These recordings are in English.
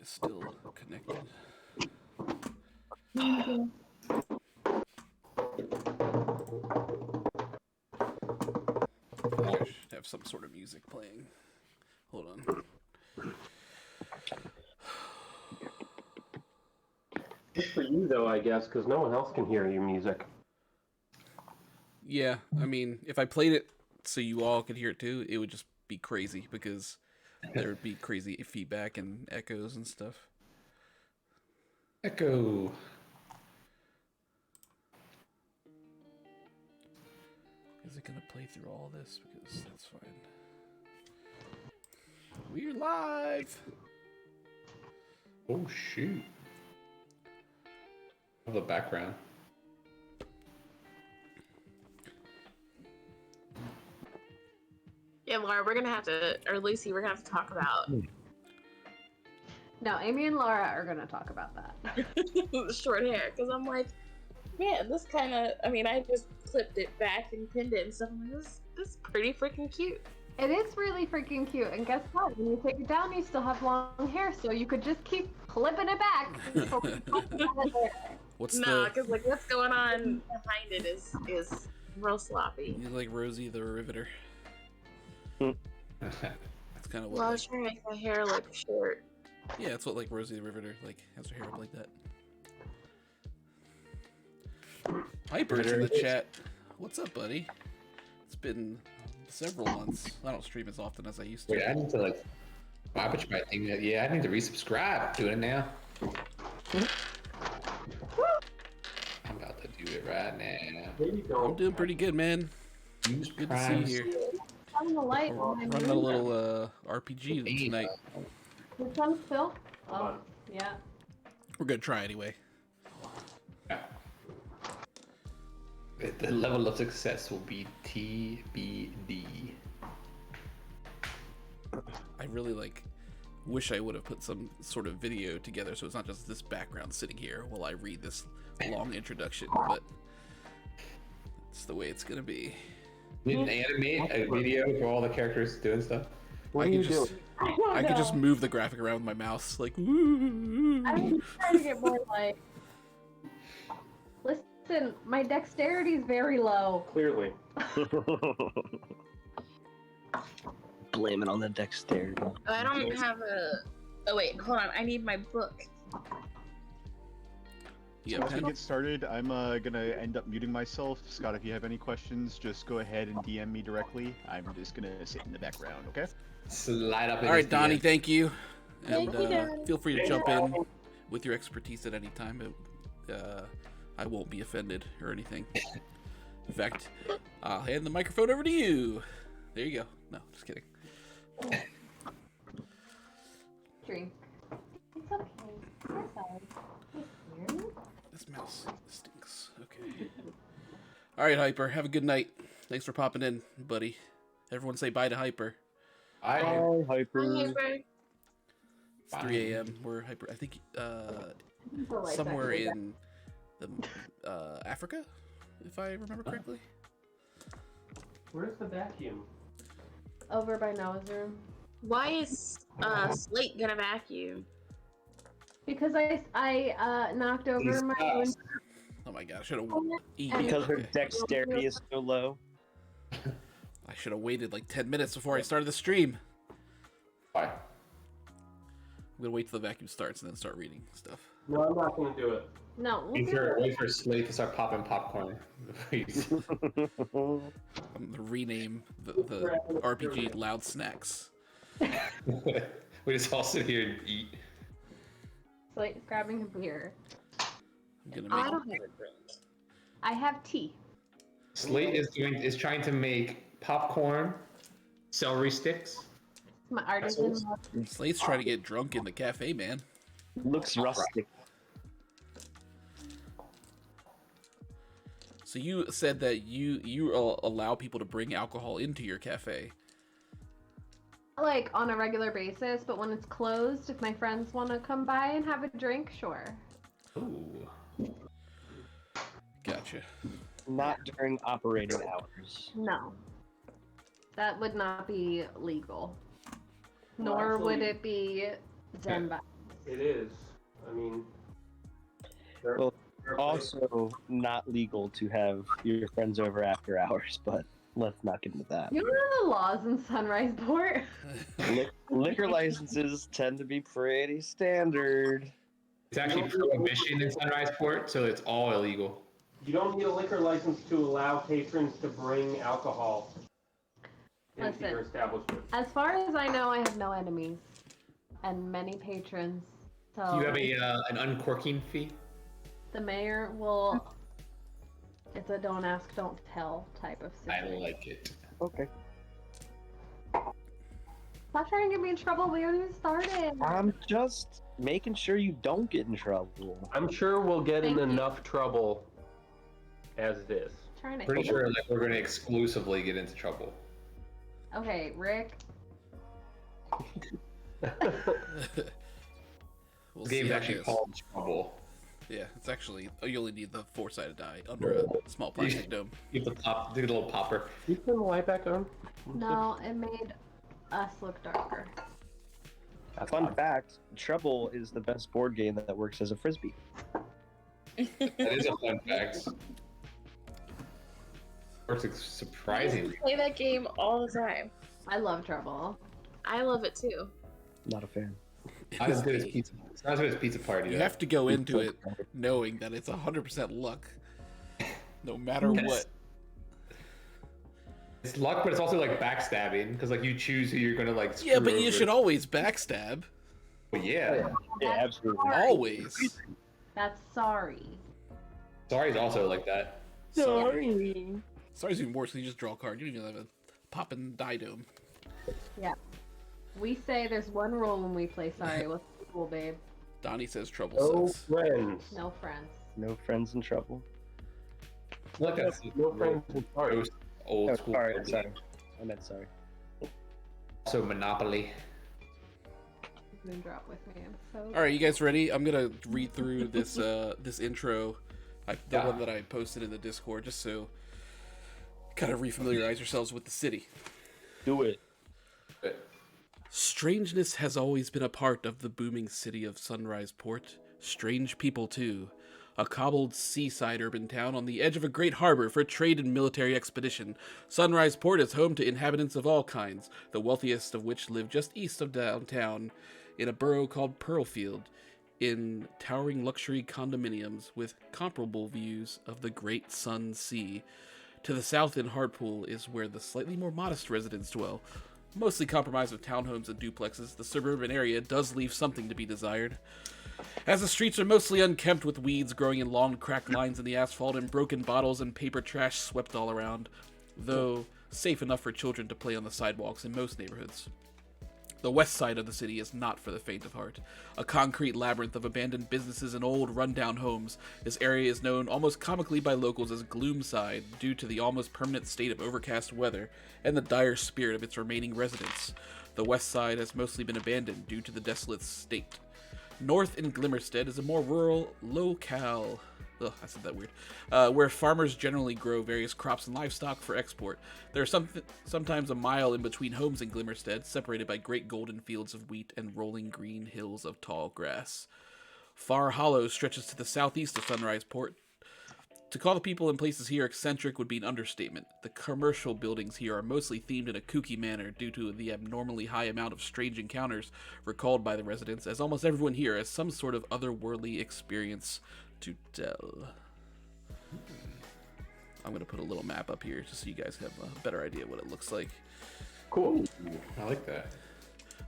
is still connected. I should have some sort of music playing. Hold on. Good for you, though, I guess, because no one else can hear your music. Yeah, I mean, if I played it so you all could hear it too, it would just be crazy because there would be crazy feedback and echoes and stuff. Echo. Is it gonna play through all this? Because that's fine. We're live! Oh, shoot. The background. Yeah, Laura, we're gonna have to, or Lucy, we're gonna have to talk about No, Amy and Laura are gonna talk about that. short hair, because I'm like, man, this kind of, I mean, I just clipped it back and pinned it and stuff. I'm like, this is pretty freaking cute. It is really freaking cute, and guess what? When you take it down, you still have long hair, so you could just keep clipping it back. What's No, because like what's going on behind it is real sloppy. You like Rosie the Riveter? That's kind of what. Well, I was trying to make my hair look short. Yeah, that's what like Rosie the Riveter like has her hair up like that. Hyper's in the chat. What's up, buddy? It's been several months. I don't stream as often as I used to. Wait, I need to like. Why would you my thing? Yeah, I need to resubscribe. Doing it now. I'm about to do it right now. There you go. I'm doing pretty good, man. Use Good to see you here. On the light. Running a little RPG tonight. The sun's still. Oh, yeah. We're gonna try anyway. The level of success will be TBD. I really wish I would have put some sort of video together so it's not just this background sitting here while I read this long introduction, but it's the way it's gonna be. You need to animate a video for all the characters doing stuff. What I do you could do? just I could just move the graphic around with my mouse like woo. I'm trying to get more like. Listen, my dexterity is very low. Clearly. Blame it on the dexterity. I don't have a. Oh wait, hold on. I need my book. Yeah, So as we pen? get started, I'm gonna end up muting myself. Scott, if you have any questions, just go ahead and DM me directly. I'm just gonna sit in the background, okay? Slide up. All right, Donnie, thank you. And Thank you, Donnie. feel free to jump in with your expertise at any time. I won't be offended or anything. In fact, I'll hand the microphone over to you. There you go. No, just kidding. Drink. It's okay. You're fine. It's weird. This mouse stinks. Okay. All right, Hyper. Have a good night. Thanks for popping in, buddy. Everyone say bye to Hyper. I Oh, Hyper. Hi, Hyper. It's 3 a.m. We're Hyper. I think somewhere in the Africa, if I remember correctly. Where's the vacuum? Over by Noah's room. Why is Slate gonna vacuum? Because I knocked over my own. Oh my god, I should have eaten. Because her Okay. dexterity is so low. I should have waited like 10 minutes before I started the stream. Bye. I'm gonna wait till the vacuum starts and then start reading stuff. No, I'm not going to do it. No, we'll Wait for Slate to start popping popcorn. Please. I'm gonna rename the RPG Loud Snacks. We just all sit here and eat. Slate's grabbing a beer. I'm gonna I make. don't have a drink. I have tea. Slate is trying to make popcorn, celery sticks. It's my artisan. Slate's trying to get drunk in the cafe, man. Looks rustic. So you said that you allow people to bring alcohol into your cafe. Like on a regular basis, but when it's closed, if my friends want to come by and have a drink, sure. Ooh. Gotcha. Not during operating hours. No. That would not be legal. Well, Nor actually- would it be Zen vibes. It is. I mean, there- Well, there are Also, not legal to have your friends over after hours, but let's not get into that. You know the laws in Sunrise Port? Liquor licenses tend to be pretty standard. It's actually prohibition in Sunrise Port, so it's all illegal. You don't need a liquor license to allow patrons to bring alcohol into Listen. your establishment. As far as I know, I have no enemies and many patrons. So Do you have an uncorking fee? the mayor will. It's a don't ask, don't tell type of I situation. like it. Okay. Stop trying to get me in trouble. We haven't even started. I'm just making sure you don't get in trouble. I'm sure we'll get in Thank you. enough trouble as it is. Trying to. Pretty sure like we're going to exclusively get into trouble. Okay, Rick. We'll The see game's how it actually goes. called Trouble. Yeah, it's actually. Oh, you only need the 4-sided die under a small plastic dome. You have to pop, do a little popper. You turn the light back on? No, it made us look darker. That's Fun odd. fact: Trouble is the best board game that works as a frisbee. That is a fun fact. Works surprisingly. Play that game all the time. I love trouble. I love it too. Not a fan. Not as good as pizza. It's not as good as Pizza Party. You though. have to go into it knowing that it's 100% luck, no matter Yes. what. It's luck, but it's also like backstabbing because like you choose who you're gonna like. Yeah, screw but you over. should always backstab. Well, yeah. Yeah, absolutely. Always. That's sorry. Sorry's also like that. Sorry. Sorry's even worse. You just draw a card. You don't even have a poppin' die dome. We say there's one rule when we play sorry. What's the rule, babe? Donnie says trouble No sucks. friends. No friends. No friends in trouble. Look, that's No friends in party. most old Oh, school. sorry, board sorry. game. I meant sorry. Also Monopoly. You can drop with me. I'm so. All right, you guys ready? I'm gonna read through this this intro, the Yeah. one that I posted in the Discord, just so kind of refamiliarize yourselves with the city. Do it. Strangeness has always been a part of the booming city of Sunrise Port. Strange people, too. A cobbled seaside urban town on the edge of a great harbor for trade and military expedition, Sunrise Port is home to inhabitants of all kinds, the wealthiest of which live just east of downtown, in a borough called Pearlfield, in towering luxury condominiums with comparable views of the Great Sun Sea. To the south in Hartpool is where the slightly more modest residents dwell. Mostly comprised of townhomes and duplexes, the suburban area does leave something to be desired. As the streets are mostly unkempt with weeds growing in long cracked lines in the asphalt and broken bottles and paper trash swept all around, though safe enough for children to play on the sidewalks in most neighborhoods. The west side of the city is not for the faint of heart. A concrete labyrinth of abandoned businesses and old, rundown homes, this area is known almost comically by locals as Gloomside due to the almost permanent state of overcast weather and the dire spirit of its remaining residents. The west side has mostly been abandoned due to the desolate state. North in Glimmerstead is a more rural locale. Ugh, I said that weird. Where farmers generally grow various crops and livestock for export. There are sometimes a mile in between homes in Glimmerstead, separated by great golden fields of wheat and rolling green hills of tall grass. Far Hollow stretches to the southeast of Sunrise Port. To call the people and places here eccentric would be an understatement. The commercial buildings here are mostly themed in a kooky manner due to the abnormally high amount of strange encounters recalled by the residents, as almost everyone here has some sort of otherworldly experience to tell. I'm going to put a little map up here just so you guys have a better idea what it looks like. Cool. I like that.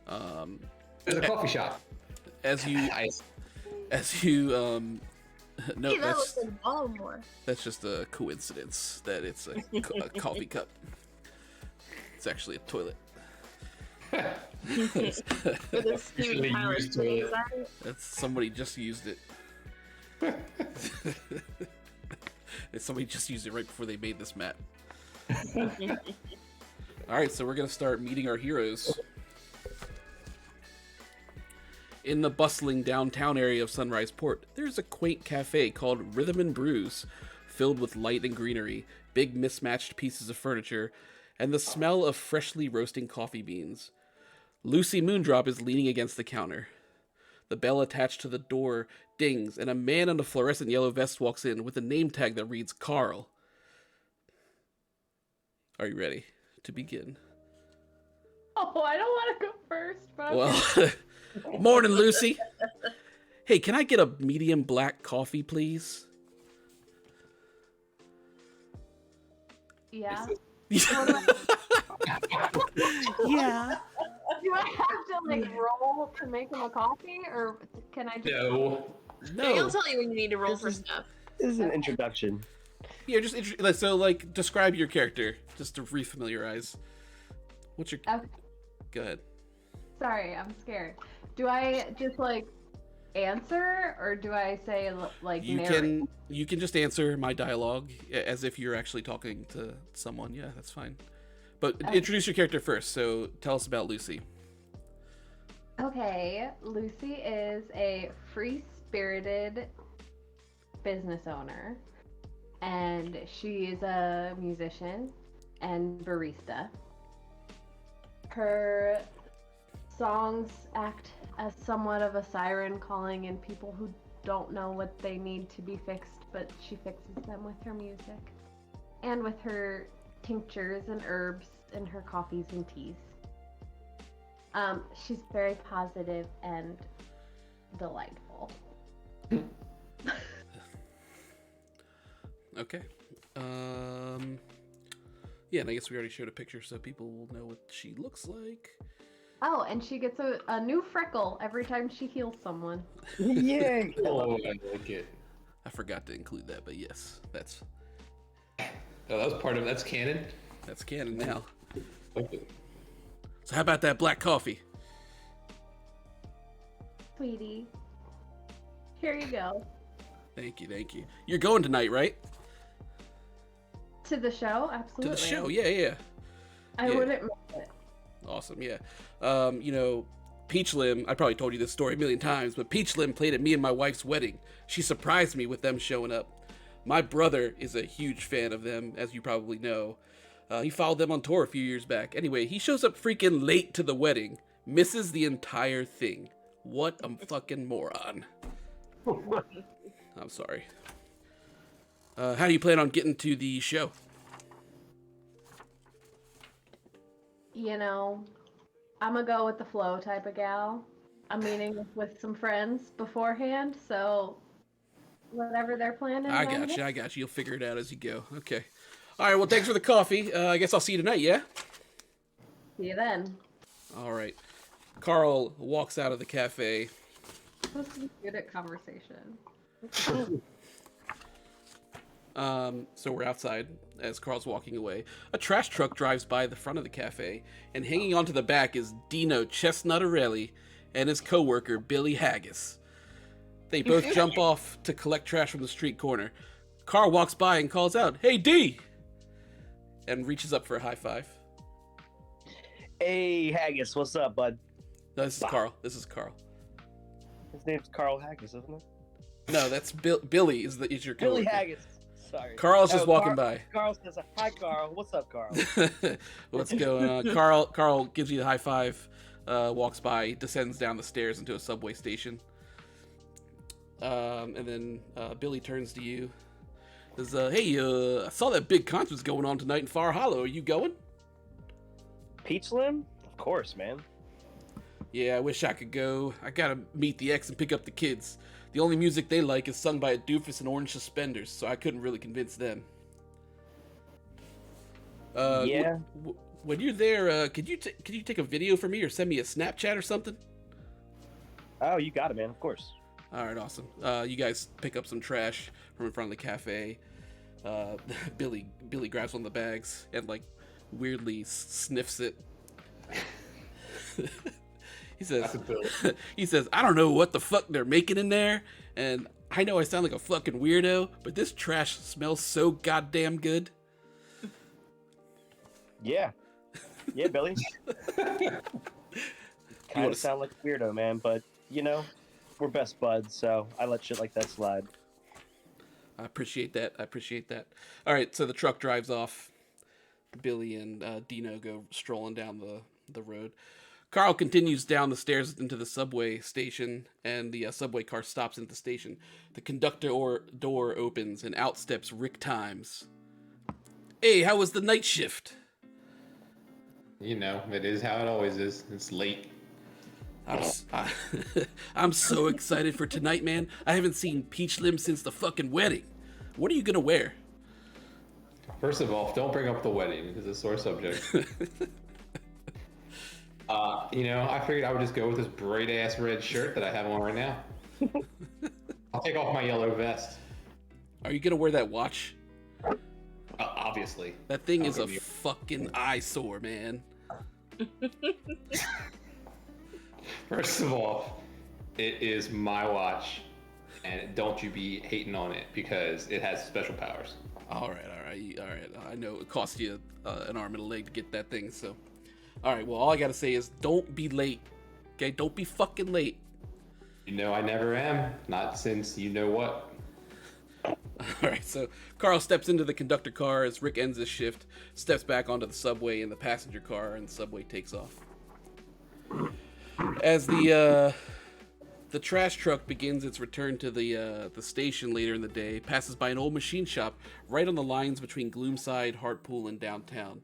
Um, There's a coffee shop. as you Nice. no, Hey, that was in Baltimore. that's just a coincidence that it's a coffee cup. It's actually a toilet. With a Usually steaming pile of used to things it. on it. That's somebody just used it. Somebody just used it right before they made this map. Alright, so we're going to start meeting our heroes. In the bustling downtown area of Sunrise Port, there's a quaint cafe called Rhythm and Brews, filled with light and greenery, big mismatched pieces of furniture, and the smell of freshly roasting coffee beans. Lucy Moondrop is leaning against the counter. The bell attached to the door dings, and a man in a fluorescent yellow vest walks in with a name tag that reads Carl. Are you ready to begin? Oh, I don't want to go first, but Well, morning, Lucy. Hey, can I get a medium black coffee, please? yeah. Yeah. Do I have to like roll to make him a coffee, or can I just? No. I'll No. tell you when you need to roll This for is- stuff. This is an introduction. Yeah, just so like describe your character just to refamiliarize. What's your? Okay. Go ahead. Sorry, I'm scared. Do I just like answer, or do I say like narrate? You can just answer my dialogue as if you're actually talking to someone. Yeah, that's fine. But introduce your character first. So tell us about Lucy. Okay, Lucy is a free-spirited business owner, and she is a musician and barista. Her songs act as somewhat of a siren calling in people who don't know what they need to be fixed, but she fixes them with her music and with her tinctures and herbs and her coffees and teas. She's very positive and delightful. Okay. Yeah, and I guess we already showed a picture, so people will know what she looks like. Oh, and she gets a new freckle every time she heals someone. Yay! Oh, I like it. I forgot to include that, but yes, that's Oh, that was part of that's canon. canon now. Okay. So how about that black coffee? Sweetie, here you go. Thank you, thank you. You're going tonight, right? To the show? Absolutely. To the show, yeah. I yeah. wouldn't miss it. Awesome, yeah. You know, Peach Lim, I probably told you this story a million times, but Peach Lim played at me and my wife's wedding. She surprised me with them showing up. My brother is a huge fan of them, as you probably know. He followed them on tour a few years back. Anyway, he shows up freaking late to the wedding, misses the entire thing. What a fucking moron. I'm sorry. How do you plan on getting to the show? You know, I'm a go with the flow type of gal. I'm meeting with some friends beforehand, so whatever they're planning. I got you. You'll figure it out as you go. Okay. All right, well, thanks for the coffee. I guess I'll see you tonight, yeah? See you then. All right. Carl walks out of the cafe. Supposed to be good at conversation. So we're outside as Carl's walking away. A trash truck drives by the front of the cafe, and hanging onto the back is Dino Chestnutarelli and his coworker Billy Haggis. They both jump off to collect trash from the street corner. Carl walks by and calls out, "Hey, D!" and reaches up for a high five. Hey, Haggis, what's up, bud? No, this is Carl. This is Carl. His name's Carl Haggis, isn't it? No, that's Billy is your coworker. Billy Haggis. Sorry. Carl's just walking by. Carl says, "Hi, Carl. What's up, Carl?" What's going on? Carl gives you the high five, walks by, descends down the stairs into a subway station. And then Billy turns to you. Says, "Hey, I saw that big concert's going on tonight in Far Hollow. Are you going?" Peach Lim? Of course, man. Yeah, I wish I could go. I gotta meet the ex and pick up the kids. The only music they like is sung by a doofus in orange suspenders, so I couldn't really convince them. Yeah. When you're there, could you take a video for me or send me a Snapchat or something? Oh, you got it, man. Of course. All right, awesome. You guys pick up some trash from in front of the cafe. Billy grabs one of the bags and weirdly sniffs it. He says, "I don't know what the fuck they're making in there, and I know I sound like a fucking weirdo, but this trash smells so goddamn good." Yeah. Yeah, Billy. Kind of sound like a weirdo, man, but, we're best buds, so I let shit like that slide. I appreciate that. All right, so the truck drives off. Billy and Dino go strolling down the road. Carl continues down the stairs into the subway station, and the subway car stops at the station. The conductor door opens, and out steps Rick Times. Hey, how was the night shift? You know, it is how it always is. It's late. I'm so excited for tonight, man. I haven't seen Peach Lim since the fucking wedding. What are you gonna wear? First of all, don't bring up the wedding. It's a sore subject. I figured I would just go with this bright ass red shirt that I have on right now. I'll take off my yellow vest. Are you gonna wear that watch? Obviously. That thing is a fucking eyesore, man. First of all, it is my watch, and don't you be hating on it because it has special powers. All right. I know it cost you an arm and a leg to get that thing, so. All right, well, all I gotta say is don't be late, okay? Don't be fucking late. You know I never am. Not since you know what. All right, so Carl steps into the conductor car as Rick ends his shift, steps back onto the subway in the passenger car, and the subway takes off. As the trash truck begins its return to the station later in the day, passes by an old machine shop right on the lines between Gloomside, Hartpool, and downtown.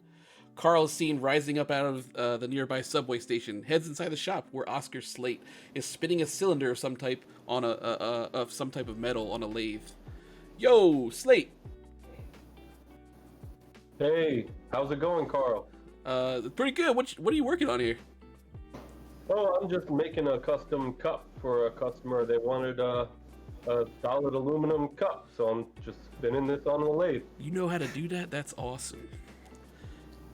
Carl is seen rising up out of the nearby subway station, heads inside the shop where Oscar Slate is spinning a cylinder of some type on of some type of metal on a lathe. Yo, Slate. Hey, how's it going, Carl? Pretty good. What are you working on here? Oh, I'm just making a custom cup for a customer. They wanted a solid aluminum cup, so I'm just spinning this on the lathe. You know how to do that? That's awesome.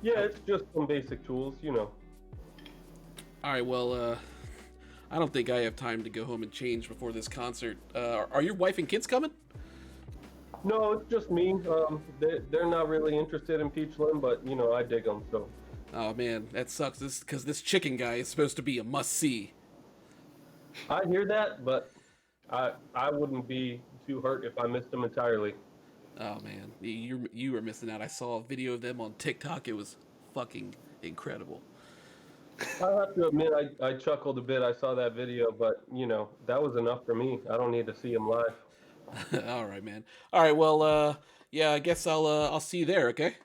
Yeah, it's just some basic tools, you know. All right, well, I don't think I have time to go home and change before this concert. Are your wife and kids coming? No, it's just me. They're not really interested in Peach Lim, but, you know, I dig them, so. Oh, man, that sucks. Because this chicken guy is supposed to be a must-see. I hear that, but I wouldn't be too hurt if I missed him entirely. Oh, man, you were missing out. I saw a video of them on TikTok. It was fucking incredible. I have to admit, I chuckled a bit. I saw that video, but, you know, that was enough for me. I don't need to see him live. All right, man. All right, well, yeah, I guess I'll see you there, okay?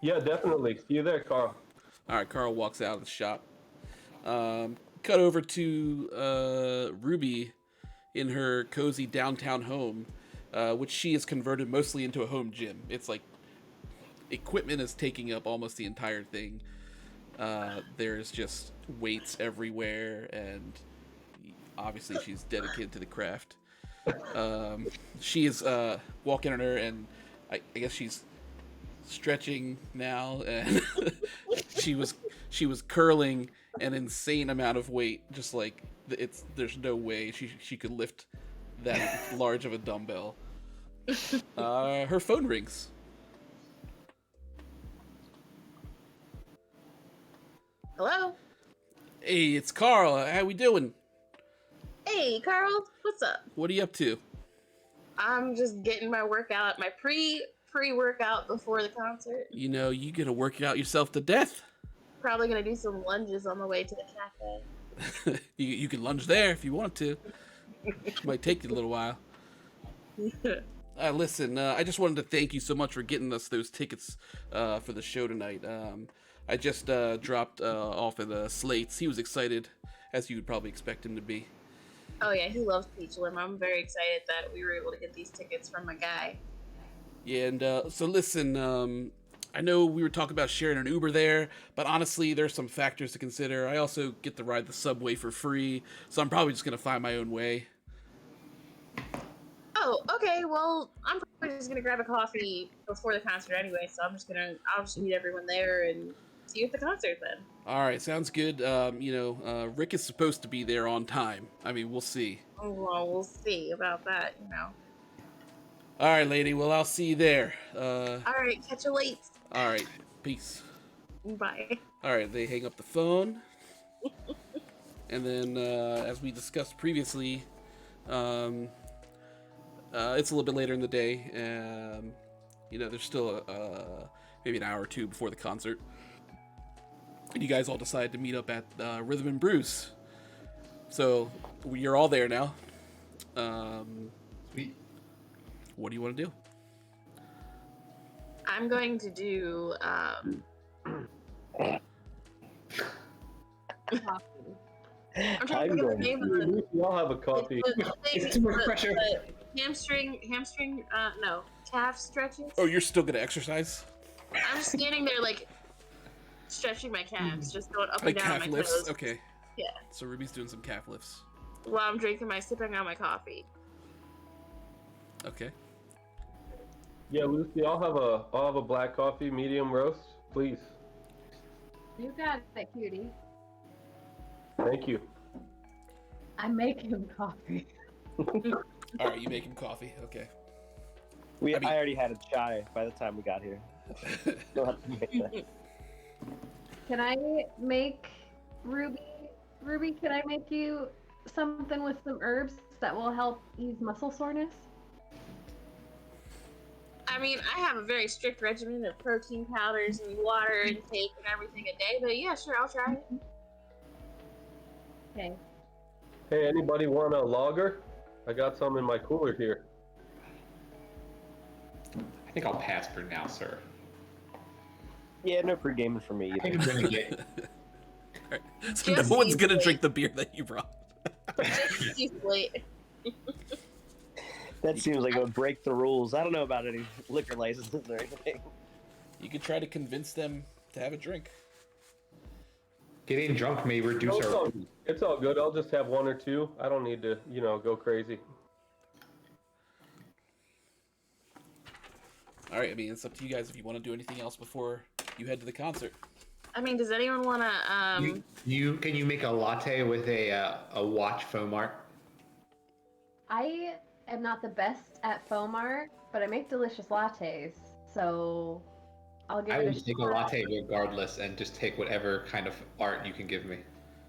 Yeah, definitely. See you there, Carl. All right, Carl walks out of the shop. Cut over to Ruby in her cozy downtown home, which she has converted mostly into a home gym. It's like equipment is taking up almost the entire thing. There's just weights everywhere, and obviously she's dedicated to the craft. She is walking on her, and I guess she's stretching now, and she was curling an insane amount of weight. Just like there's no way she could lift that large of a dumbbell. Her phone rings. Hello? Hey, it's Carl. How we doing? Hey, Carl. What's up? What are you up to? I'm just getting my workout, my pre-workout before the concert. You know, you gonna work out yourself to death. Probably gonna do some lunges on the way to the cafe. you can lunge there if you want to. Might take you a little while. Listen, I just wanted to thank you so much for getting us those tickets for the show tonight. I just dropped off at Slate's. He was excited, as you would probably expect him to be. Oh yeah, he loves Peach Lim. I'm very excited that we were able to get these tickets from a guy. Yeah, and so listen, I know we were talking about sharing an Uber there, but honestly, there's some factors to consider. I also get to ride the subway for free, so I'm probably just gonna find my own way. Oh, okay. Well, I'm probably just gonna grab a coffee before the concert anyway, so I'll just meet everyone there and see you at the concert then. All right, sounds good. Rick is supposed to be there on time. I mean, we'll see. Well, we'll see about that, you know. All right, lady. Well, I'll see you there. All right, catch you late. All right, peace. Bye. All right, they hang up the phone. And then, as we discussed previously, it's a little bit later in the day. There's still maybe an hour or two before the concert. you guys all decide to meet up at Rhythm and Brews. So you're all there now. Sweet. What do you want to do? I'm going to do. I'm trying to think of the name of the. We all have a coffee. It's too much pressure. The hamstring. No, calf stretches. Oh, you're still gonna exercise? I'm just standing there like stretching my calves, just going up Like and down calf on my lifts? toes. Okay. Yeah. So Ruby's doing some calf lifts. While I'm sipping on my coffee. Okay. Yeah, Lucy, I'll have a black coffee, medium roast, please. You got it, cutie. Thank you. I make him coffee. All right, you make him coffee. Okay. I mean- already had a chai by the time we got here. Don't have to make that. Can I make Ruby, can I make you something with some herbs that will help ease muscle soreness? I mean, I have a very strict regimen of protein powders and water intake and everything a day, but yeah, sure, I'll try it. Okay. Hey, anybody want a lager? I got some in my cooler here. I think I'll pass for now, sir. Yeah, no pre-gaming for me I think either. I'm gonna get. All right. So Just no one's gonna easily. drink the beer that you brought. Just easily. That seems like it would break the rules. I don't know about any liquor licenses or anything. You could try to convince them to have a drink. Getting drunk may reduce our. It's all good. I'll just have one or two. I don't need to, go crazy. All right. I mean, it's up to you guys if you want to do anything else before you head to the concert. I mean, does anyone want to, Can you make a latte with a watch foam art? I am not the best at foam art, but I make delicious lattes, so I'll give I it will a take a shot. latte regardless and just take whatever kind of art you can give me.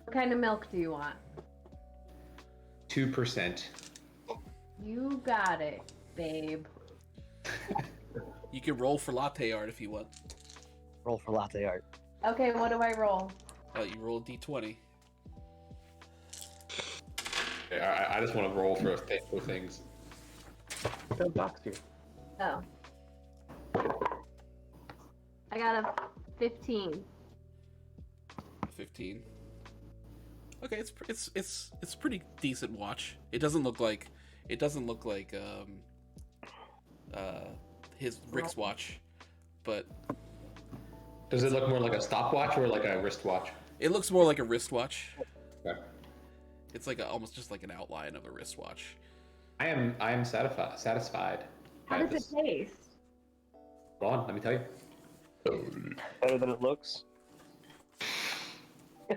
What kind of milk do you want? 2%. You got it, babe. You can roll for latte art if you want. Roll for latte art. Okay, what do I roll? You roll a d20. I just want to roll for things. Got a box here. Oh. I got a 15. 15. Okay, it's a pretty decent watch. It doesn't look like his Rick's watch, but Does it look more like a stopwatch or like a wristwatch? it looks more like a wristwatch. Okay. It's like almost just like an outline of a wristwatch. I am satisfied. How by does this. it taste? Hold on, let me tell you. Better than it looks.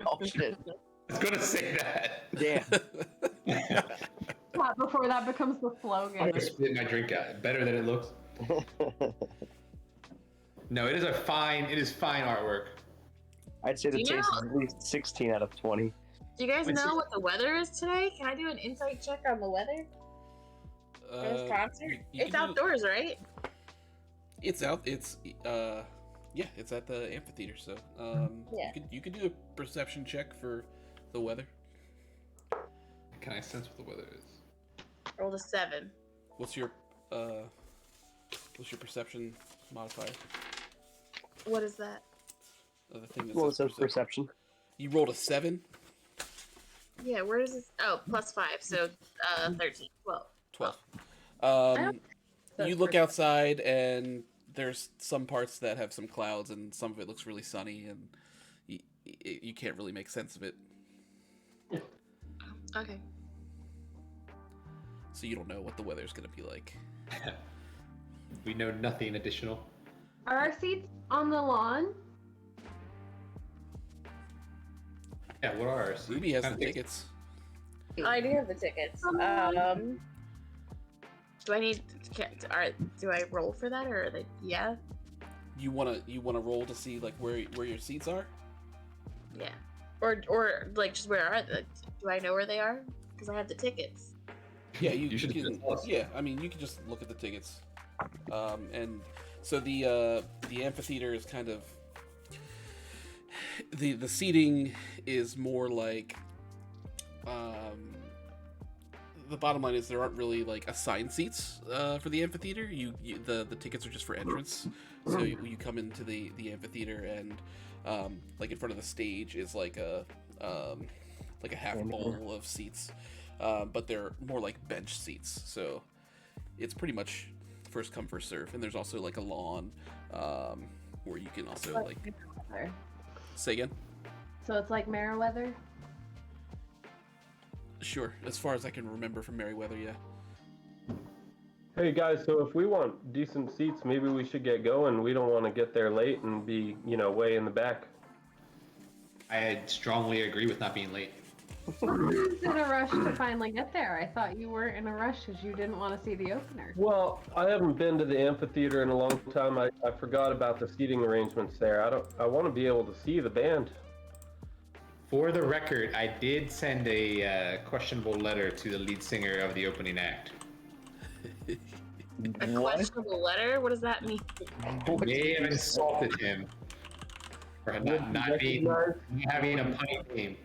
Oh shit! I was gonna say that. Damn. Not before that becomes the I'm slogan. gonna spit my drink out. Better than it looks. No, it is fine artwork. I'd say the You taste know- is at least 16 out of 20. do you guys What's know it- what the weather is today? Can I do an insight check on the weather for this concert? you It's can do- outdoors, right? It's out. It's yeah, it's at the amphitheater. So Yeah. you could do a perception check for the weather. Can I sense what the weather is? Rolled a 7. What's your perception modifier? What is that? The thing that Well, it says says perception. You rolled a 7. Yeah, where is this? Oh, +5, so 13, 12. 12. don't- You look outside and there's some parts that have some clouds and some of it looks really sunny and you can't really make sense of it. Okay. So you don't know what the weather's going to be like. We know nothing additional. Are our seats on the lawn? Yeah, what are ours? Ruby has the Kinda tickets. I do have the tickets. Do I need? Do I roll for that or are they? Yeah. You wanna roll to see like where your seats are? Yeah. Or like just where are they? Do I know where they are? Because I have the tickets. Yeah, you should can. tell us. Yeah, I mean you can just look at the tickets. And so the amphitheater is kind of the seating is more like the bottom line is there aren't really like assigned seats for the amphitheater. The tickets are just for entrance. So you come into the amphitheater and like in front of the stage is like a half bowl of seats, but they're more like bench seats. So it's pretty much first come first serve. And there's also like a lawn where you can also like say again. So it's like Meriwether. Sure, as far as I can remember from Merryweather, yeah. Hey guys, so if we want decent seats, maybe we should get going. We don't want to get there late and be, way in the back. I strongly agree with not being late. Who's in a rush to finally get there? I thought you weren't in a rush because you didn't want to see the opener. Well, I haven't been to the amphitheater in a long time. I forgot about the seating arrangements there. I want to be able to see the band. For the record, I did send a questionable letter to the lead singer of the opening act. A questionable letter? What does that mean? I may have insulted him for not having a punny name.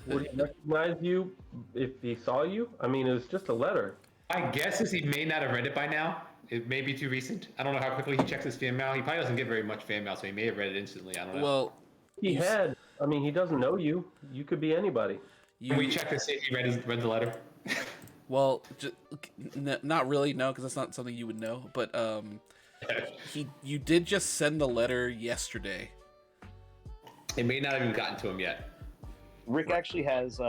Would he recognize you if he saw you? I mean, it was just a letter. My guess is he may not have read it by now. It may be too recent. I don't know how quickly he checks his fan mail. He probably doesn't get very much fan mail, so he may have read it instantly. I don't know. Well, He doesn't know you. You could be anybody. Can we check to see if he read the letter? Well, not really, no, because that's not something you would know. But you did just send the letter yesterday. It may not have even gotten to him yet. Rick actually has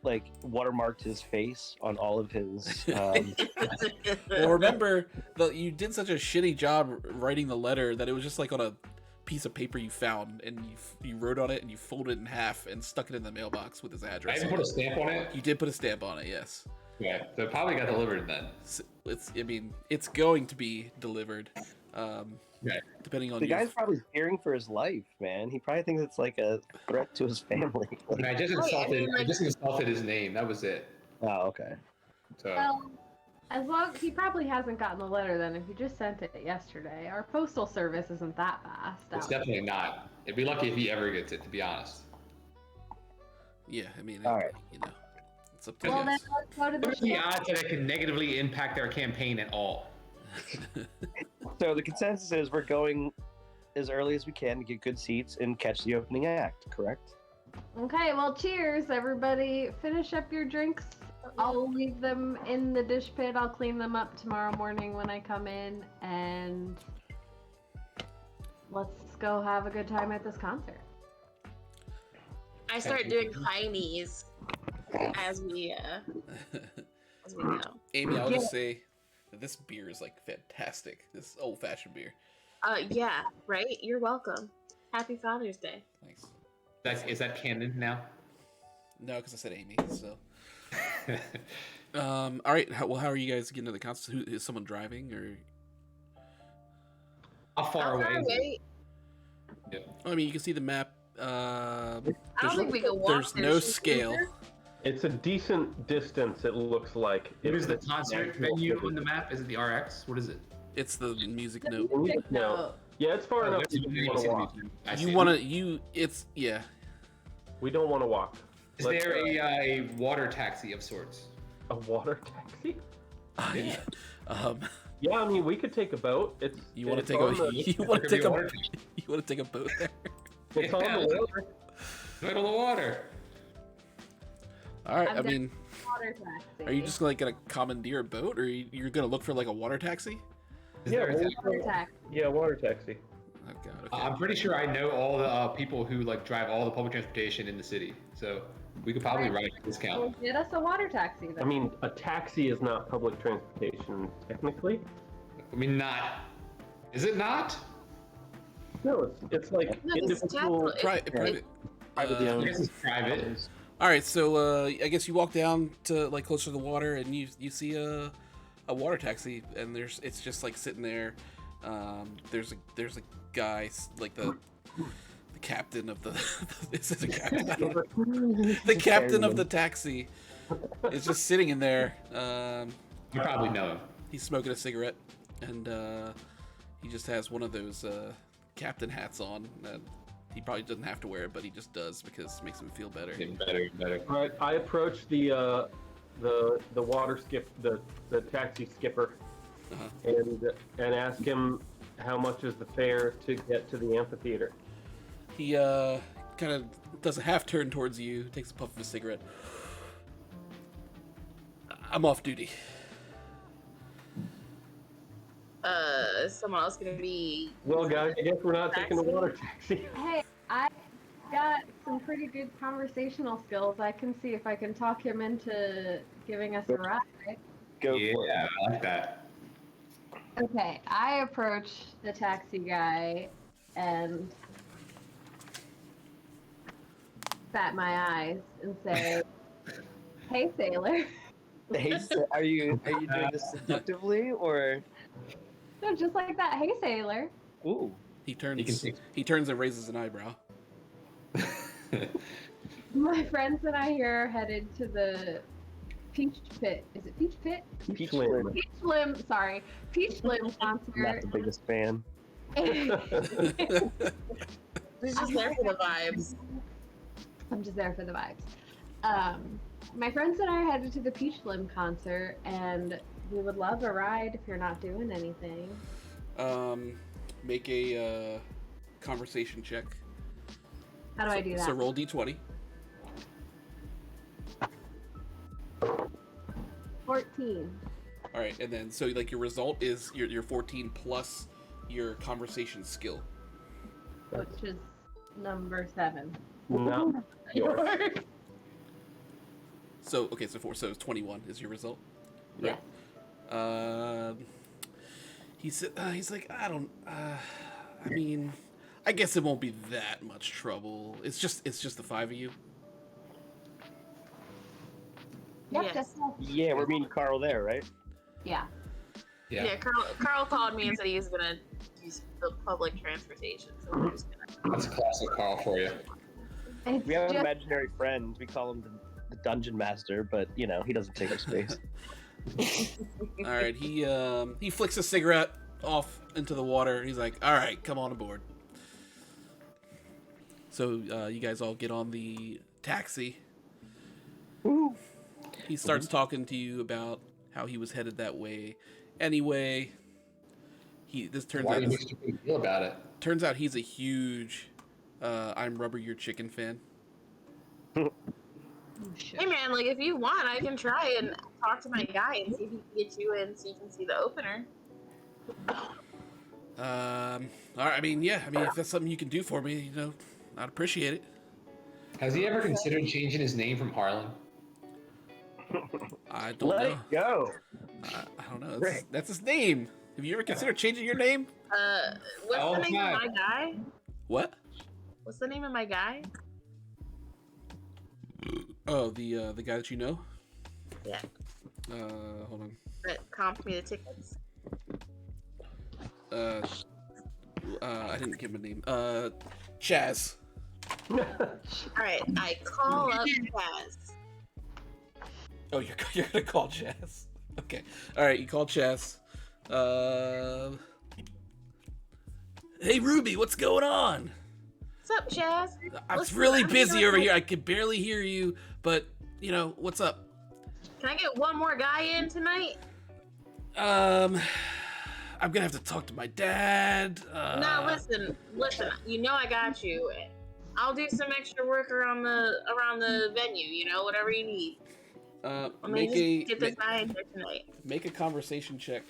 watermarked his face on all of his. Well, remember you did such a shitty job writing the letter that it was just like on a piece of paper you found, and you wrote on it and you folded it in half and stuck it in the mailbox with his I address. even put a stamp on it. You did put a stamp on it, yes. Yeah, so it probably got delivered then. It's going to be delivered. Yeah. Depending on The guy's probably fearing for his life, man. He probably thinks it's like a threat to his family. And I just insulted his name. That was it. Oh, okay. So Well, as long he probably hasn't gotten the letter then if you just sent it yesterday. Our postal service isn't that fast. it's out definitely not. It'd be lucky if he ever gets it, to be honest. Yeah, I mean, All right. it's up to Well, you then guys. let's go to What are the the show. odds that it can negatively impact their campaign at all? So the consensus is we're going as early as we can to get good seats and catch the opening act, correct? Okay, well, cheers, everybody. Finish up your drinks. I'll leave them in the dish pit. I'll clean them up tomorrow morning when I come in, and let's go have a good time at this concert. I start doing high knees as we go. Amy, I'll just say that this beer is like fantastic. This old-fashioned beer. Yeah, right? You're welcome. Happy Father's Day. Thanks. Is that canon now? No, because I said Amy. So. All right. How are you guys getting to the concert? Is someone driving or? How far away? is it? Yeah. I mean, you can see the map. I don't think we can walk There's there. no Should we scale. go there? It's a decent distance, it looks like. What is the It's concert venue on the map? Is it the RX? What is it? It's the music note. No. Yeah, it's far enough that's that you want to walk. I see. Yeah. We don't want to walk. Is Let's, there a water taxi of sorts? a water taxi? Yeah. Yeah, I mean, we could take a boat. It's You want it's to take on a the- you want to take a water you want to take a boat there? It's on the water. Right on the water. All right. I'm I down mean, Water taxi. are you just like gonna commandeer a boat, or you're gonna look for like a water taxi? Is Yeah, there a well, taxi? Water taxi. Yeah, water taxi. Oh god. Okay. I'm pretty sure I know all the people who like drive all the public transportation in the city, so we could probably write a Well, discount. get us a water taxi then. I mean, a taxi is not public transportation, technically. I mean, not. Is it not? No, it's like No, it's individual. Private. Privately I owned. guess it's private. All right, so I guess you walk down to like closer to the water, and you see a water taxi, and it's just like sitting there. There's a guy like the captain of the is it a captain? I don't know. The captain of the taxi is just sitting in there. You probably know him. He's smoking a cigarette, and he just has one of those captain hats on. And He probably doesn't have to wear it, but he just does because it makes him feel better. Getting better, better. All right, I approach the water skip, the taxi skipper, Uh-huh. and ask him how much is the fare to get to the amphitheater. He kind of does a half turn towards you, takes a puff of a cigarette. I'm off duty. Is someone else gonna be? Well, guys, I guess we're not taking the water taxi. Hey, I got some pretty good conversational skills. I can see if I can talk him into giving us a ride. Go for it. Yeah, I like that. Okay, I approach the taxi guy and bat my eyes and say, "Hey, sailor." Hey, are you doing this seductively or? No, just like that. Hey, sailor. Ooh. He turns. You can see- He turns and raises an eyebrow. My friends and I here are headed to the Peach Pit. Is it Peach Pit? Peach Slim. Slim. Peach Slim. Sorry, Peach Slim Not concert. the biggest fan. He's just there for the vibes. I'm just there for the vibes. My friends and I are headed to the Peach Slim concert, and we would love a ride if you're not doing anything. Make a conversation check. How do I do that? So roll d20. 14. All right, and then so like your result is your 14 plus your conversation skill. Which is number 7. No. Yours. So okay, so it's 21 is your result. Yeah. He said he's like I don't. I mean, I guess it won't be that much trouble. It's just the 5 of you. Yep, Yes. that's all. Yeah, we're meeting Carl there, right? Yeah. Yeah, Carl called me and said he was gonna use the public transportation, so we're just gonna. That's classic Carl for you. It's We have an just- imaginary friend. We call him the dungeon master, but you know he doesn't take up space. All right, he flicks a cigarette off into the water. He's like, "All right, come on aboard." So you guys all get on the taxi. Woo. He starts talking to you about how he was headed that way. Anyway, this turns Why out do you make such a big deal about it? he's a huge I'm Rubber Your Chicken fan. Hey man, like if you want, I can try and talk to my guy and see if he can get you in so you can see the opener. All right, I mean, if that's something you can do for me, I'd appreciate it. Has he ever considered changing his name from Harlan? I don't Let know. it go. I don't know. Rick. That's his name. Have you ever considered changing your name? What's Oh, the name my. of my guy? What? What's the name of my guy? Oh, the guy that you know? Yeah, Hold on. that comped me the tickets. I didn't give him a name. Chaz. Alright, I call up Chaz. Oh, you're gonna call Chaz. Okay. All right, you call Chaz. Hey Ruby, what's going on? What's up, Chaz? I'm Listen, really I'm busy doing over my- here. I can barely hear you, but what's up? Can I get one more guy in tonight? I'm gonna have to talk to my dad. No, listen. You know I got you. I'll do some extra work around the venue. Whatever you need. Let me just get this guy in here tonight. Make a conversation check.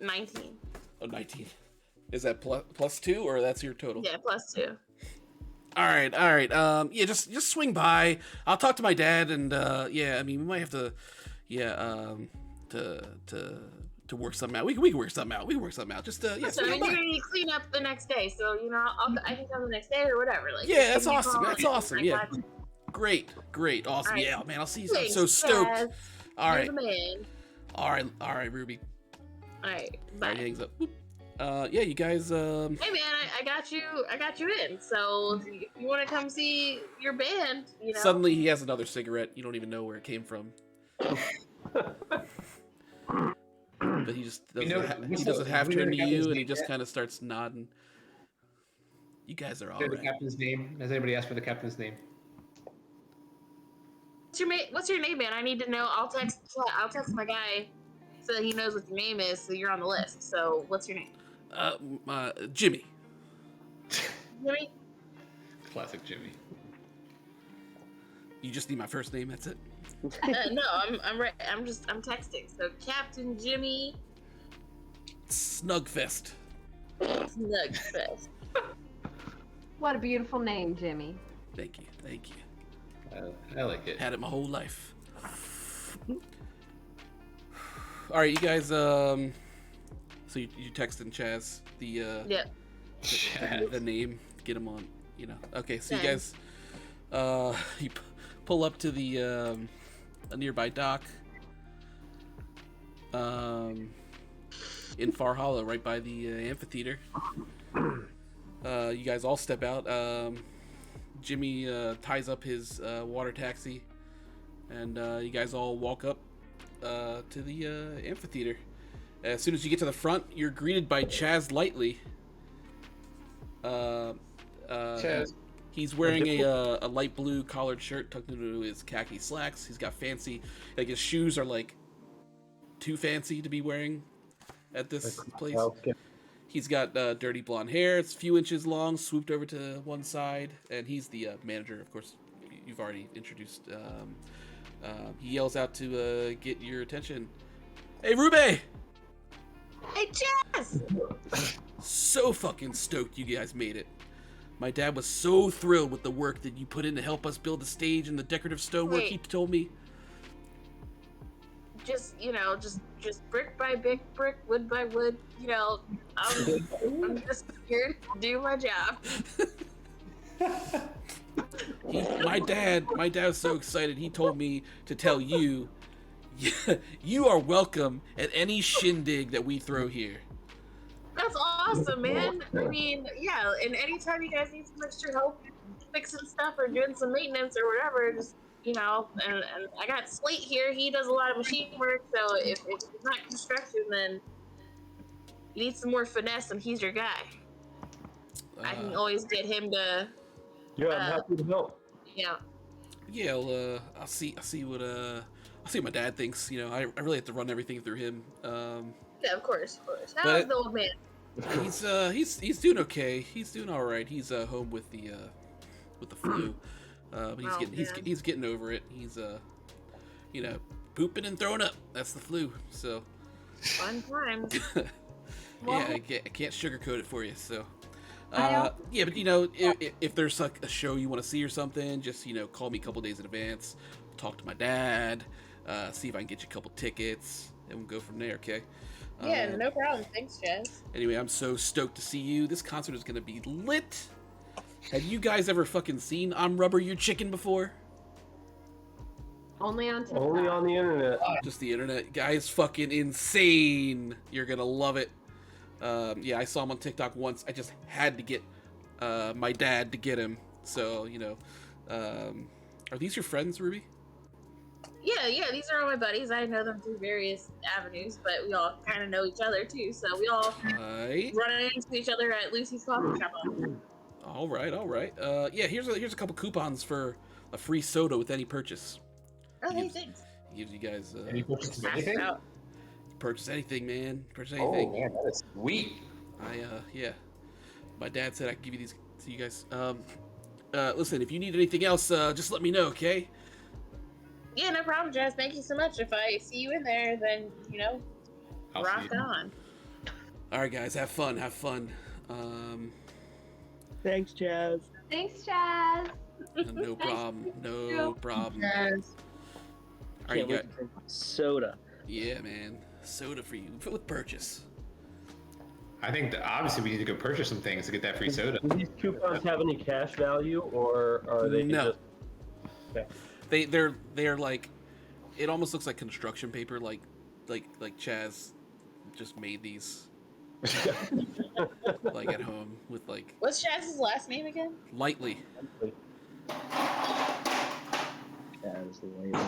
19. Oh, 19. Is that plus 2 or that's your total? Yeah, +2. All right. Yeah, just swing by. I'll talk to my dad, and yeah, I mean, we might have to, to work something out. We can work something out. Just yeah. So Swing you're by. gonna need clean up the next day. So I can come the next day or whatever. Like Yeah, just that's give me a awesome. call. That's awesome. I Yeah. got you. Great, awesome. All right. Yeah, man, I'll see you. I'm Thanks, so stoked. Chaz. All You're right, the man. all right, Ruby. All right, All bye. right, he hangs up. Boop. Yeah, you guys. Hey man, I got you in. So if you want to come see your band, Suddenly he has another cigarette. You don't even know where it came from. but he just We doesn't, know- he doesn't have we turn know to the captain's you, and he name just yet? kind of starts nodding. You guys are all Know the right. captain's name? Has anybody asked for the captain's name? What's your name, man? I need to know. I'll text my guy so that he knows what your name is, so you're on the list. So what's your name? Jimmy. Jimmy? Classic Jimmy. You just need my first name. That's it. No, I'm right. I'm texting. So Captain Jimmy Snugfest. Snugfest. What a beautiful name, Jimmy. Thank you. Thank you. I like it. Had it my whole life. All right, you guys. So you texting Chaz Yep. the name, get him on. You know. Okay, so you Okay. guys, you pull up to the a nearby dock. In Far Hollow, right by the amphitheater. You guys all step out. Jimmy ties up his water taxi, and you guys all walk up to the amphitheater. As soon as you get to the front, you're greeted by Chaz Lightly. Chaz. He's wearing a light blue collared shirt tucked into his khaki slacks. He's got fancy, like his shoes are like too fancy to be wearing at this place. Okay. He's got dirty blonde hair. It's a few inches long, swooped over to one side, and he's the manager. Of course, you've already introduced. He yells out to get your attention. Hey, Rube! Hey, Jess! So fucking stoked you guys made it. My dad was so thrilled with the work that you put in to help us build the stage and the decorative stonework. Wait. He told me. Just just brick by brick, wood by wood. I'm just here to do my job. My dad was so excited. He told me to tell you, you are welcome at any shindig that we throw here. That's awesome, man. I mean, yeah, and anytime you guys need some extra help fixing stuff or doing some maintenance or whatever, just, and I got Slate here. He does a lot of machine work, so if it's not construction, then you need some more finesse, and he's your guy. I can always get him to, Yeah, I'm happy to help. Yeah, well, I'll see what my dad thinks. I really have to run everything through him. Yeah, of course. How's But- the old man? He's doing okay. He's doing all right. He's home with the flu. But he's getting over it. He's pooping and throwing up. That's the flu. So Fun times. yeah, I can't sugarcoat it for you. So I know. yeah, but if there's like a show you want to see or something, just call me a couple days in advance. Talk to my dad. See if I can get you a couple tickets, and we'll go from there. Okay. Yeah, no problem. Thanks, Jess. Anyway, I'm so stoked to see you. This concert is gonna be lit. Have you guys ever fucking seen I'm Rubber Your Chicken before? Only on TikTok. Only on the internet. Just the internet. Guy's fucking insane. You're gonna love it. Yeah, I saw him on TikTok once. I just had to get my dad to get him. So, are these your friends, Ruby? Yeah, these are all my buddies. I know them through various avenues, but we all kind of know each other too. So we all Right. run into each other at Lucy's coffee shop. All right. Yeah, here's a couple coupons for a free soda with any purchase. Oh, hey, Gives- thanks. Gives you guys Any purchases of Pass it anything? out. purchase anything, man. Purchase Oh anything. man, that is sweet. Yeah. My dad said I could give you these to you guys. Listen, if you need anything else, just let me know, okay? Yeah, no problem, Jess. Thank you so much. If I see you in there, then I'll rock see you. on. All right, guys, have fun. Thanks, Chaz. Thanks, Chaz. No problem. No problem. All Yes. right, you Can't wait got. to drink soda. Yeah, man. Soda for you with purchase. I think that obviously we need to go purchase some things to get that free soda. Do these coupons have any cash value, or are they No. just... Okay. They're like, it almost looks like construction paper, like Chaz just made these like at home with like What's Jazz's last name again? lightly. Chaz, the lady.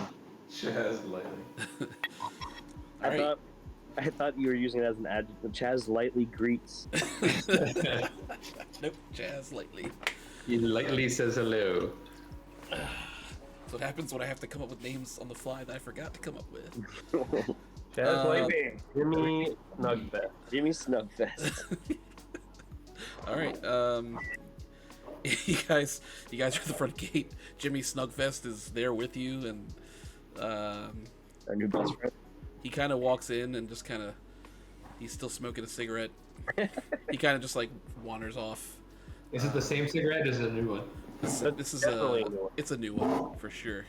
Chaz lately. All right. I thought you were using it as an adjective. Chaz lightly greets. Nope, Jazz lightly. He lightly says hello. That's what happens when I have to come up with names on the fly that I forgot to come up with. Chaz like Jimmy. Jimmy Snugfest. Jimmy Snugfest. All right, you guys are at the front gate. Jimmy Snugfest is there with you, and Our new best friend. he kind of walks in and just kind of, he's still smoking a cigarette. He kind of just like wanders off. Is it the same cigarette or is it a new one? This is definitely a, a new one. it's a new one for sure.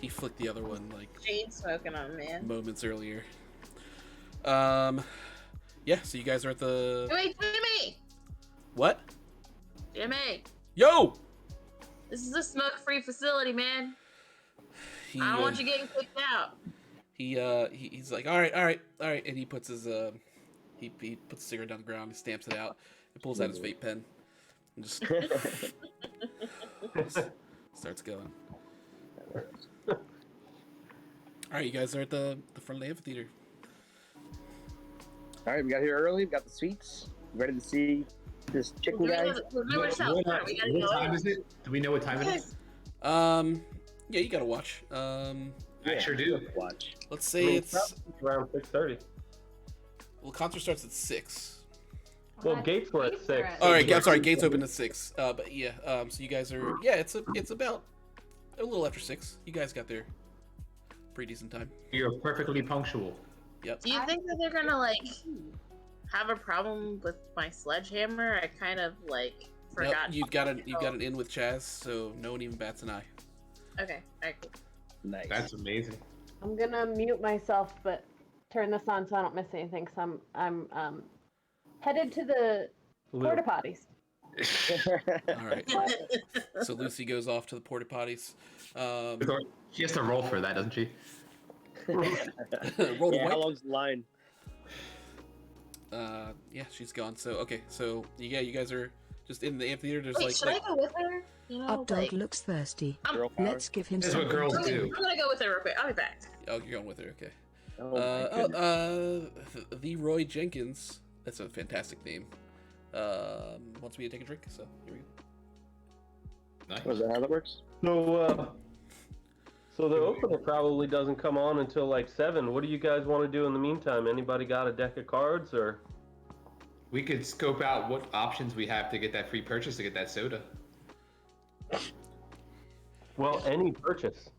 He flicked the other one like Jade smoking on, man. moments earlier. Yeah. So you guys are at the Wait, Jimmy! what? Jimmy! Yo. This is a smoke-free facility, man. He, I don't want you getting kicked out. He's like, all right, and he puts his he puts the cigarette down the ground, he stamps it out, and pulls out his vape pen, and just starts going. All right, you guys are at the front of the amphitheater. All right, we got here early. We got the sweets. Ready to see this chicken guy. Remember South Park, we gotta What go time in. is it? Do we know what time it is? Yeah, you gotta watch. I sure do. Watch. Let's say it's around 6:30. well, concert starts at 6. Well, gates were at 6. All right, I'm sorry, gates open at 6. But yeah, so you guys are it's about a little after 6. You guys got there pretty decent time. You're perfectly punctual. Yep. Do you think that they're gonna, like, have a problem with my sledgehammer? I kind of, like, Nope, forgot. you've got an in with Chaz, so no one even bats an eye. Okay, alright, cool. Nice. That's amazing. I'm gonna mute myself, but turn this on so I don't miss anything. So I'm headed to the porta potties. All right. So Lucy goes off to the porta potties. She has to roll for that, doesn't she? Roll the Yeah, how wipe. long's the line? Yeah, she's gone. So okay, so yeah, you guys are just in the amphitheater. There's Wait, like, should I go with her? You know, Our dog like, looks thirsty. Girl power. Let's give him That's some. what girls I'm do. gonna go with her real quick. I'll be back. oh, you're going with her. Okay. Oh, my goodness. The Roy Jenkins. That's a fantastic name. Wants me to take a drink. So here we go. Nice. Was that how that works? So the opener probably doesn't come on until like 7. What do you guys want to do in the meantime? Anybody got a deck of cards or? We could scope out what options we have to get that free purchase to get that soda. Well, any purchase.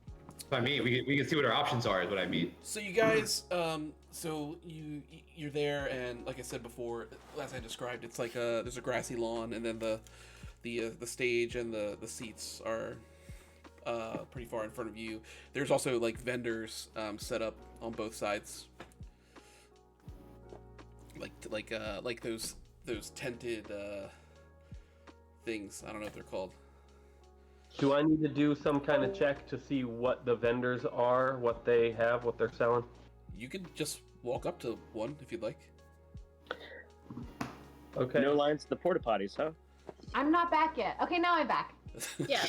I mean, we can see what our options are. Is what I mean. So you guys, so you're there, and like I said before, as I described, it's like there's a grassy lawn, and then the stage and the seats are pretty far in front of you. There's also like vendors set up on both sides, like those tented things. I don't know what they're called. Do I need to do some kind of check to see what the vendors are, what they have, what they're selling? You could just walk up to one if you'd like. Okay. No lines to the porta potties, huh? I'm not back yet. Okay, now I'm back. Yeah.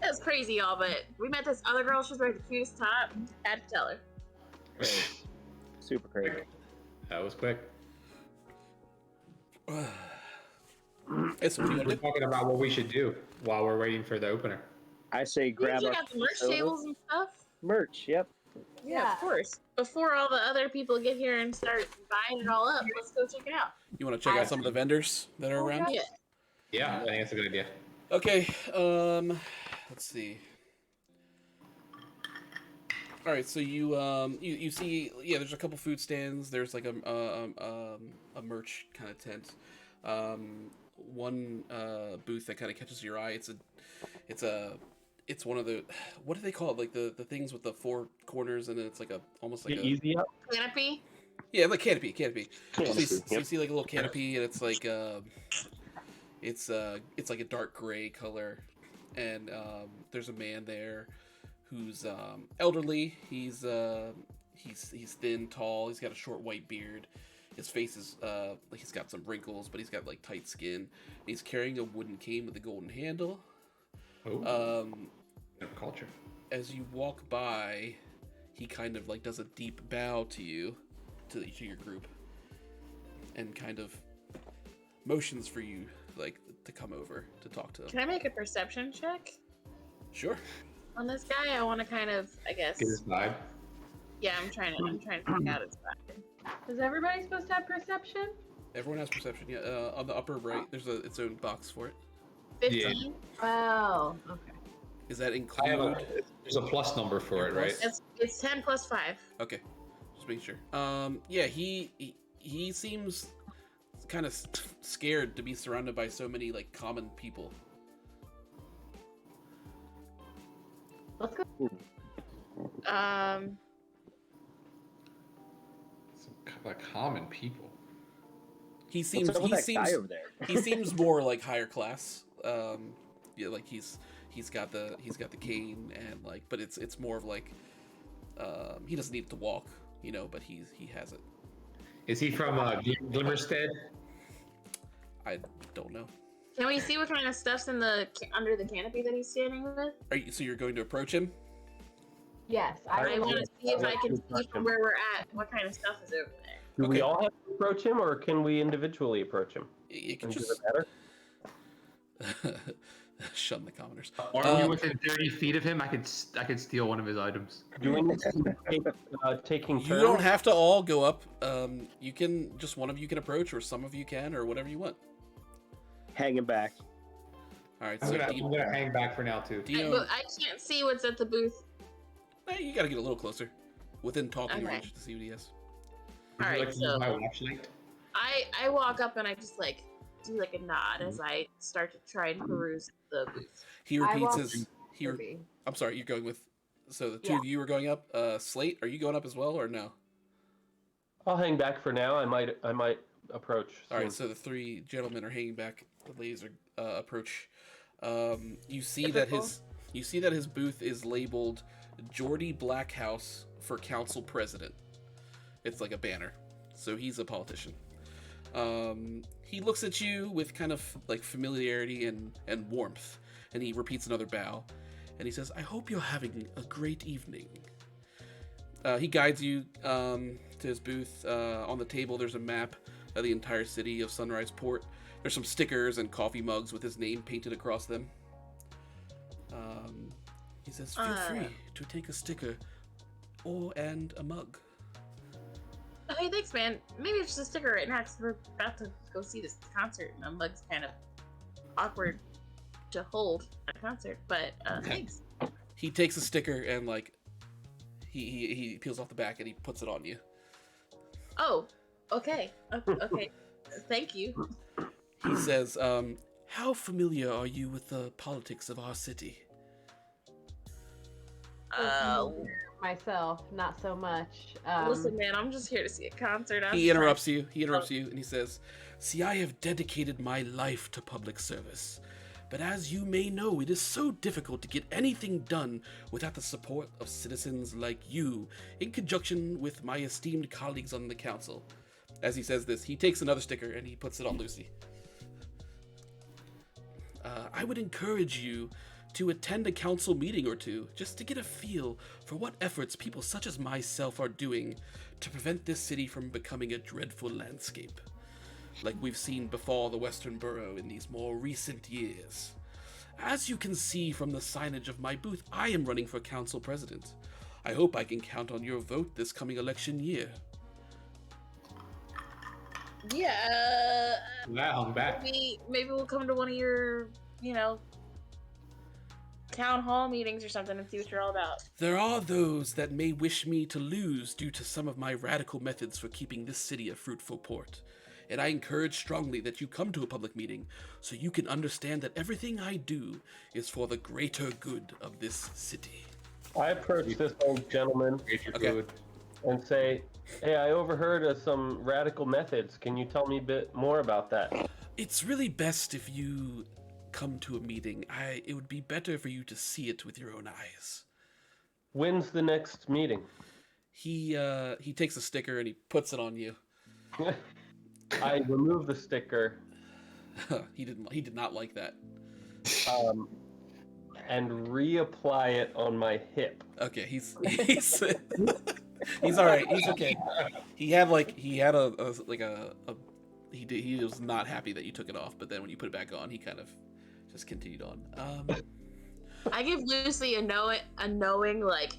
That was crazy, y'all, but we met this other girl. She was wearing the cutest top. Had to tell her. Super crazy. That was quick. It's what you want We're to do. talking about what we should do while we're waiting for the opener. I say We grab check our out the merch soda. tables and stuff. Merch, yep. Yeah, of course. Before all the other people get here and start buying it all up, let's go check it out. You want to check out some of the vendors that are around? Yeah. Yeah, I think that's a good idea. Okay, let's see. All right, so you see, yeah, there's a couple food stands. There's like a merch kind of tent. One booth that kind of catches your eye. It's one of the, what do they call it? Like the things with the 4 corners, and then it's like almost like The a easy up. Canopy. yeah, like canopy. So you Yep. see like a little canopy, and it's like it's like a dark gray color, and there's a man there who's elderly. He's thin, tall. He's got a short white beard. His face is like he's got some wrinkles, but he's got like tight skin. He's carrying a wooden cane with a golden handle. Oh, culture. As you walk by, he kind of like does a deep bow to you, to your group, and kind of motions for you like to come over to talk to him. Can I make a perception check Sure. on this guy? I want to kind of, I guess. Get his vibe. Yeah, I'm trying to figure out his vibe. Is everybody supposed to have perception? Everyone has perception. Yeah. On the upper right, there's its own box for it. 15. Oh, okay. Is that I have include? there's a plus number for it, right? It's 10 plus 5. Okay, just making sure. Yeah, he seems kind of scared to be surrounded by so many like common people. Let's go. Like common people. He seems What's up with he that seems guy over there? he seems more like higher class. Yeah, like he's got the cane and like, but it's more of like he doesn't need to walk, you know, but he has it. Is he from Glimmerstead? I don't know. Can we see what kind of stuff's in the under the canopy that he's standing with? So you're going to approach him? Yes, I want to see if I can see Question. from where we're at what kind of stuff is over there. Do we Okay. all have to approach him, or can we individually approach him? You can And does just it matter? shun the commoners. Are we within 30 feet of him? I could steal one of his items. Do we need to take, taking You turns? don't have to all go up. You can just one of you can approach, or some of you can, or whatever you want. Hanging back. All right. I'm So gonna hang back for now too. Dino, But I can't see what's at the booth. you gotta get a little closer, within talking Okay. range to see what he has. Would you Alright, like to use so- my watch light? I walk up and I just like do like a nod as I start to try and peruse the booth. He I repeats walk- his. Kirby. I'm sorry. You're going with. So the two Yeah. of you are going up. Slate, are you going up as well, or no? I'll hang back for now. I might approach. All right. soon. So the three gentlemen are hanging back. The ladies are approach. You see that his booth is labeled Geordie Blackhouse for council president. It's like a banner. So he's a politician. He looks at you with kind of like familiarity and warmth, and he repeats another bow, and he says, "I hope you're having a great evening." He guides you to his booth. On the table, there's a map of the entire city of Sunrise Port. There's some stickers and coffee mugs with his name painted across them. He says, "Feel free to take a sticker and a mug." Hey, thanks, man. Maybe it's just a sticker right now because we're about to go see this concert, and the mug's kind of awkward to hold at a concert. But thanks. He takes a sticker and like he peels off the back and he puts it on you. Oh, okay. Okay. Thank you. He says, "How familiar are you with the politics of our city?" Myself, not so much. Listen, man, I'm just here to see a concert. He interrupts you. He interrupts you, and he says, "See, I have dedicated my life to public service. But as you may know, it is so difficult to get anything done without the support of citizens like you, in conjunction with my esteemed colleagues on the council." As he says this, he takes another sticker and he puts it on Lucy. "I would encourage you to attend a council meeting or two, just to get a feel for what efforts people such as myself are doing to prevent this city from becoming a dreadful landscape, like we've seen befall the Western Borough in these more recent years. As you can see from the signage of my booth, I am running for council president. I hope I can count on your vote this coming election year." Yeah. That hung back. Maybe we'll come to one of your, town hall meetings or something and see what you're all about. "There are those that may wish me to lose due to some of my radical methods for keeping this city a fruitful port, and I encourage strongly that you come to a public meeting so you can understand that everything I do is for the greater good of this city." I approach this old gentleman Okay. Good. and say, "Hey, I overheard of some radical methods. Can you tell me a bit more about that?" "It's really best if you come to a meeting. It would be better for you to see it with your own eyes." When's the next meeting? He takes a sticker and he puts it on you. I remove the sticker He did not like that. and reapply it on my hip. Okay, he's He's all right. He's okay. He had he was not happy that you took it off, but then when you put it back on, he kind of just continued on. I give Lucy a knowing like,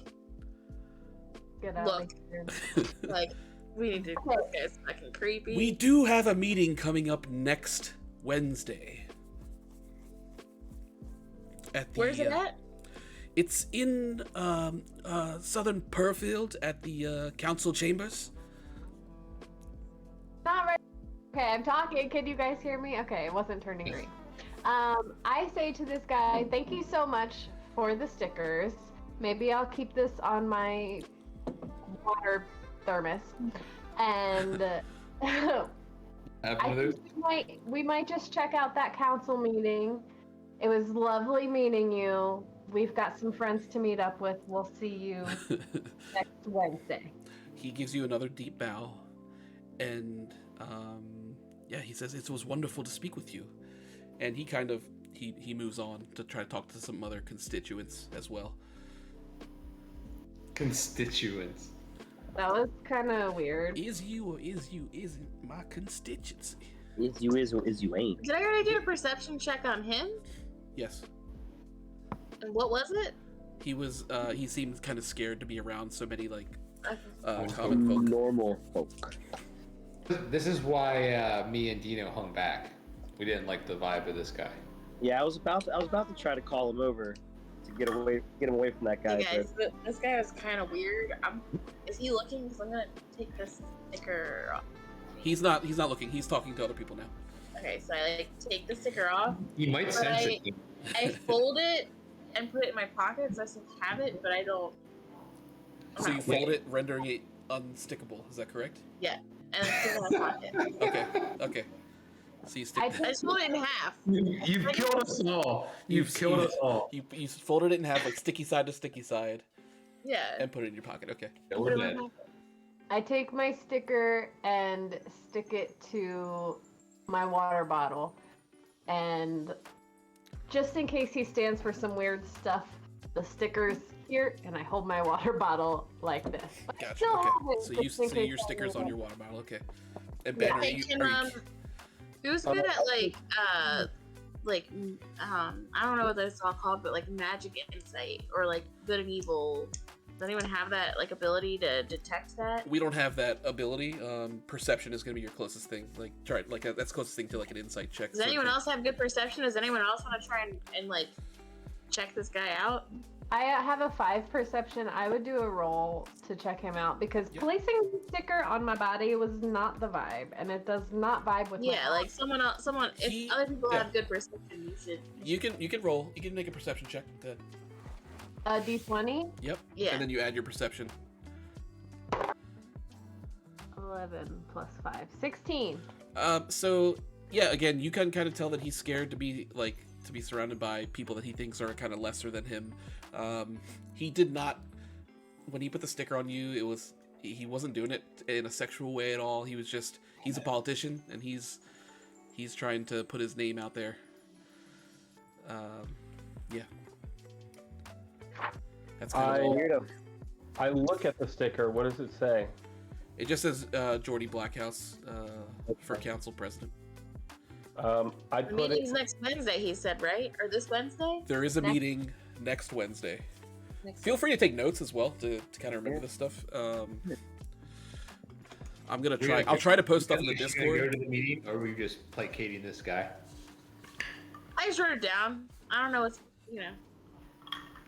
Get out look, of here. like we need to. This guy's fucking creepy. We do have a meeting coming up next Wednesday. At the, Where's it at? It's in Southern Purfield at the council chambers. Not right. Okay, I'm talking. Can you guys hear me? Okay, it wasn't turning green. I say to this guy, thank you so much for the stickers. Maybe I'll keep this on my water thermos. And Have one I of those? think we might just check out that council meeting. It was lovely meeting you. We've got some friends to meet up with. We'll see you next Wednesday. He gives you another deep bow, and yeah, he says it was wonderful to speak with you, and he moves on to try to talk to some other constituents as well. Constituents. That was kind of weird. Is you or is you isn't my constituency? Is you is or is you ain't? Did I already do a perception check on him? Yes. And what was it? He was he seemed kind of scared to be around so many like Okay. common folk. Normal folk. This is why me and Dino hung back. We didn't like the vibe of this guy. Yeah, I was about to try to call him over to get him away from that guy. Hey guys, this guy was kind of weird. Is he looking? Because I'm gonna take this sticker off. He's not looking. He's talking to other people now. Okay, so I like take the sticker off. He might But sense it. I fold it and put it in my pocket, so I still have it, but I don't. So you fold it, rendering it unstickable. Is that correct? Yeah, and it's still in my pocket. Okay. So you stick. I I just fold it in half. You've killed us all. You've killed us all. You folded it in half, like sticky side to sticky side, Yeah. and put it in your pocket. Okay. Yeah, Put we're it in my dead. pocket. I take my sticker and stick it to my water bottle. And just in case he stands for some weird stuff, the sticker's here, and I hold my water bottle like this. But I Gotcha. still Okay. have it So just in case your I stickers need on it. your water bottle. Okay. And Ben, Yeah. are Hey, you, can are you- who's good at I don't know what that's all called, but like magic insight or like good and evil. Does anyone have that like ability to detect that? we don't have that ability. Perception is gonna be your closest thing. Like try like that's closest thing to like an insight check. Does anyone else have good perception? Does anyone else want to try and like check this guy out? I have a 5 perception. I would do a roll to check him out because Yeah. placing the sticker on my body was not the vibe, and it does not vibe with Yeah, my like someone else. He- If other people yeah. have good perception, you should. You can roll. You can make a perception check. Good. a D20. Yep. Yeah. And then you add your perception. 11 plus 5. 16. So yeah, again, you can kind of tell that he's scared to be surrounded by people that he thinks are kind of lesser than him. He did not, when he put the sticker on you, he wasn't doing it in a sexual way at all. He was just, he's a politician and he's trying to put his name out there. Yeah. That's kind of all. Weirdo. I look at the sticker. What does it say? It just says Jordy Blackhouse for council president. I The put meeting's it. next Wednesday, he said, right? Or this Wednesday? There is a Next- meeting next Wednesday. Next Feel free to take notes as well to kind of remember this stuff. I'm gonna try. I'll try to post stuff in the Go Discord. to the meeting, or we just placating this guy. I just wrote it down. I don't know what's,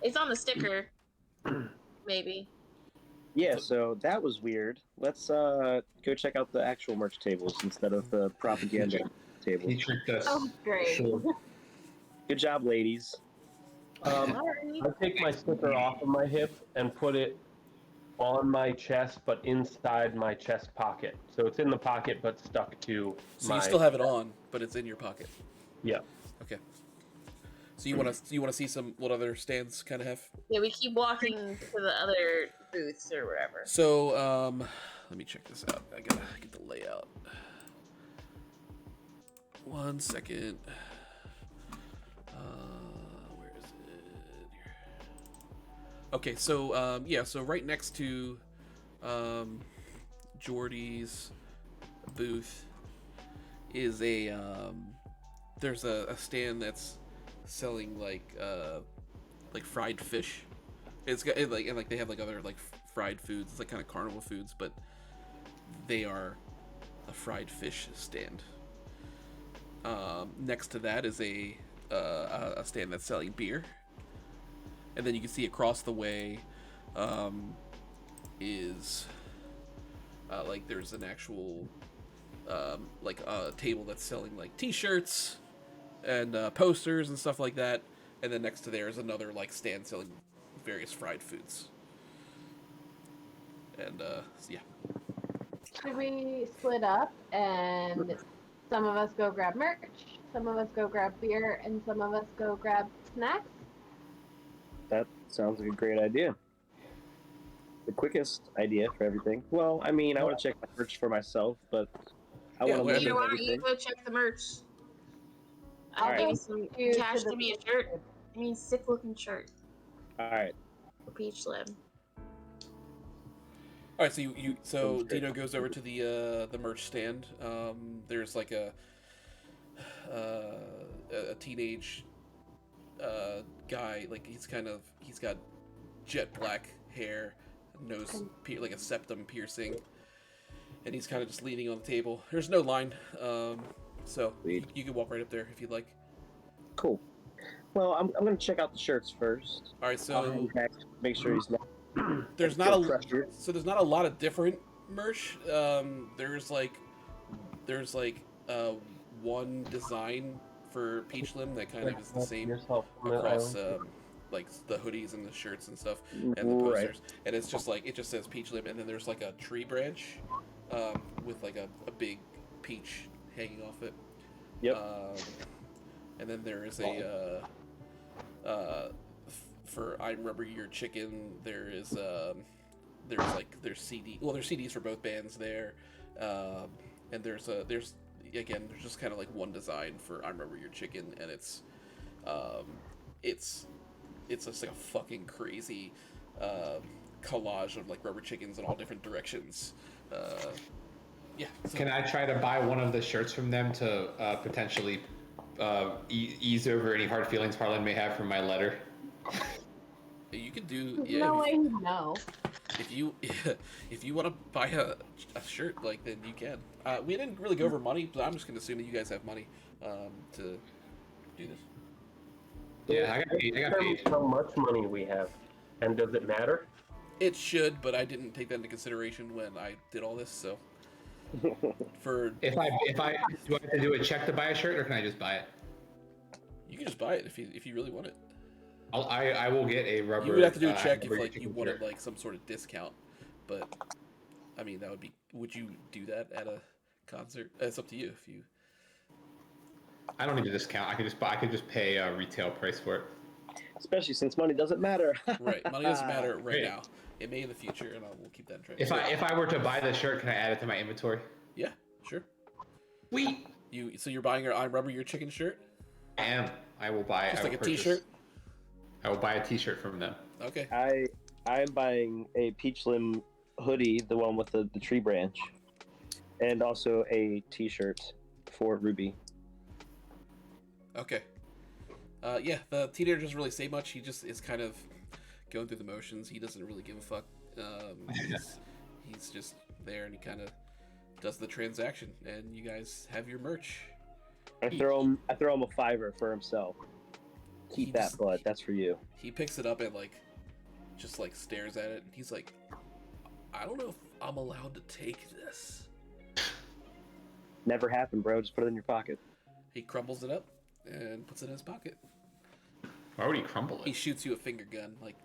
it's on the sticker. Maybe. Yeah, so that was weird. Let's go check out the actual merch tables instead of the propaganda He tables. tricked us. Oh, great. Sure. Good job, ladies. Alright. I take my sticker off of my hip and put it on my chest, but inside my chest pocket. So it's in the pocket, but stuck to So my. you still have it on, but it's in your pocket. Yeah. Okay. So you want to see what other stands kind of have? Yeah, we keep walking to the other booths or whatever. So let me check this out. I gotta get the layout. 1 second. Where is it? Here. Okay, so yeah, so right next to Jordy's booth is there's a stand that's selling like fried fish. It's got and they have like other like fried foods. It's like kind of carnival foods, but they are a fried fish stand. Next to that is a stand that's selling beer, and then you can see across the way is like there's an actual like a table that's selling like T-shirts and posters and stuff like that, and then next to there is another like stand selling various fried foods. And so yeah. Should we split up and some of us go grab merch, some of us go grab beer, and some of us go grab snacks? That sounds like a great idea. The quickest idea for everything. Well, I mean, I want to check my merch for myself, but I Yeah, want to well, look You at know what? everything. You go check the merch. I'll Alright. give you some You to cash the- to me a shirt. I mean, sick looking shirt All right. for Peach Slim. All right, so so Sounds great. Dino goes over to the merch stand. There's like a teenage guy, like he's got jet black hair, nose like a septum piercing, and he's kind of just leaning on the table. There's no line, so Sweet. you can walk right up there if you'd like. Cool. Well, I'm going to check out the shirts first. All right, I'll so hang back, make sure he's not. there's not feel a pressured. so there's not a lot of different merch. There's one design for Peach Limb that kind of is the same Yourself on that across island. like the hoodies and the shirts and stuff and the Right. posters, and it's just like it just says Peach Limb, and then there's like a tree branch with like a big peach hanging off it. Yep. And then there is for I Remember Your Chicken, there's CD, well, there's CDs for both bands there, and there's just kind of like one design for I Remember Your Chicken, and it's just like a fucking crazy collage of like rubber chickens in all different directions. Yeah. So, Can I try to buy one of the shirts from them to potentially ease over any hard feelings Harlan may have from my letter? you could do There's yeah. no way he'd know. If you if you want to buy a shirt, like, then you can. We didn't really go over money, but I'm just gonna assume that you guys have money to do this. Yeah, I got paid. Determine how much money we have, and does it matter? It should, but I didn't take that into consideration when I did all this. So for If I do I have to do a check to buy a shirt, or can I just buy it? you can just buy it if you really want it. I will get a rubber. You would have to do a check if rubber like you chicken wanted shirt. like some sort of discount, but I mean that would be. Would you do that at a concert? It's up to you if you. I don't need a discount. I could just pay a retail price for it. Especially since money doesn't matter. Right, money doesn't matter right Right. now. It may in the future, and we'll keep that in track. If I were to buy the shirt, can I add it to my inventory? Yeah, sure. Sweet. You're buying your I Remember Your Chicken shirt? I am. I will buy. Just I like will a purchase- T-shirt? I will buy a T-shirt from them. Okay. I'm buying a Peach Limb hoodie, the one with the tree branch, and also a T-shirt for Ruby. Okay. Yeah, the teenager doesn't really say much. He just is kind of going through the motions. He doesn't really give a fuck. He's just there, and he kind of does the transaction, and you guys have your merch. I throw him a $5 for himself. He Keep that, just- bud. That's for you. He picks it up and just stares at it, and he's like, I don't know if I'm allowed to take this. Never happened, bro. Just put it in your pocket. He crumbles it up and puts it in his pocket. Why would he crumble He it? shoots you a finger gun, like,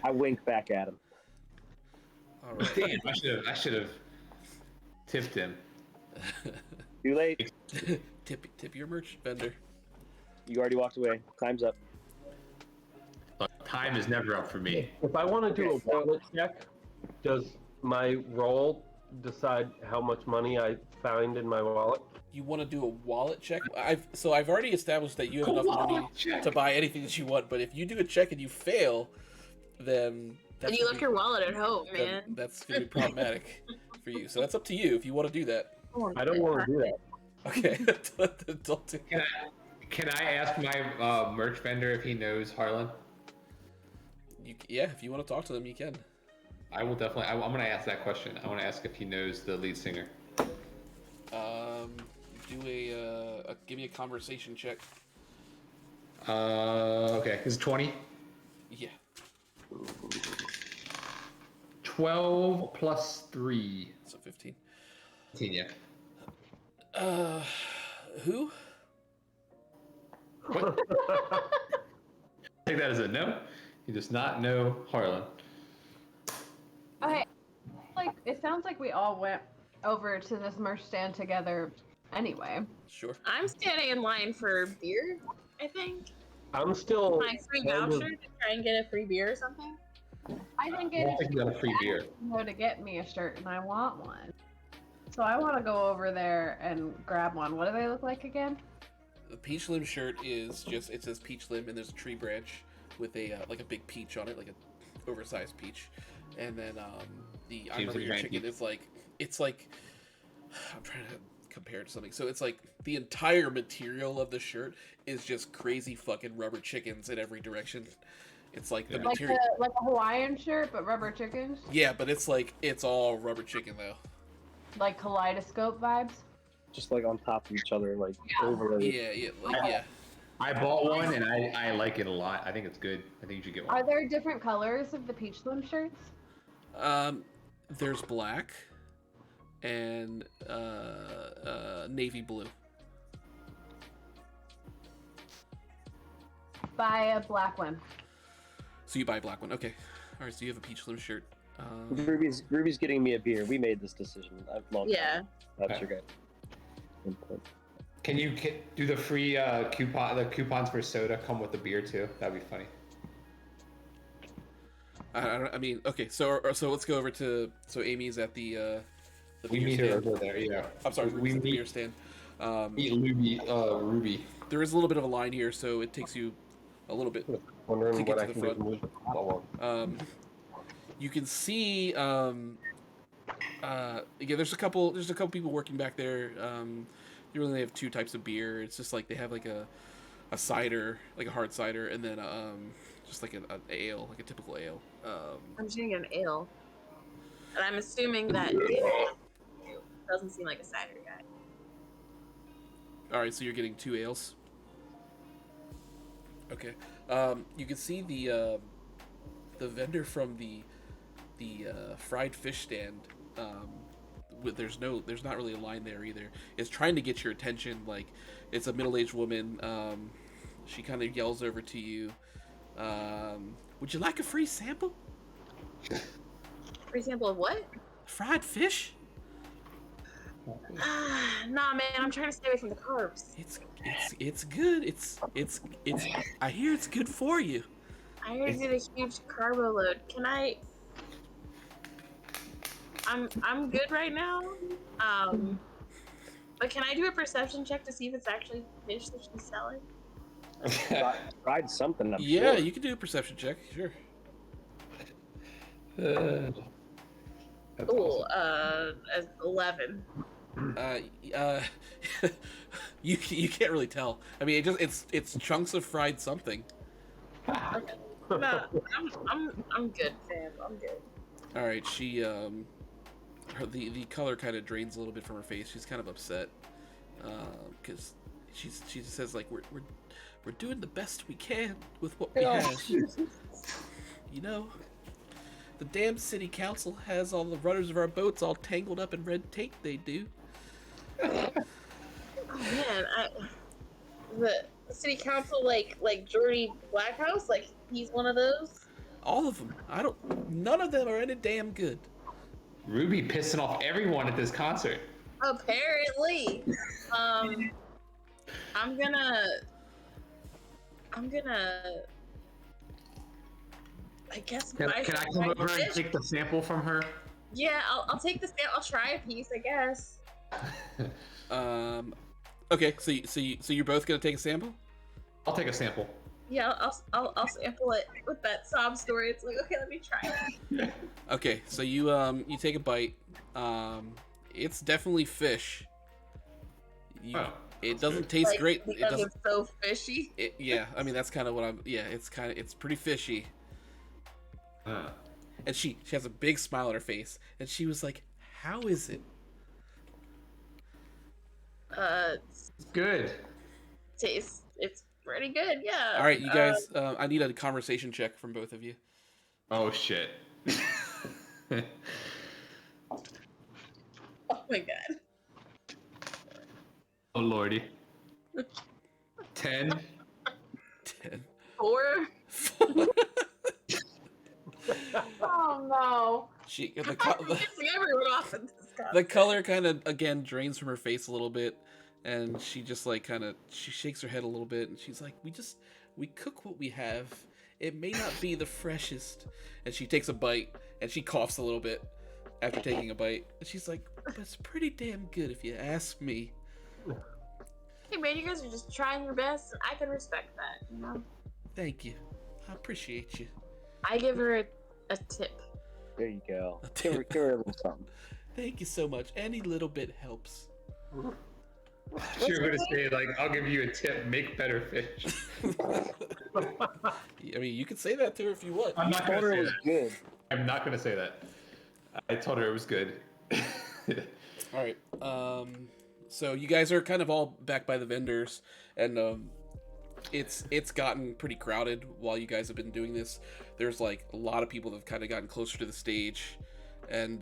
I wink back at him. all right. Damn, I should have tipped him. Too late. tip your merch vendor. You already walked away. Time's up. Look, time is never up for me. If I want to do a wallet check, does my roll decide how much money I find in my wallet? You want to do a wallet check? I've already established that you have enough money to buy anything that you want. But if you do a check and you fail, then And you left your wallet at home, man. That's gonna be problematic for you. So that's up to you if you want to do that. I don't want to do that. Okay, don't do Can I ask my merch vendor if he knows Harlan? Yeah, if you want to talk to them, you can. I will definitely. I'm gonna ask that question. I want to ask if he knows the lead singer. Do give me a conversation check. Okay. Is it 20? Yeah. 12 plus 3. So 15. 15, yeah. Who? What? Take that as a no. He does not know Harlan. Okay, like it sounds like we all went over to this merch stand together anyway. Sure. I'm standing in line for beer, I think. I'm still. My free voucher to try and get a free beer or something. I think I it don't is think you got a free beer. to get me a shirt, and I want one. So I want to go over there and grab one. What do they look like again? The peach limb shirt is just, it says peach limb and there's a tree branch with a like a big peach on it, like a oversized peach. And then the I'm Seems Rubber like Your a Chicken giant is like, it's like, I'm trying to compare it to something. So it's like the entire material of the shirt is just crazy fucking rubber chickens in every direction. It's like the Like material. like a Hawaiian shirt, but rubber chickens. Yeah, but it's like, it's all rubber chicken though. Like kaleidoscope vibes. Just like on top of each other, like Yeah. overlaid. Yeah. I bought one and I like it a lot. I think it's good. I think you should get one. Are there different colors of the peach slim shirts? There's black and navy blue. Buy a black one. So you buy a black one. Okay. All right. So you have a peach slim shirt. Ruby's getting me a beer. We made this decision. I've long Yeah. That's your guy. Input. Can you do the free coupon? The coupons for soda come with the beer too. That'd be funny. I mean, okay. So let's go over to. So Amy's at the We beer meet her stand. over there. Yeah. I'm sorry. We Ruby's at the meet- beer stand. Meet Ruby. There is a little bit of a line here, so it takes you a little bit. Wondering To get what to I the can front. get moved. You can see. Yeah, there's a couple people working back there. You really only have two types of beer. It's just like they have like a cider, like a hard cider, and then just like an ale, like a typical ale. I'm just getting an ale. And I'm assuming that doesn't seem like a cider guy. All right, so you're getting 2 ales. Okay. You can see the vendor from the fried fish stand. There's not really a line there either. It's trying to get your attention. Like, it's a middle-aged woman. She kind of yells over to you. Would you like a free sample? Free sample of what? Fried fish? Nah, man, I'm trying to stay away from the carbs. It's good. It's I hear it's good for you. I heard you get a huge carbo load. Can I? I'm good right now. But can I do a perception check to see if it's actually fish that she's selling? Tried something. I'm Yeah, sure. you can do a perception check. Sure. That's Cool. awesome. 11. You can't really tell. I mean, it's chunks of fried something. Okay. No, I'm good, fam. I'm good. All right, she the color kind of drains a little bit from her face. She's kind of upset because she says like we're doing the best we can with what we have. You know, the damn city council has all the rudders of our boats all tangled up in red tape. They do. Oh man, the city council like Jordy Blackhouse, like he's one of those. All of them. None of them are any damn good. Ruby pissing off everyone at this concert. Apparently. I'm gonna I guess Can buy I some come fried over and fish. take the sample from her? Yeah, I'll take the sample. I'll try a piece, I guess. Okay, so you're both gonna take a sample? I'll take a sample. Yeah, I'll sample it with that sob story. It's like, okay, let me try it. Okay, so you take a bite. It's definitely fish. Oh, It that's doesn't good. taste Like, great. It because doesn't. it's so fishy. Yeah, I mean that's kind of what I'm. Yeah, it's pretty fishy. Uh, And she has a big smile on her face, and she was like, "How is it?" It's good. tastes. It's pretty good. Yeah. All right, you guys. I need a conversation check from both of you. Oh shit. Oh my god. Oh lordy. 10. 10. 4. Oh no. She I'm pissing everyone off in this the costume. color kind of again drains from her face a little bit, and she just like she shakes her head a little bit, and she's like, we cook what we have. It may not be the freshest." And she takes a bite, and she coughs a little bit after taking a bite, and she's like, "But it's pretty damn good if you ask me." Hey man, you guys are just trying your best, and I can respect that. You know. Thank you. I appreciate you. I give her a tip. There you go. A Give her, tip. give her a little something. Thank you so much. Any little bit helps. You're gonna say like, I'll give you a tip. Make better fish. I mean, you could say that to her if you want. I'm not Told gonna her say it was that. good. I'm not gonna say that. I told her it was good. All right. So you guys are kind of all back by the vendors, and it's gotten pretty crowded while you guys have been doing this. There's like a lot of people that have kind of gotten closer to the stage, and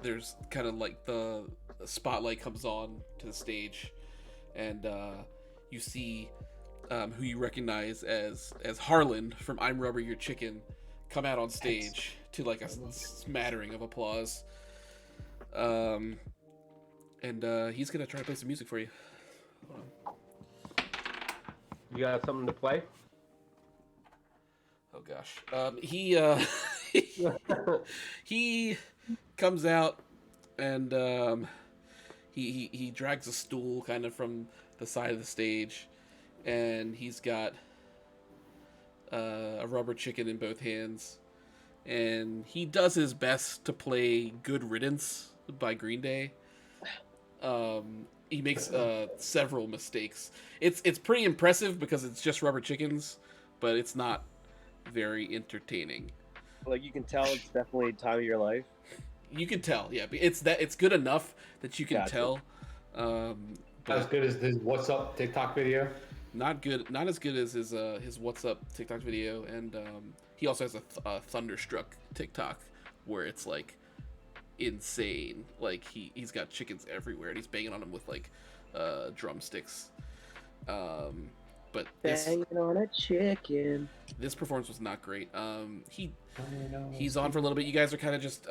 there's kind of like the spotlight comes on to the stage, and you see who you recognize as Harlan from I'm Rubber Your Chicken come out on stage to like a smattering of applause. And he's gonna try to play some music for you. Hold on. You got something to play? Oh gosh. He comes out, and he drags a stool kind of from the side of the stage, and he's got a rubber chicken in both hands, and he does his best to play "Good Riddance" by Green Day. He makes several mistakes. It's pretty impressive because it's just rubber chickens, but it's not very entertaining. Like you can tell, it's definitely a time of your life. You can tell, yeah. It's good enough that you can Gotcha. tell. As But good as this "What's Up" TikTok video. not as good as his "What's Up" TikTok video, and he also has a Thunderstruck TikTok where it's like insane. Like he's got chickens everywhere, and he's banging on them with like drumsticks. But Banging on a chicken. this performance was not great. He's on for a little bit. You guys are kind of just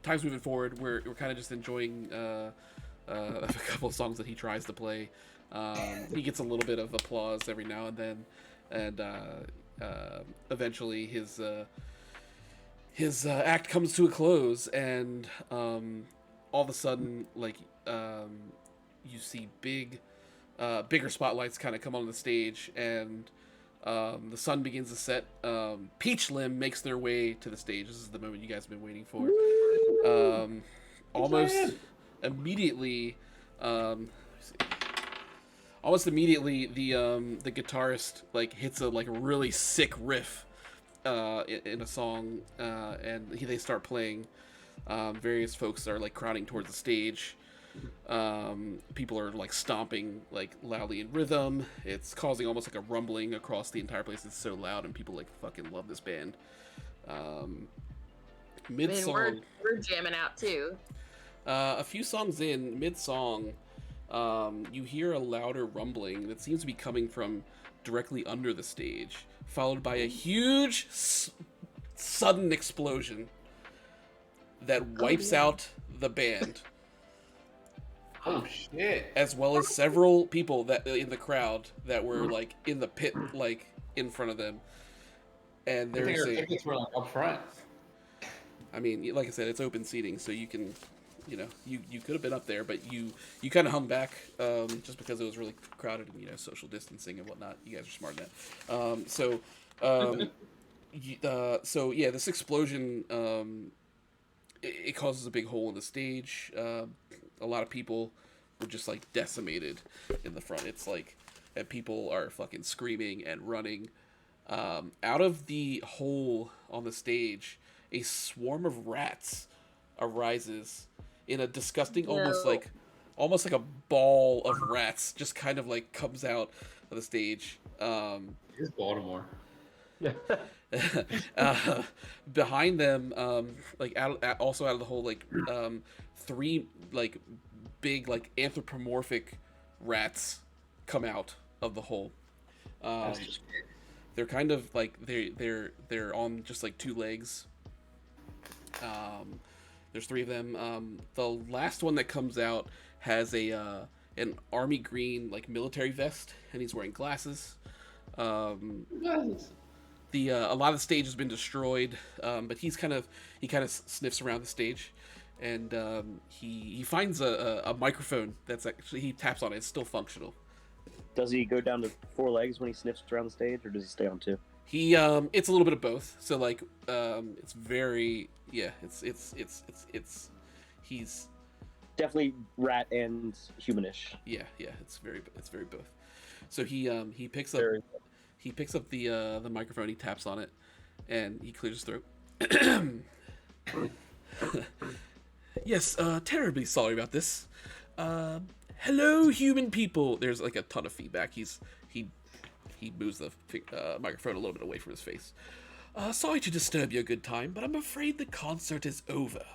time's moving forward. We're kind of just enjoying a couple of songs that he tries to play. He gets a little bit of applause every now and then, and eventually his act comes to a close, and all of a sudden, like you see bigger spotlights kind of come on the stage, and the sun begins to set. Peach Limb makes their way to the stage. This is the moment you guys have been waiting for. Almost immediately, the guitarist like hits a really sick riff in a song, and they start playing. Various folks are like crowding towards the stage. People are like stomping like loudly in rhythm. It's causing almost like a rumbling across the entire place. It's so loud, and people like fucking love this band. Mid I mean, song, we're jamming out too. a few songs in, mid song, you hear a louder rumbling that seems to be coming from directly under the stage, followed by a huge sudden explosion that wipes out the band. Oh shit! As well as several people that in the crowd that were like in the pit, like in front of them. And I think there's our tickets were like up front. I mean, like I said, it's open seating, so you can you could have been up there, but you kind of hung back just because it was really crowded and social distancing and whatnot. You guys are smart in that. So yeah, this explosion it causes a big hole in the stage. A lot of people were just like decimated in the front. It's like, and people are fucking screaming and running. Out of the hole on the stage, a swarm of rats arises in a disgusting, almost like a ball of rats, just kind of like comes out of the stage. It's Baltimore. Behind them, also out of the hole, three like big like anthropomorphic rats come out of the hole. They're kind of like they're on just like two legs. There's three of them. The last one that comes out has an army green like military vest, and he's wearing glasses. A lot of the stage has been destroyed, but he kind of sniffs around the stage, and he finds a microphone that's actually, he taps on it. It's still functional. Does he go down to 4 legs when he sniffs around the stage, or does he stay on 2? He it's a little bit of both. So like it's very it's he's definitely rat and humanish. Yeah, it's very both. So he picks up the microphone, he taps on it, and he clears his throat. Yes, terribly sorry about this. Hello, human people. There's like a ton of feedback. He moves the microphone a little bit away from his face. Sorry to disturb your good time, but I'm afraid the concert is over.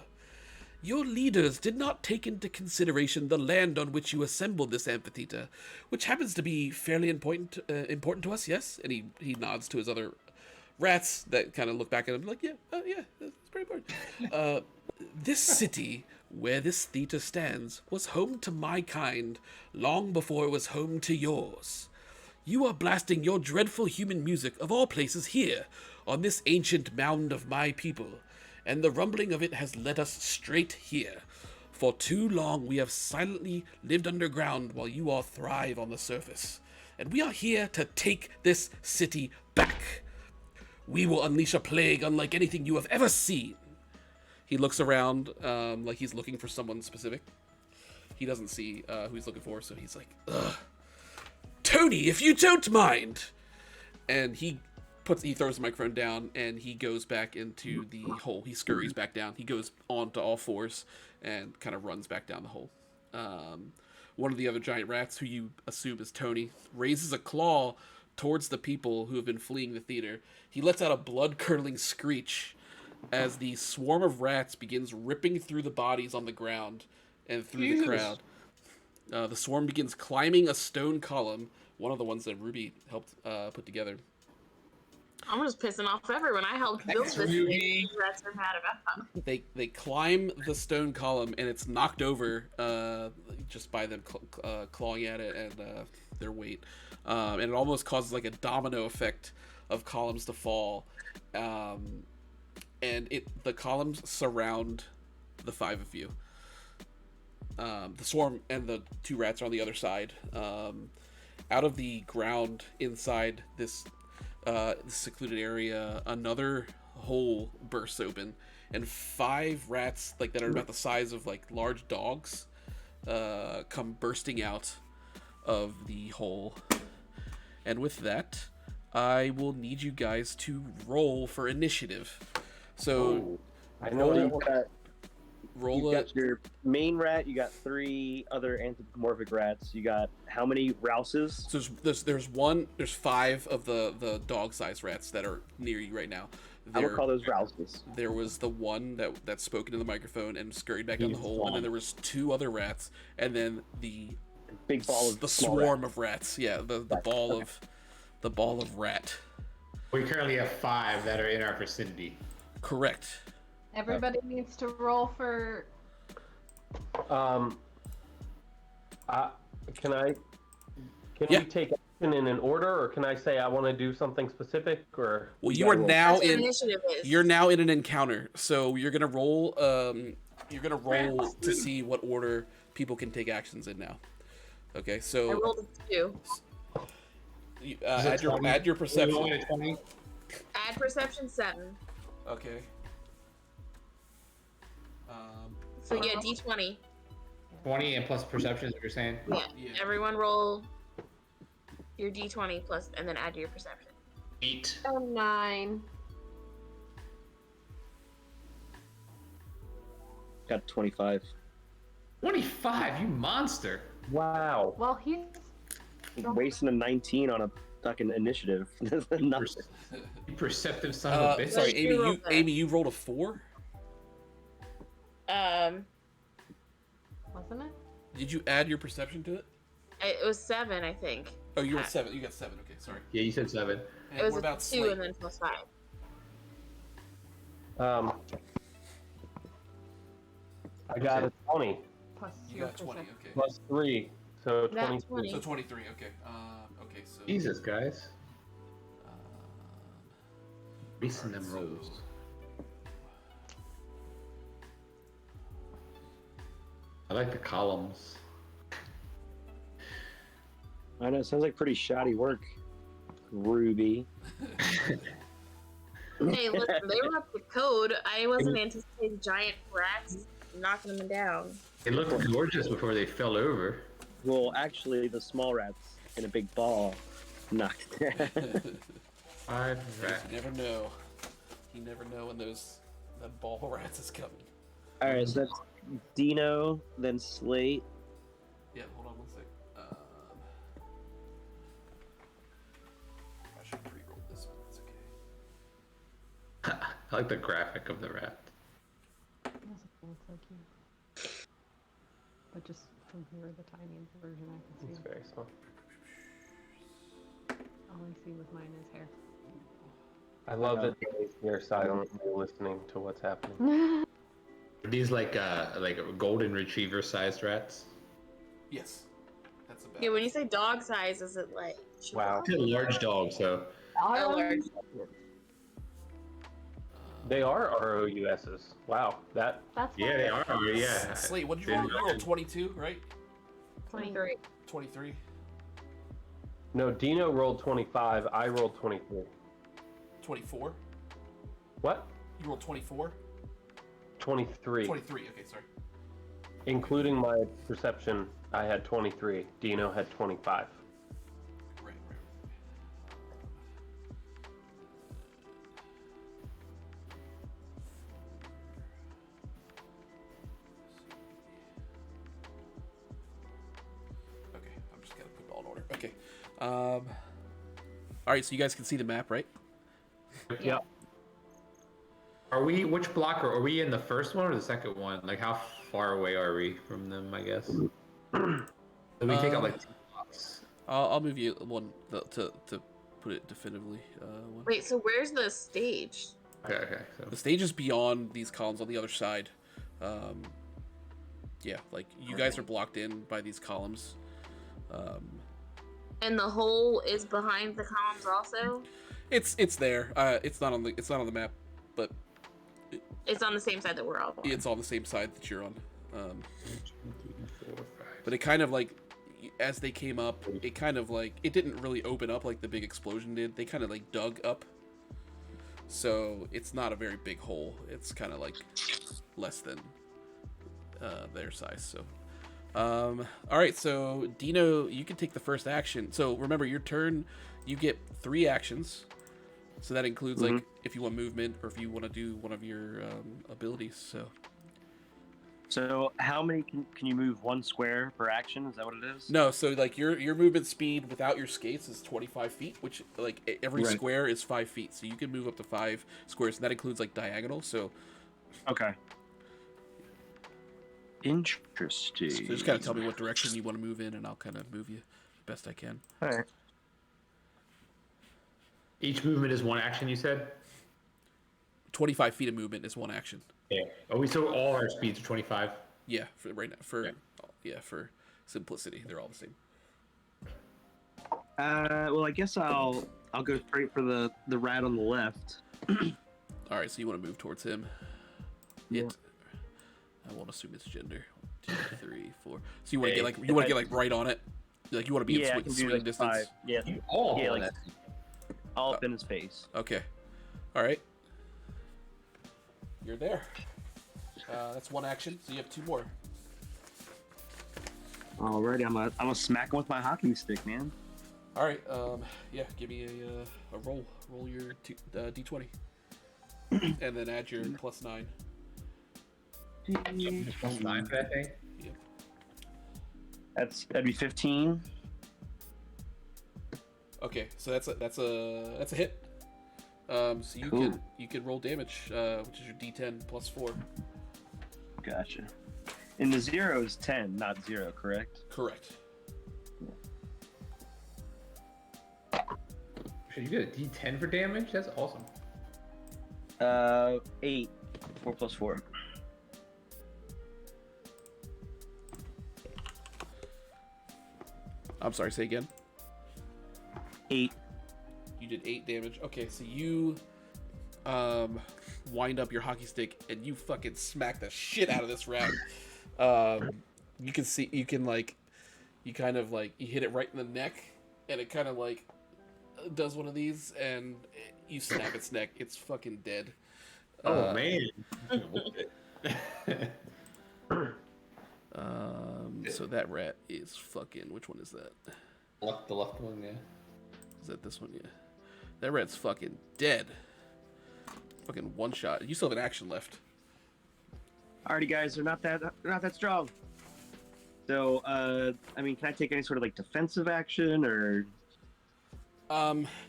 Your leaders did not take into consideration the land on which you assembled this amphitheater, which happens to be fairly important to us, yes? And he nods to his other rats that kind of look back at him like, yeah, it's pretty important. This city, where this theater stands, was home to my kind long before it was home to yours. You are blasting your dreadful human music of all places here, on this ancient mound of my people, and the rumbling of it has led us straight here. For too long we have silently lived underground while you all thrive on the surface, and we are here to take this city back. We will unleash a plague unlike anything you have ever seen. He looks around like he's looking for someone specific. He doesn't see who he's looking for, so he's like, ugh. Tony, if you don't mind! And he throws the microphone down, and he goes back into the hole. He scurries back down. He goes onto all fours and kind of runs back down the hole. One of the other giant rats, who you assume is Tony, raises a claw towards the people who have been fleeing the theater. He lets out a blood-curdling screech as the swarm of rats begins ripping through the bodies on the ground and through the crowd. The swarm begins climbing a stone column, one of the ones that Ruby helped put together. I'm just pissing off everyone. I helped build this thing. These rats are mad about them. They climb the stone column, and it's knocked over just by them clawing at it and their weight. And it almost causes like a domino effect of columns to fall. And the columns surround the 5 of you. The swarm and the 2 rats are on the other side. Out of the ground inside this secluded area, another hole bursts open, and 5 rats that are about the size of large dogs come bursting out of the hole. And with that, I will need you guys to roll for initiative. So I know you got your main rat, you got 3 other anthropomorphic rats, you got how many rouses? So there's 5 of the dog-sized rats that are near you right now. I will call those rouses. There was the one that spoke into the microphone and scurried back down the hole, and then there was 2 other rats, and then the big ball of the swarm of rats. Yeah, the ball of rat. We currently have 5 that are in our vicinity. Correct. Everybody needs to roll for. Can we take action in an order, or can I say I want to do something specific? Or well, you are now That's what in. initiative is. You're now in an encounter, so you're gonna roll you're gonna roll to see what order people can take actions in now. Okay, I so rolled a 2. add your perception. 20? Add perception 7. Okay. So yeah, D20. 20 and plus perception is what you're saying? Yeah. Yeah. Everyone roll your D20 plus, and then add your perception. 8. 9. Got 25. 25, you monster. Wow. Well, he's Wasting a 19 on a fucking initiative. Nothing. You perceptive son of a bitch. Sorry, What'd Amy. you roll You there? Amy, you rolled a 4. wasn't it? Did you add your perception to it? It was 7, I think. Oh, you were 7. You got 7. Okay, sorry. Yeah, you said 7. And It was what a about 2 Slate? and then plus 5. I got a 20 Plus You your got 20. perception. Okay. plus 3, so That's 23. 20. So 23. Okay. Okay. So. Jesus, guys. Um, Recent them so- rolls. I like the columns. I know, it sounds like pretty shoddy work, Ruby. Hey, listen, they were up to code. I wasn't anticipating giant rats knocking them down. They looked gorgeous before they fell over. Well, actually, the small rats in a big ball knocked it down. 5 rats. You never know. You never know when that ball of rats is coming. All right, so that's Dino, then Slate. Yeah. Hold on one sec. I should pre-roll this one. It's okay. I like the graphic of the rat. It looks like you. But just from here, the tiny version I can It's see. very small. All I see with mine is hair. I love that you're silently listening to what's happening. Are these like golden retriever sized rats? Yes. That's about. Yeah, when you say dog size, is it like Wow. It's a large dog, so a large? They are ROUSs. Wow, that That's yeah, they are. Yeah. Slate, what did you roll? You rolled 22, right? 23. 23. no. Dino rolled 25. I rolled 23. 24. What? You rolled 24. 23. 23. Okay, sorry. Including my perception, I had 23. Dino had 25. Right. Okay, I'm just gonna put it all in order. Okay. All right, so you guys can see the map, right? Yep. Are we? Which block are we in? The first one or the second one? Like, how far away are we from them? I guess. Did we take out like 2 blocks? I'll move you one to put it definitively. One. Wait, so where's the stage? Okay. The stage is beyond these columns on the other side. Yeah, like you guys are blocked in by these columns. And the hole is behind the columns also? It's there. It's not on the map, but It's on the same side that we're all on. it's on the same side that you're on. But it kind of like, as they came up, it kind of like, it didn't really open up like the big explosion did. They kind of like dug up. So it's not a very big hole. It's kind of like less than their size. So, all right. So Dino, you can take the first action. So remember, your turn, you get 3 actions. So that includes like if you want movement or if you want to do one of your abilities. So how many can you move 1 square per action? Is that what it is? No, so like your movement speed without your skates is 25 feet, which like every Right. square is 5 feet. So you can move up to 5 squares, and that includes like diagonal. So Okay. Interesting. So just kind of tell me what direction you want to move in, and I'll kind of move you best I can. All right. Each movement is 1 action. You said. 25 feet of movement is 1 action. Yeah. Oh, so all our speeds are 25. Yeah, for right now. For simplicity, they're all the same. Well, I guess I'll go straight for the rat on the left. All right, so you want to move towards him. Yeah. It. I won't assume it's gender. 1, 2, 3, 4. So you want to get like right on it. Like you want to be Yeah, I in can do swing like distance. 5. Yeah, Oh, yeah, like all up in his face. Okay. All right. You're there. That's one action, so you have 2 more. Alrighty, I'm gonna smack him with my hockey stick, man. All right. Yeah. Give me a roll. Roll your d20, and then add your +9. Plus 9 for that thing. Yep. That'd be 15. Okay. So that's a hit. So you can roll damage, which is your d10 +4. Gotcha. And the 0 is 10, not 0, correct? Correct. Should you get a D10 for damage? That's awesome. 8. 4 plus 4. I'm sorry. Say again. 8. You did 8 damage. Okay, so you wind up your hockey stick and you fucking smack the shit out of this rat. You can see, you kind of like, you hit it right in the neck, and it kind of like does one of these, and you snap its neck. It's fucking dead. Oh man. So that rat is fucking. Which one is that? The left one, yeah. Is that this one? Yeah. That rat's fucking dead. Fucking one shot. You still have an action left. Alrighty, guys, they're not that strong. So, I mean, can I take any sort of like defensive action or?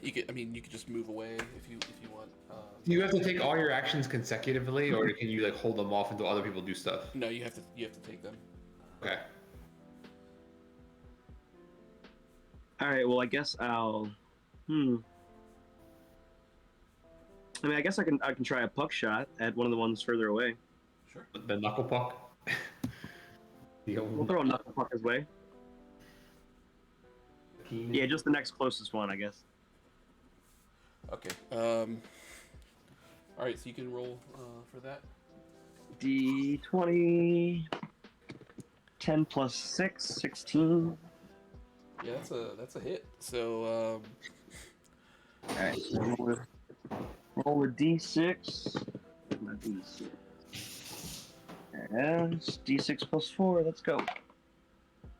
You could just move away if you want. Do you have to take all your actions consecutively, or can you like hold them off until other people do stuff? No, you have to take them. Okay. All right. Well, I guess I'll. I mean, I guess I can try a puck shot at one of the ones further away. Sure. The knuckle puck. We'll throw a knuckle puck his way. Yeah, just the next closest one, I guess. Okay. All right, so you can roll for that. D20. 10 plus 6, 16. Yeah, that's a hit. So All right. So roll a D6. My D6. And D6 plus 4. Let's go.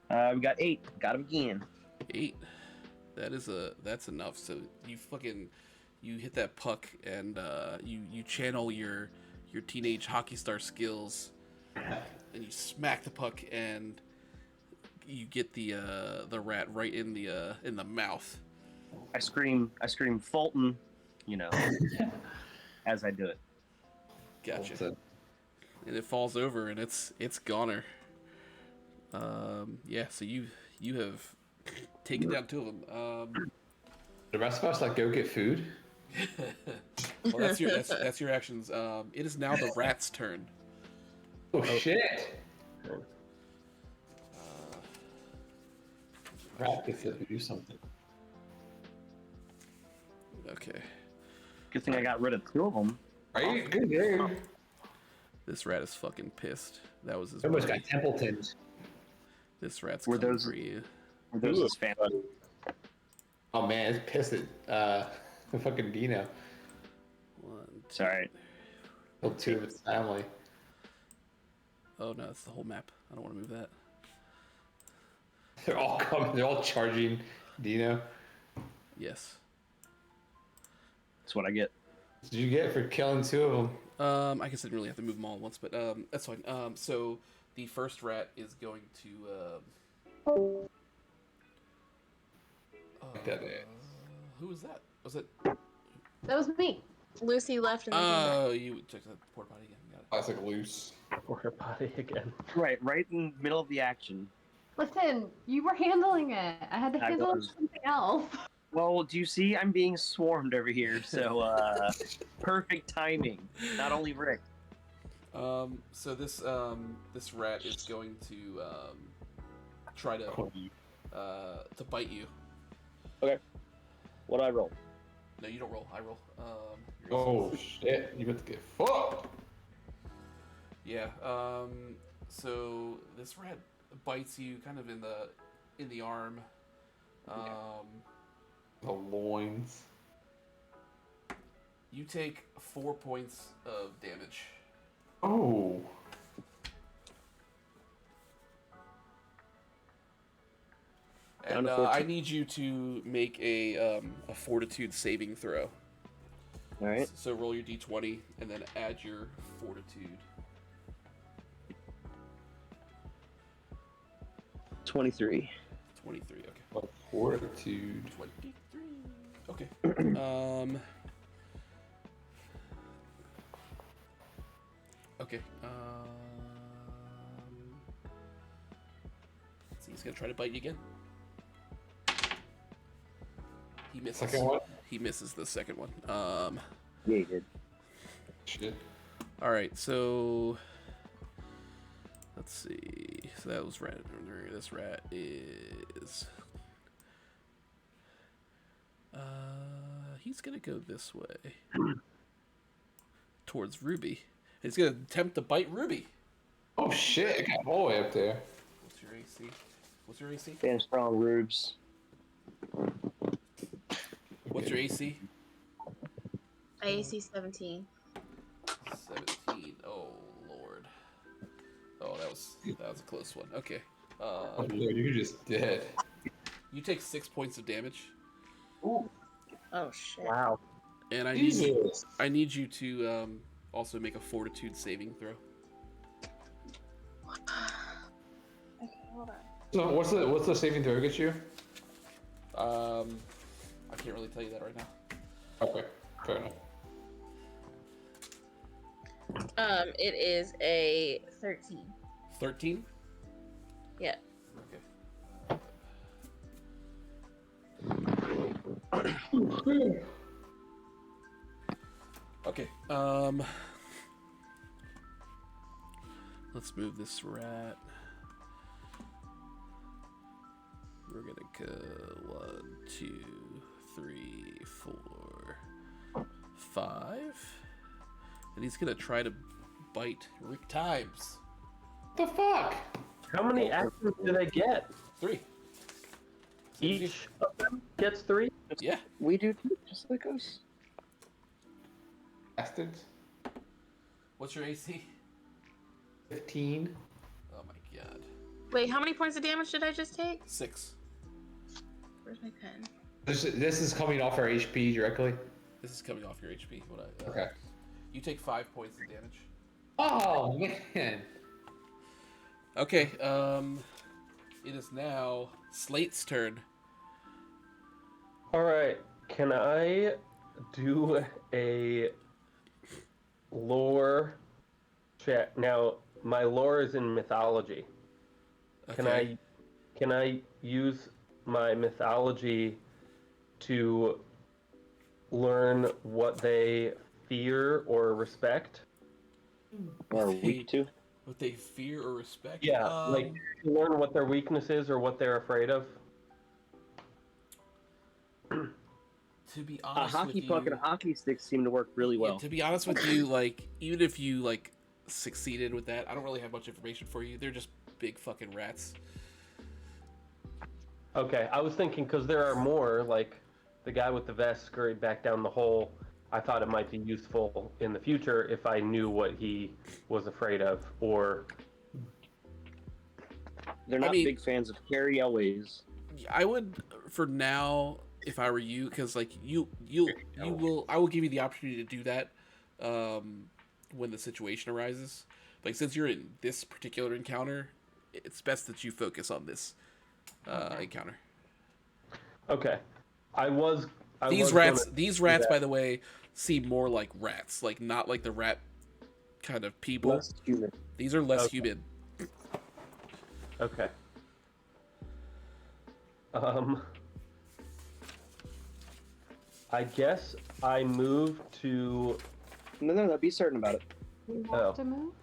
We got 8. Got him again. 8. That's enough. So you hit that puck, and you channel your teenage hockey star skills, and you smack the puck, and you get the rat right in the mouth. I scream Fulton, as I do it. Gotcha. And it falls over, and it's goner. Yeah. So you have taken down 2 of them. The rest of us like go get food. Well, that's your actions. It is now the rat's turn. Oh shit! Rat gets to do something. Okay. Good thing I got rid of 2 of them. Right? Good game. This rat is fucking pissed. That was his. Almost buddy. got Templeton's. This rat's Were coming those- for you. Were those his family? Oh man, it's pissed at fucking Dino. 1, 2. Sorry. Killed 2 of his family. Oh no, that's the whole map. I don't want to move that. They're all coming. They're all charging Dino. Yes. That's what I get. What did you get for killing 2 of them? I guess I didn't really have to move them all at once, but that's fine. So the first rat is going to. Who was that? Was it? That was me. Lucy left and then came back. Oh, you took the porta potty again. Got it. Classic loose. Porta potty again. Right in the middle of the action. Listen, you were handling it. I had to I handle was. something else. Well, do you see? I'm being swarmed over here, so perfect timing. Not only Rick. So this rat is going to try to bite you. What do I roll? No, you don't roll. I roll. Oh shit! You got to get fucked. Yeah. So this rat bites you kind of in the arm. The loins. You take 4 points of damage. Oh. Down And to I 14. need you to make a fortitude saving throw. All right. So roll your d20 and then add your fortitude. 23. 23, okay. What fortitude? 23. Okay. Okay. Let's see, he's gonna try to bite you again. He misses. Second one? He misses the second one. Yeah, you did. Shit. All right. So let's see. So that was rat. This rat is. He's gonna go this way towards Ruby. He's gonna attempt to bite Ruby. Oh shit, it got all the way up there. What's your AC? What's your AC? Stand strong, Rubes. What's your AC? AC 17. 17. Oh lord. Oh, that was a close one. Okay. Oh, Lord, you're just dead. You take 6 points of damage, Oh shit. Wow. and I Jesus. need you to also make a fortitude saving throw. Okay, hold on. So what's the saving throw get you? I can't really tell you that right now. Okay, fair enough. It is a 13. 13. Yeah. Okay. Okay. Let's move this rat. We're gonna go 1, 2, 3, 4, 5, and he's gonna try to bite Rick Times. What the fuck? How many actions did I get? 3. Each of them gets 3? Yeah. We do too, just like us. Bastards. What's your AC? 15. Oh my god. Wait, how many points of damage did I just take? 6. Where's my pen? This is coming off our HP directly. This is coming off your HP. Okay. You take 5 points of damage. Oh man. Okay. It is now Slate's turn. Alright, can I do a lore check? Now, my lore is in mythology. Okay. Can I use my mythology to learn what they fear or respect? Or weak to. What they fear or respect? Yeah, like to learn what their weakness is or what they're afraid of. To be A honest hockey with puck you, and a hockey stick seem to work really well. yeah, to be honest with you, like even if you like succeeded with that, I don't really have much information for you. They're just big fucking rats. Okay, I was thinking because there are more, like the guy with the vest scurried back down the hole. I thought it might be useful in the future if I knew what he was afraid of, or They're not mean- big fans of Carrie Elways. I would, for now, if I were you, because like you will, I will give you the opportunity to do that when the situation arises. Like since you're in this particular encounter, it's best that you focus on this encounter. okay. These rats, by the way, seem more like rats, like not like the rat kind of people. Less human. These are less Okay. human. Okay. I guess I move to. No, be certain about it. You Oh. have to move?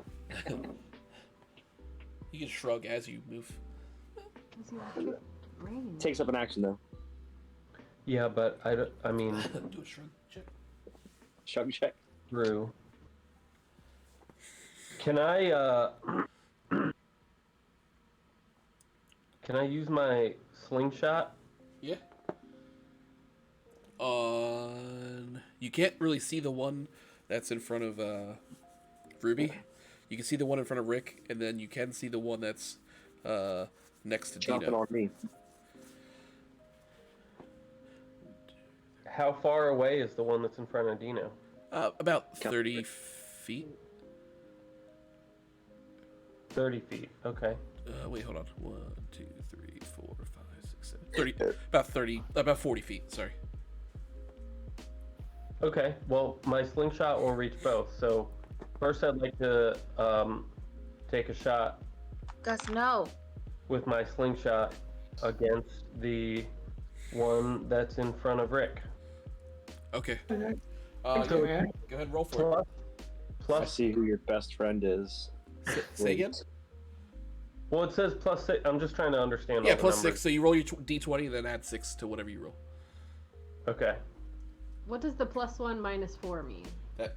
You can shrug as you move. Because you have your brain. Takes up an action though. Yeah, but I mean, Do a shrug check. Shrug check. through. Can I can I use my slingshot? Yeah. You can't really see the one that's in front of Ruby. You can see the one in front of Rick, and then you can see the one that's next to Chomping Dino. on me. How far away is the one that's in front of Dino? About 30 feet. 30 feet. Okay. Wait, hold on. 1, 2, 3, 4, 5, 6, 7. 30. About 40 feet. Sorry. Okay. Well, my slingshot will reach both. So first, I'd like to take a shot Gus, no. with my slingshot against the one that's in front of Rick. Okay. So Go ahead and roll for it. I Plus, see who your best friend is. Say again? well, it says +6. I'm just trying to understand. Yeah, all the plus numbers. 6. So you roll your d20, then add 6 to whatever you roll. Okay. What does the +1 -4 mean?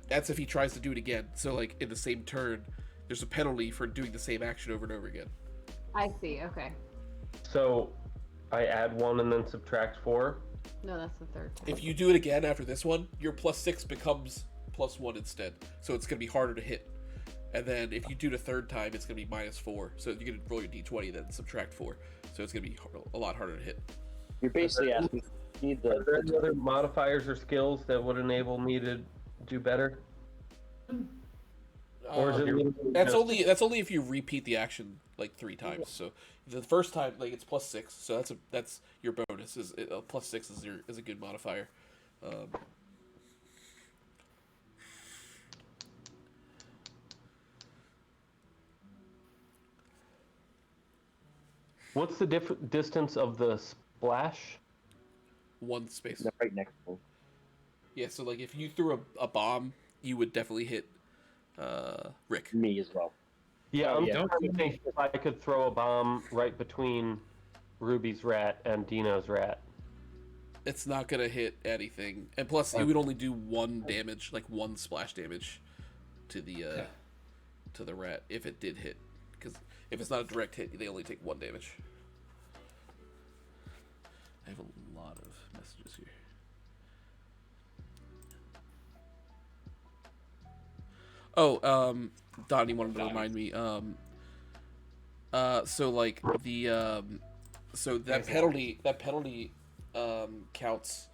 That's if he tries to do it again. So, like, in the same turn, there's a penalty for doing the same action over and over again. I see. Okay. So I add 1 and then subtract 4. No, that's the third time. If you do it again after this one, your +6 becomes +1 instead. So it's going to be harder to hit. And then if you do it a third time, it's going to be -4. So you're going to roll your d20, then subtract 4. So it's going to be a lot harder to hit. You're basically asking. You need Are there any the other modifiers or skills that would enable me to do better? Or is it literally That's just- that's only if you repeat the action like 3 times. So the first time, like, it's +6. So that's your bonus. Is +6 is a good modifier. What's the distance of the splash? 1 space. right next to him. Yeah. So like if you threw a bomb, you would definitely hit Rick. Me as well. Yeah, Oh, I'm yeah. trying to think if I could throw a bomb right between Ruby's rat and Dino's rat. It's not gonna hit anything, and plus you would only do 1 damage, like 1 splash damage, to the rat if it did hit. Because if it's not a direct hit, they only take 1 damage. I have a lot of messages here. Oh, Donnie wanted to remind me. So like the so that penalty counts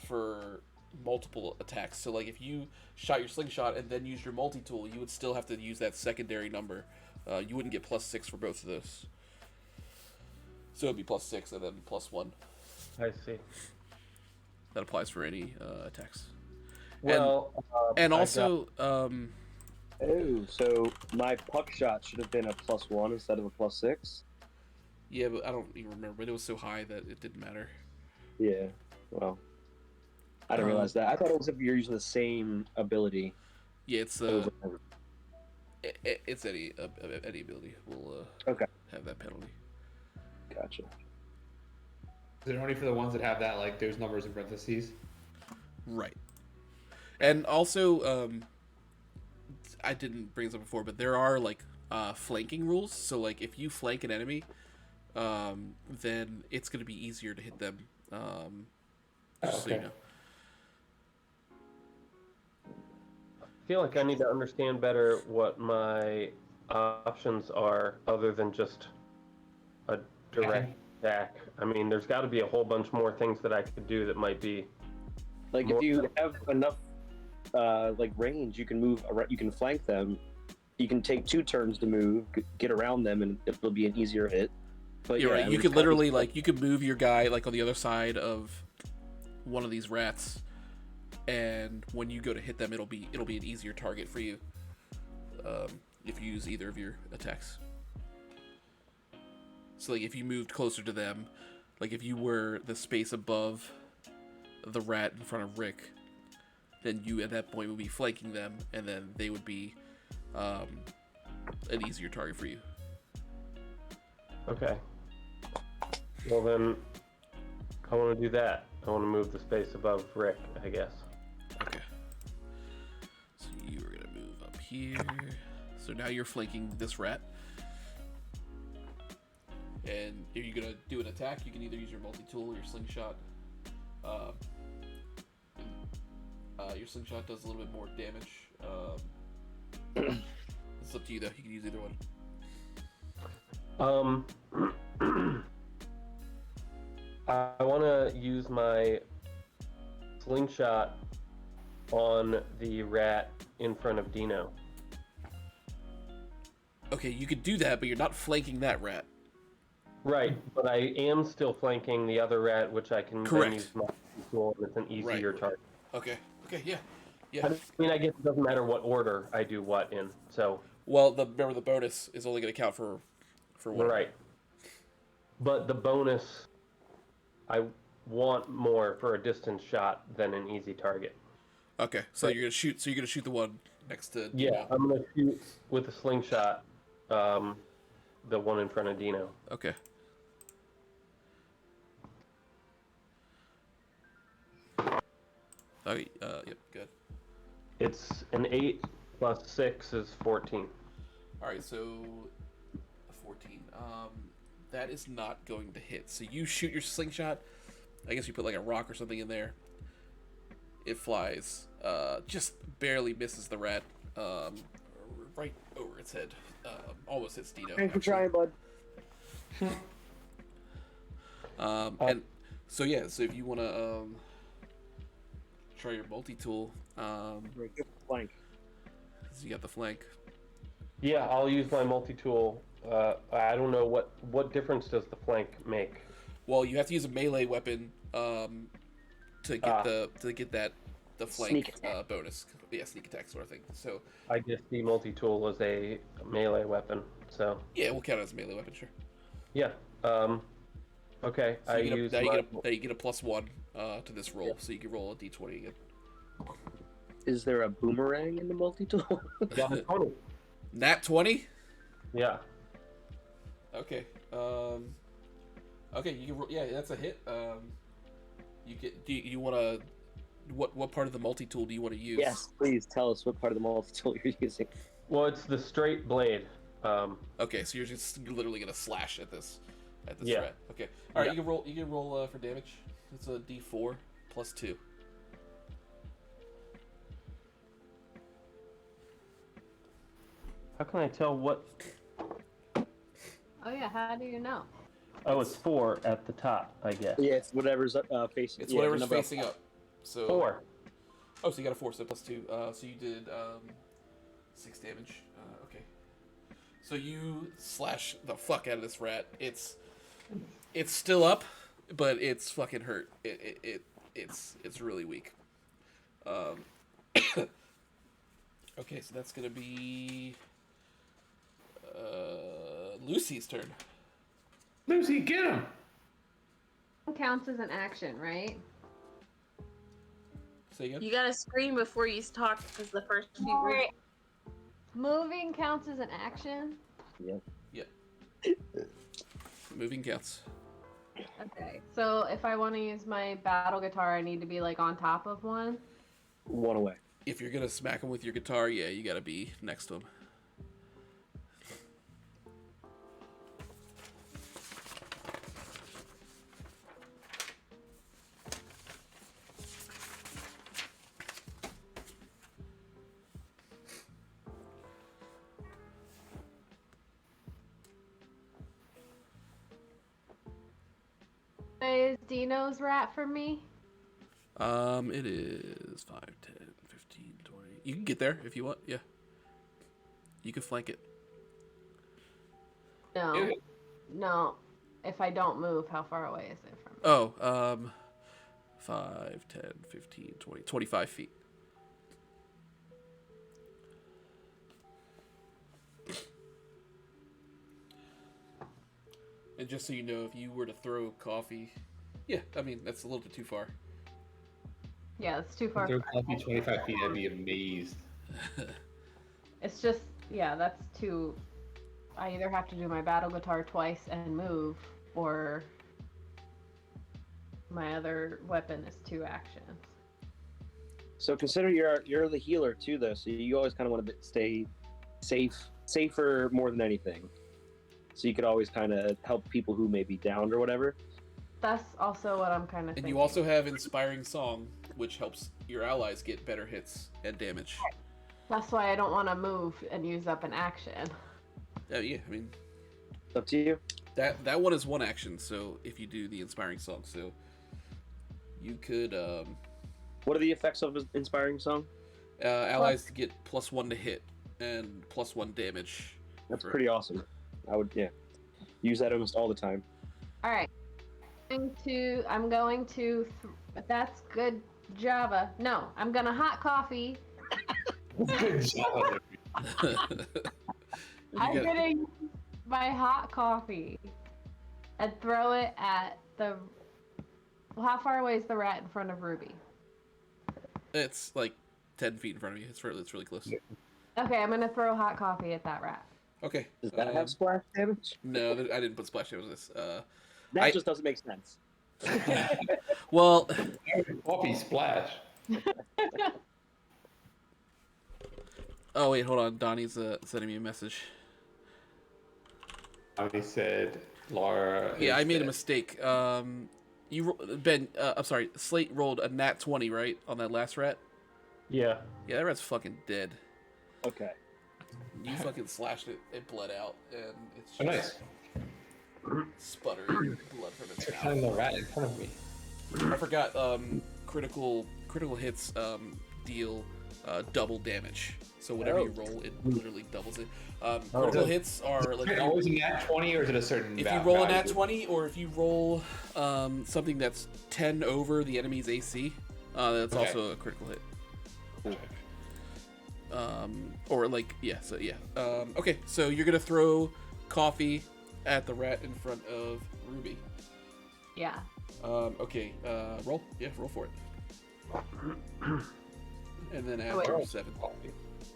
for multiple attacks. So like if you shot your slingshot and then used your multi-tool, you would still have to use that secondary number. You wouldn't get +6 for both of those. So it'd be +6 and then +1. I see. That applies for any attacks. Well, And I also, Oh, so my puck shot should have been a +1 instead of a +6. yeah, but I don't even remember. But it was so high that it didn't matter. Yeah. Well, I didn't realize that. I thought it was if you're using the same ability. Yeah, it's over and over. it's any ability will Okay. have that penalty. Gotcha. Is it only for the ones that have that, like, there's numbers in parentheses? Right. And also, I didn't bring this up before, but there are like flanking rules. So like if you flank an enemy, then it's going to be easier to hit them. Just so you know. I feel like I need to understand better what my options are other than just a direct attack. I mean, there's got to be a whole bunch more things that I could do that might be. Like if you have enough like range, you can move. You can flank them. You can take 2 turns to move, get around them, and it'll be an easier hit. But You're yeah, right. I You mean, could literally you could move your guy like on the other side of one of these rats, and when you go to hit them, it'll be an easier target for you if you use either of your attacks. So like if you moved closer to them, like if you were the space above the rat in front of Rick, then you at that point would be flanking them, and then they would be an easier target for you. Okay. Well then, I want to do that. I want to move the space above Rick, I guess. Okay. So you are gonna move up here. So now you're flanking this rat. And if you're gonna do an attack, you can either use your multi-tool or your slingshot. Your slingshot does a little bit more damage. It's up to you though. You can use either one. I want to use my slingshot on the rat in front of Dino. Okay, you could do that, but you're not flanking that rat. Right, but I am still flanking the other rat, which I can then use my tool, and it's an easier target. Okay. Okay. Yeah. I mean, I guess it doesn't matter what order I do what in. So. Well, remember the bonus is only going to count for one. Right. But the bonus, I want more for a distance shot than an easy target. Okay, so you're gonna shoot. So you're gonna shoot the one next to. Yeah, Dino. I'm gonna shoot with a slingshot. The one in front of Dino. Okay. Okay. Yep. Good. It's an 8 plus 6 is 14. All right. So 14. That is not going to hit. So you shoot your slingshot. I guess you put like a rock or something in there. It flies. Just barely misses the rat. Right over its head. Almost hits Dino. Thanks for trying, bud. And so yeah, so if you want to try your multi-tool, Flank. so you got the flank. Yeah, I'll use my multi-tool. I don't know what difference does the flank make. Well, you have to use a melee weapon to get the flank bonus. Yeah, sneak attack sort of thing. So I guess the multi-tool is a melee weapon. So yeah, we'll count it as a melee weapon, sure. yeah. Okay. So you get a +1 to this roll, so you can roll a d20 again. Is there a boomerang in the multi-tool? Yeah, 20. Nat 20. Yeah. Okay. Okay, you can roll. Yeah, that's a hit. You get. Do you want to? What part of the multi-tool do you want to use? Yes, please tell us what part of the multi-tool you're using. Well, it's the straight blade. Okay, so you're literally gonna slash at this Yeah. rat. Okay. All right, Yeah. you can roll for damage. It's a d4 plus 2. How can I tell what? Oh yeah, how do you know? Oh, it's 4 at the top, I guess. Yeah, it's whatever's facing. It's yeah, whatever's number facing up. So 4. Oh, so you got a 4, so plus 2. So you did 6 damage. Okay. So you slash the fuck out of this rat. It's still up, but it's fucking hurt. It's really weak. Okay, so that's gonna be Lucy's turn. Lucy, get him! Counts as an action, right? Say again. You gotta scream before you talk because the first few words. Moving counts as an action? Moving counts. Okay. So if I want to use my battle guitar, I need to be like on top of one? One away. If you're gonna smack him with your guitar, yeah, you gotta be next to him. Is Dino's rat for me? It is 5, 10, 15, 20. You can get there if you want, yeah. You can flank it. No. No. If I don't move, how far away is it from me? Oh, 5, 10, 15, 20, 25 feet. And just so you know, if you were to throw coffee, yeah, I mean, that's a little bit too far. Yeah, it's too far. Throw coffee 25 feet, I'd be amazed. It's just, yeah, that's too... I either have to do my battle guitar twice and move, or my other weapon is 2 actions. So consider you're the healer too, though. So you always kind of want to stay safe safer more than anything. So you could always kind of help people who may be downed or whatever. That's also what I'm kind of And thinking. you also have Inspiring Song, which helps your allies get better hits and damage. That's why I don't want to move and use up an action. Yeah, I mean, It's up to you. that one is one action, so if you do the Inspiring Song, so you could What are the effects of inspiring song? allies get +1 to hit and +1 damage. That's pretty awesome. I would use that almost all the time. All right. I'm going to. That's good, Java. No, I'm gonna hot coffee. Good job. I'm gonna use my hot coffee and throw it at the. Well, how far away is the rat in front of Ruby? It's like 10 feet in front of you. It's really close. Okay, I'm gonna throw hot coffee at that rat. Okay. Does that have splash damage? No, I didn't put splash damage on this. That just doesn't make sense. Well, Coffee splash. oh wait, hold on. Donnie's sending me a message. I said Laura. Yeah, I made a dead. mistake. Ben, I'm sorry. Slate rolled a nat 20, right, on that last rat. Yeah. Yeah, that rat's fucking dead. Okay. You fucking slashed it. It bled out, and it's Oh, just nice. sputtering blood from its You're mouth. killing the rat in front of me. I forgot. Critical hits deal double damage. So whatever you roll, it literally doubles it. Critical hits are like Is it always a nat 20 or is it a certain if you roll a nat value? 20 or if you roll something that's 10 over the enemy's AC, that's Okay. also a critical hit. Or like okay, so you're gonna throw coffee at the rat in front of Ruby. Yeah. Okay, roll for it. And then add wait. 7.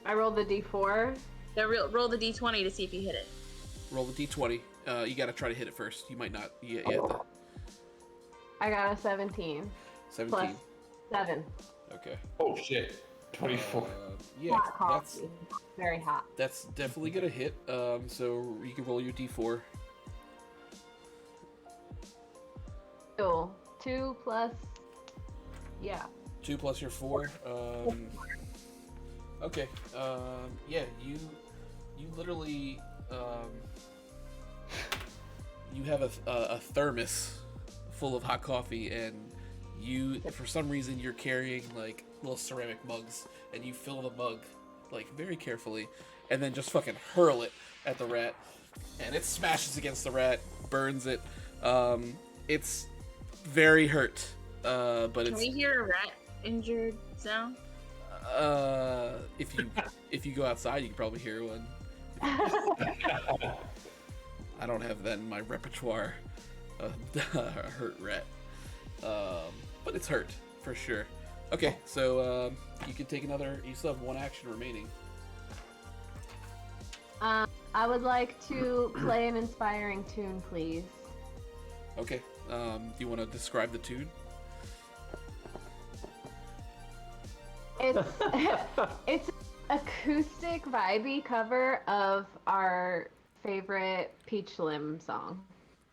I rolled the d4. Yeah, roll the d20 to see if you hit it. Roll the d20. You gotta try to hit it first. You might not. You have to. I got a 17 17. plus 7. Okay. Oh shit. 24. Yeah, Hot that's coffee. Very hot. that's definitely gonna hit. So you can roll your d4. Cool. 2 plus. Yeah. 2 plus your 4. Okay. Yeah, you literally you have a thermos full of hot coffee, and you for some reason you're carrying like little ceramic mugs, and you fill the mug like very carefully, and then just fucking hurl it at the rat, and it smashes against the rat, burns it. It's very hurt, but Can it's we hear a rat injured sound? if you go outside, you can probably hear one. I don't have that in my repertoire. Hurt rat, but it's hurt for sure. Okay, so you can take another. You still have one action remaining. I would like to play an inspiring tune, please. Okay. Do you want to describe the tune? It's it's acoustic vibey cover of our favorite Peach Lim song.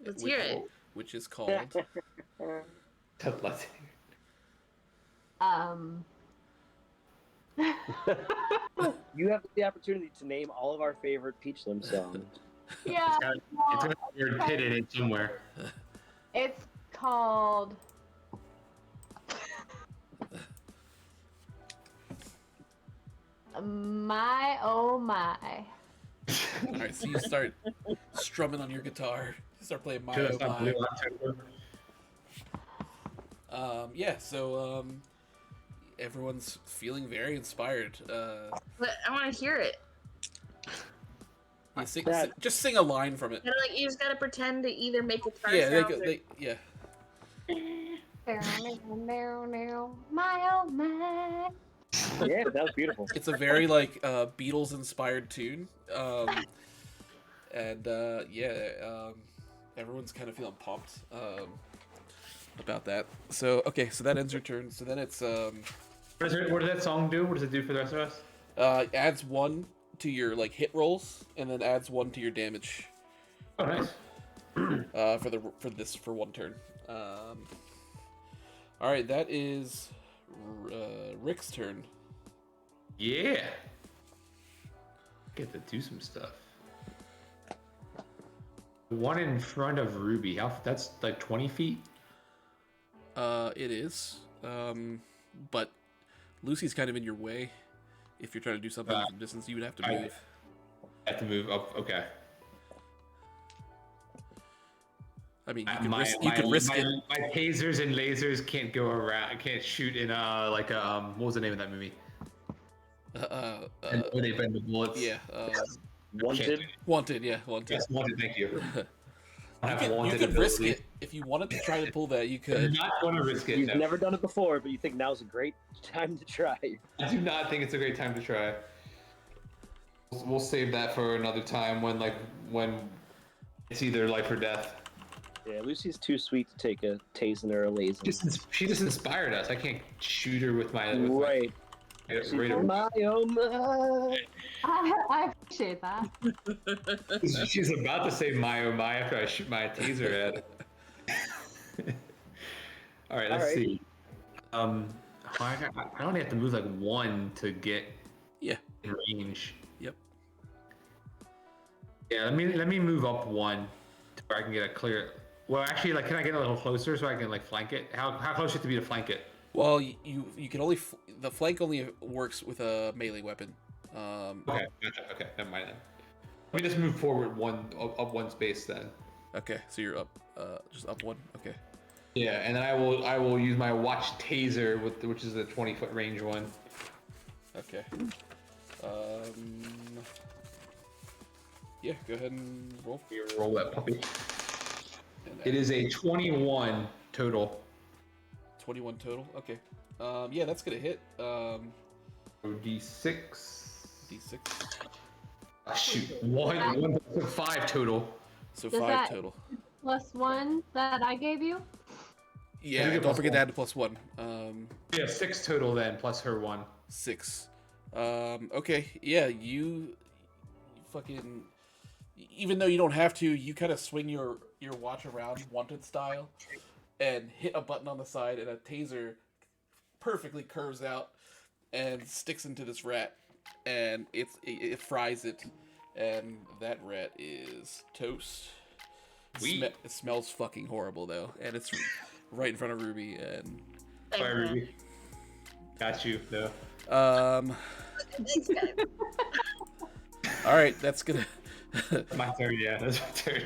Let's hear it. Which is called. Let's You have the opportunity to name all of our favorite Peach Lim songs. Yeah, It's got your hit in it somewhere. it's called My Oh My. All right, so you start strumming on your guitar. You start playing My That's Oh not My. Blue October. Yeah, so everyone's feeling very inspired. But I want to hear it. Just sing a line from it. And like you just gotta pretend to either make guitar Yeah, sounds or... yeah. My Oh My. Yeah, that was beautiful. It's a very like Beatles inspired tune. Everyone's kind of feeling pumped about that. So okay, so that ends your turn. So then it's What does that song do? What does it do for the rest of us? adds 1 to your like hit rolls, and then adds 1 to your damage. Oh, nice. For 1 turn. All right, that is Rick's turn. Yeah. Get to do some stuff. One in front of Ruby. That's like 20 feet? It is. But Lucy's kind of in your way. If you're trying to do something from distance, you would have to move. I have to move up. Okay. I mean, you could risk it. My tasers and lasers can't go around. Can't shoot in like what was the name of that movie? Where they bend the bullets. Yeah. Wanted. Wanted. Yeah. Wanted. Yes, wanted. Thank you. You could risk it if you wanted to try to pull that. You could. I'm not going to risk it. You've no. never done it before, but you think now's a great time to try. I do not think it's a great time to try. We'll save that for another time when it's either life or death. Yeah, Lucy's too sweet to take a taser or a laser. She just inspired us. I can't shoot her with my Right. She's My oh my. I appreciate that. She's about to say my oh my after I shoot my taser at. All right, let's see. I only have to move like 1 to get in range. Yep. Yeah, let me move up 1 to where I can get a clear. Well, actually, like, can I get a little closer so I can like flank it? How close do you have to be to flank it? Well, you can only the flank only works with a melee weapon. Okay, gotcha. Okay, never mind then. Let me just move forward up 1 space then. Okay, so you're up, just up 1. Okay. Yeah, and then I will use my watch taser which is a 20-foot range one. Okay. Yeah, go ahead and roll. You roll that puppy. It is a 21 total. 21 total. Okay. Yeah, that's gonna hit. D6. D6. Shoot, 5 total. So Does 5 that- total. +1 that I gave you. Yeah, get don't forget to +1. add the +1. Yeah, 6 total then, plus her 1. 6. Okay. Yeah, you fucking. Even though you don't have to, you kind of swing your watch around wanted style, and hit a button on the side, and a taser perfectly curves out and sticks into this rat, and it fries it, and that rat is toast. It smells fucking horrible though, and it's right in front of Ruby. And Sorry, Ruby. Got you though. Thanks, guys. All right, that's gonna. My turn. Yeah, that's my turn.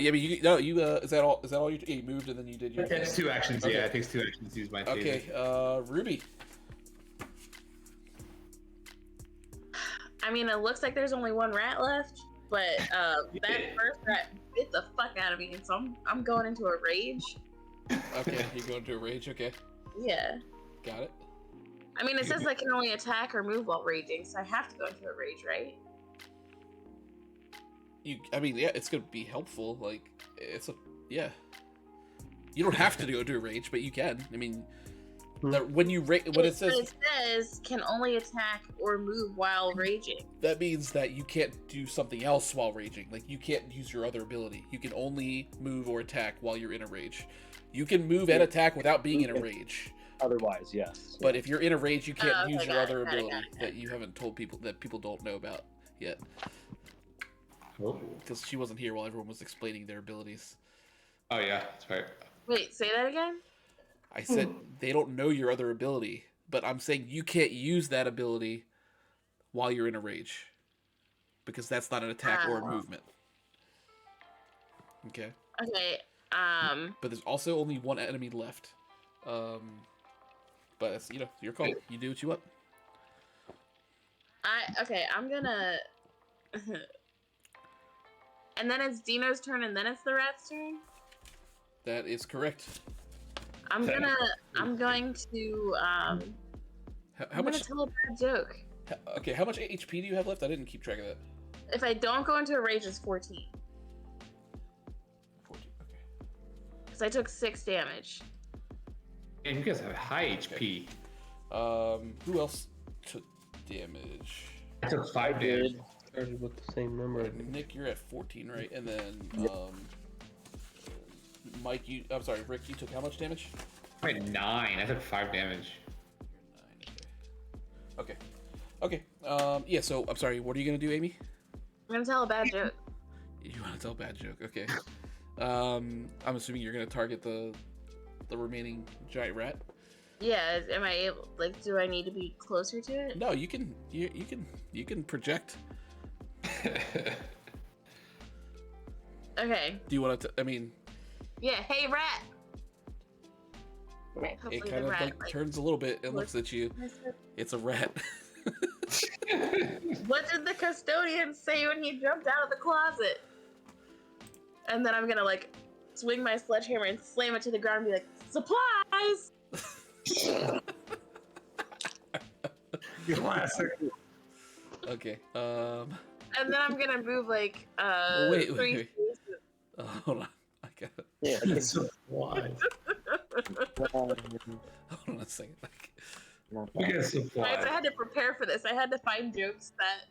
Yeah, but you is that all? Is that all you moved and then you did your? It takes 2 actions. Okay. Yeah, it takes 2 actions to use my taser. Okay, Ruby. I mean, it looks like there's only 1 rat left, but that first rat bit the fuck out of me, and so I'm going into a rage. Okay, you're going to a rage. Okay, Yeah. got it. I mean, it says I can only attack or move while raging, so I have to go into a rage, right? I mean, yeah, it's gonna be helpful. Like, yeah. You don't have to go to a rage, but you can. I mean, when it says can only attack or move while raging. That means that you can't do something else while raging. Like, you can't use your other ability. You can only move or attack while you're in a rage. You can move and attack without being in a rage. Otherwise, yes. But if you're in a rage, you can't use your other got it. ability that you haven't told people that people don't know about yet. Because she wasn't here while everyone was explaining their abilities. Oh yeah, that's right. Wait, say that again? I said they don't know your other ability, but I'm saying you can't use that ability while you're in a rage. Because that's not an attack or a movement. Okay. Okay, But there's also only 1 enemy left. But it's, your call. You do what you want. I'm gonna... And then it's Dino's turn, and then it's the rat's turn? That is correct. I'm going to, How I'm much? gonna tell a bad joke. Okay, how much HP do you have left? I didn't keep track of that. If I don't go into a rage, it's 14. 14. Okay. Because I took 6 damage. And you guys have high HP. Who else took damage? I took 5 damage. started with the same number. Nick, you're at 14, right? And then Mike, I'm sorry, Rick, you took how much damage? I'm at 9. I took 5 damage. Okay. Okay. Yeah. So I'm sorry. What are you gonna do, Amy? I'm gonna tell a bad joke. You want to tell a bad joke? Okay. I'm assuming you're gonna target the remaining giant rat. Yeah, am I able? Like, do I need to be closer to it? No, you can project. Okay. Do you want to? I mean, Yeah. Hey, rat. it Hopefully kind the of rat, like turns a little bit and looks at you. It's a rat. What did the custodian say when he jumped out of the closet? And then I'm gonna like swing my sledgehammer and slam it to the ground and be like, supplies! Classic. Okay. And then I'm gonna move like Wait. 3 spaces. Hold on. I got it. Yeah. Why? Hold on a second. We get Guys, supplies. I had to prepare for this. I had to find jokes that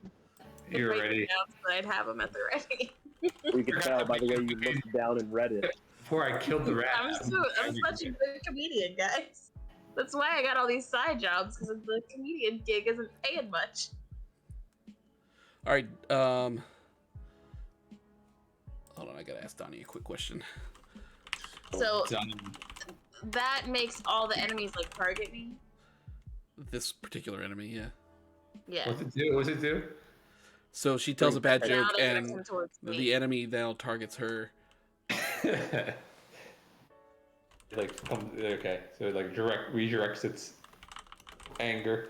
You're break ready. down so that I'd have them at the ready. We can tell by the way you looked down and read it. Before I killed the rat. I'm such a good comedian, guys. That's why I got all these side jobs, because the comedian gig isn't paying much. All right. Hold on. I gotta ask Donnie a quick question. So Done. that makes all the enemies like target me. This particular enemy, yeah. Yeah. What's it do? What's it do? So she tells a bad Now joke, they're gonna and come towards me. the enemy now targets her. Like, okay, so it like redirects its anger.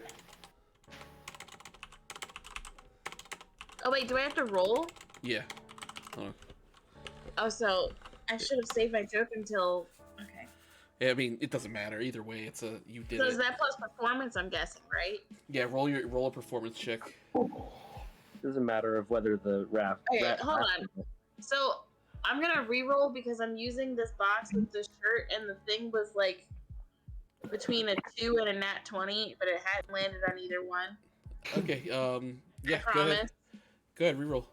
Oh wait, do I have to roll? Yeah. Hold on. Oh, so I should have saved my joke until. Okay. Yeah, I mean, it doesn't matter either way. It's a you did So it. is that plus performance? I'm guessing, right? Yeah, roll a performance check. Doesn't matter of whether the raft. Okay, hold on. So I'm gonna re-roll because I'm using this box with the shirt, and the thing was like between a 2 and a nat 20, but it hadn't landed on either one. Okay. Yeah. I Go ahead. promise. Go ahead. Reroll.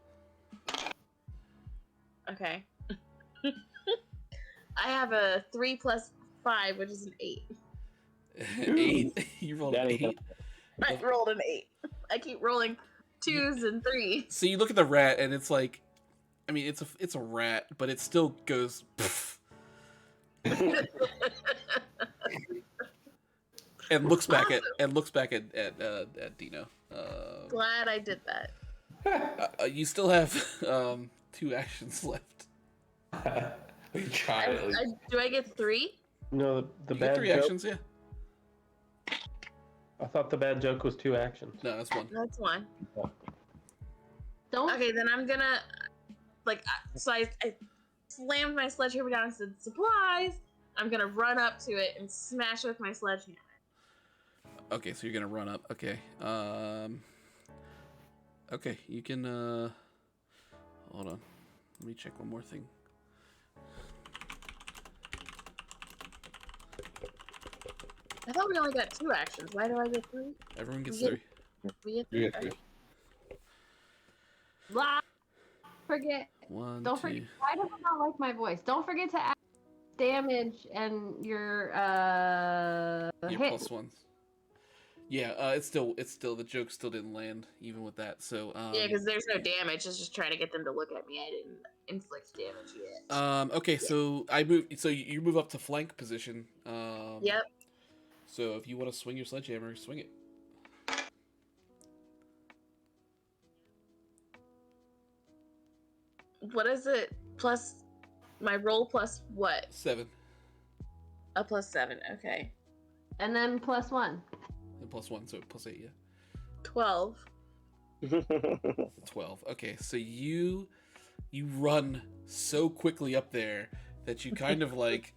Okay. I have a 3 plus 5, which is an 8. 8. You rolled an That ain't 8. I rolled an 8. I keep rolling 2s and 3s. So you look at the rat, and it's like, I mean, it's a rat, but it still goes. Pff, and looks back at Dino. Glad I did that. You still have 2 actions left. We tried at least. Do I get 3? No, the You get bad 3 joke. actions, yeah. I thought the bad joke was 2 actions. No, that's 1. That's 1. Don't Okay, then I'm gonna like. So I slammed my sledgehammer down and said supplies. I'm gonna run up to it and smash it with my sledgehammer. Okay, so you're gonna run up. Okay. Okay, you can. Hold on. Let me check one more thing. I thought we only got 2 actions. Why do I get 3? Everyone gets You 3. We get You 3. get 3. Blah. Forget. 1, Don't 2. forget. Why does it not like my voice? Don't forget to add damage and your Your hit. plus ones. Yeah, it's still the joke still didn't land even with that. So Yeah, because there's no damage. It's just trying to get them to look at me. I didn't inflict damage yet. okay, so I move. So you move up to flank position. Yep. So if you want to swing your sledgehammer, swing it. What is it? Plus my roll plus what? 7 A plus 7. Okay. And then +1. and plus 1, so plus 8. Yeah, 12. 12. Okay, so you run so quickly up there that you kind of like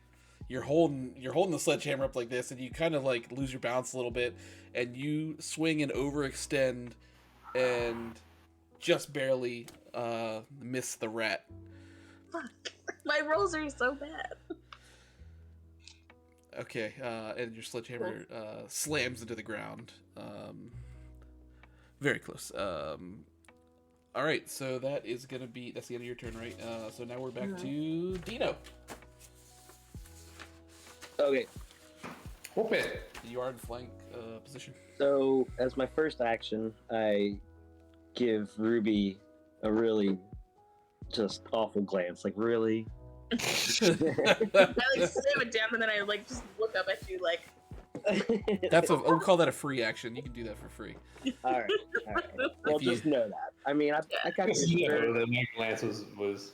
you're holding the sledgehammer up like this, and you kind of like lose your balance a little bit, and you swing and overextend, and just barely miss the rat. Fuck. My rolls are so bad. Okay, and your sledgehammer slams into the ground. Very close. All right, so that's the end of your turn, right? So now we're back to Dino. Okay, Whoop it. You are in flank position. so as my first action, I give Ruby a really just awful glance. Like, really? I slam it down and then I just look up at you like. We'll call that a free action. You can do that for free. All right. Well, If you- just know that. I mean, I got You know, your the Mike Lance was